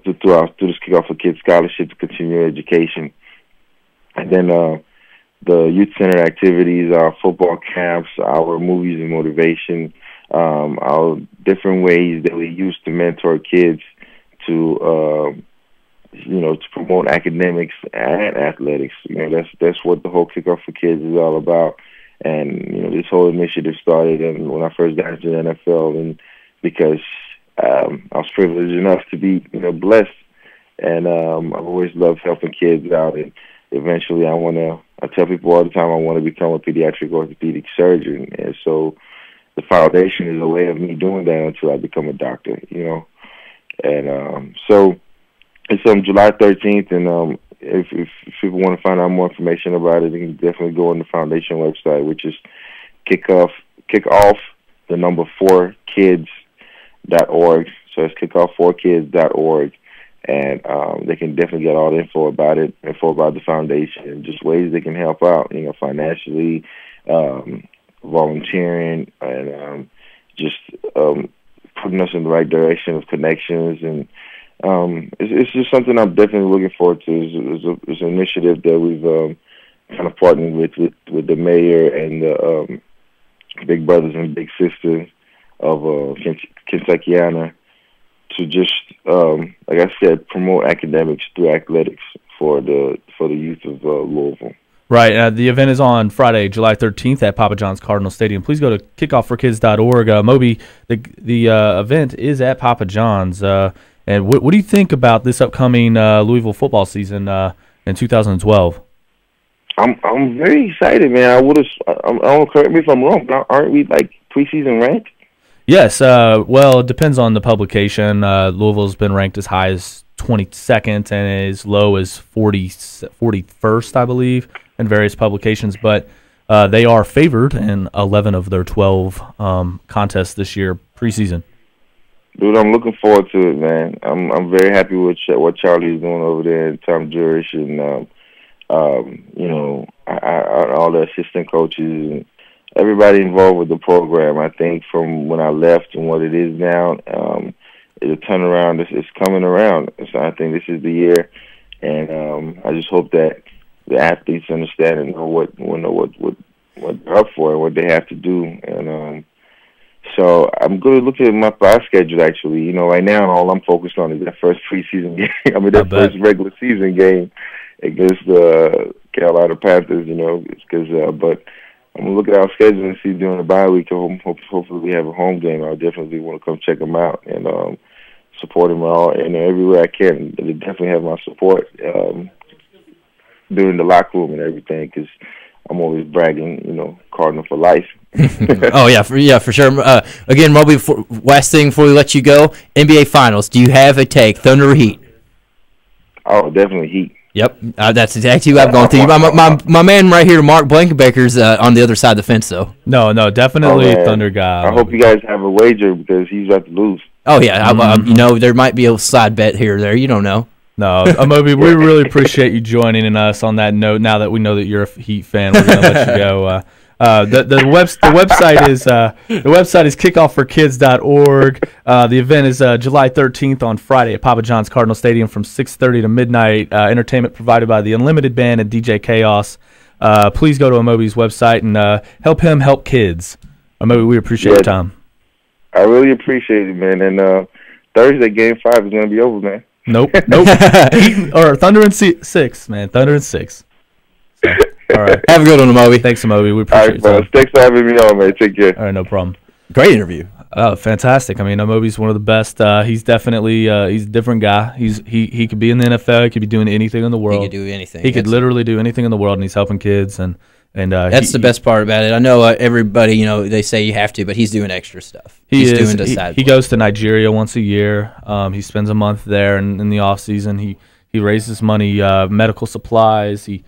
[SPEAKER 15] this Kickoff for Kids scholarship to continue education. And then the youth center activities, our football camps, our movies and motivation, our different ways that we use to mentor kids to promote academics and athletics. That's what the whole Kickoff for Kids is all about. And this whole initiative started when I first got into the NFL, and because I was privileged enough to be, blessed, and I've always loved helping kids out. And eventually, I tell people all the time, I want to become a pediatric orthopedic surgeon. And so, the foundation is a way of me doing that until I become a doctor, And so, it's on July 13th, and if people want to find out more information about it, they can definitely go on the foundation website, which is kickoff 4kids.org. So it's kickoff4kids.org, and they can definitely get all the info about it, info about the foundation, and just ways they can help out, financially, volunteering, and just putting us in the right direction of connections. And it's just something I'm definitely looking forward to. It's an initiative that we've kind of partnered with the mayor and the big brothers and big sisters of Kentuckiana to just, like I said, promote academics through athletics for the youth of Louisville.
[SPEAKER 12] Right. The event is on Friday, July 13th at Papa John's Cardinal Stadium. Please go to kickoffforkids.org. Moby, the event is at Papa John's. And what do you think about this upcoming Louisville football season in 2012?
[SPEAKER 15] I'm very excited, man. I don't correct me if I'm wrong, but aren't we like preseason ranked?
[SPEAKER 12] Yes. Well, it depends on the publication. Louisville's been ranked as high as 22nd and as low as 41st, I believe, in various publications. But they are favored in 11 of their 12 contests this year preseason.
[SPEAKER 15] Dude, I'm looking forward to it, man. I'm very happy with what Charlie's doing over there, and Tom Jurish, and all the assistant coaches and everybody involved with the program. I think from when I left and what it is now, the turnaround is coming around. So I think this is the year, and I just hope that the athletes understand and know what they're up for and what they have to do. And so I'm going to look at my schedule, actually. Right now, all I'm focused on is that first preseason game. First regular season game against the Carolina Panthers, but I'm going to look at our schedule and see during the bye week. Hopefully we have a home game. I definitely want to come check them out and support them all in every way I can. They definitely have my support during the locker room and everything, because I'm always bragging, Cardinal for life.
[SPEAKER 16] Oh, yeah, for sure. Again, Moby, last thing before we let you go, NBA Finals. Do you have a take, Thunder or Heat?
[SPEAKER 15] Oh, definitely Heat.
[SPEAKER 16] Yep, that's exactly what I've gone through. My man right here, Mark Blankenbaker's on the other side of the fence, though.
[SPEAKER 12] No, definitely Thunder guy.
[SPEAKER 15] I hope you guys have a wager because he's about to lose.
[SPEAKER 16] Oh, yeah. There might be a side bet here or there. You don't know.
[SPEAKER 12] No, Amobi, we really appreciate you joining us on that note. Now that we know that you're a Heat fan, we're going to let you go. The website is kickoffforkids.org. The event is July 13th on Friday at Papa John's Cardinal Stadium from 6:30 to midnight. Entertainment provided by the Unlimited Band and DJ Chaos. Please go to Amobi's website and help him help kids. Amobi, we appreciate your time.
[SPEAKER 15] I really appreciate it, man. And Thursday, Game 5 is going to be over, man.
[SPEAKER 12] Nope. Or Thunder and 6, man. Thunder and 6. So, all right.
[SPEAKER 16] Have a good one, Amobi.
[SPEAKER 12] Thanks, Amobi. We appreciate it.
[SPEAKER 15] Thanks for having me on, man. Take care.
[SPEAKER 12] All right, no problem.
[SPEAKER 16] Great interview.
[SPEAKER 12] Oh, fantastic. I mean, Amobi's one of the best. He's definitely he's a different guy. He could be in the NFL. He could be doing anything in the world.
[SPEAKER 16] He could do anything.
[SPEAKER 12] He could literally do anything in the world, and he's helping kids. And
[SPEAKER 16] that's the best part about it. I know everybody, they say you have to, but he's doing extra stuff. He
[SPEAKER 12] goes to Nigeria once a year. He spends a month there, and in the off season, he raises money, medical supplies. He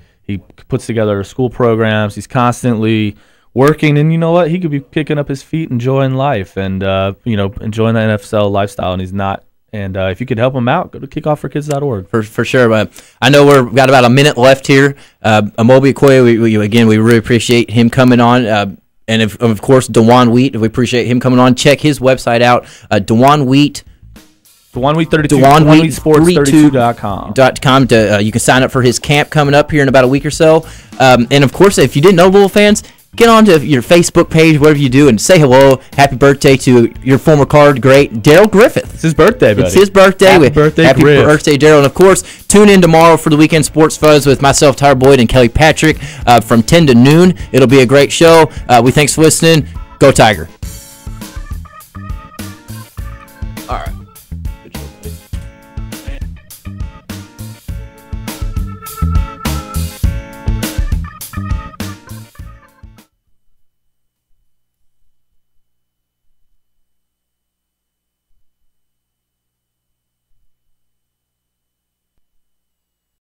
[SPEAKER 12] puts together school programs. He's constantly working, and you know what? He could be picking up his feet, enjoying life, and enjoying the NFL lifestyle, and he's not. And if you could help him out, go to kickoffforkids.org.
[SPEAKER 16] For sure. But I know we've got about a minute left here. Amobi Okoye, we really appreciate him coming on. And of course, DeJuan Wheat, we appreciate him coming on. Check his website out, DeJuan Wheat.
[SPEAKER 12] DeJuan Wheat 32. DeJuanWheat32.com.
[SPEAKER 16] You can sign up for his camp coming up here in about a week or so. And of course, if you didn't know, Louisville fans, get onto your Facebook page, whatever you do, and say hello. Happy birthday to your former Card great, Daryl Griffith.
[SPEAKER 12] It's his birthday, buddy.
[SPEAKER 16] It's his birthday.
[SPEAKER 12] Happy birthday,
[SPEAKER 16] Daryl. And, of course, tune in tomorrow for the Weekend Sports Fuzz with myself, Tyler Boyd, and Kelly Patrick from 10 to noon. It'll be a great show. We thanks for listening. Go Tiger.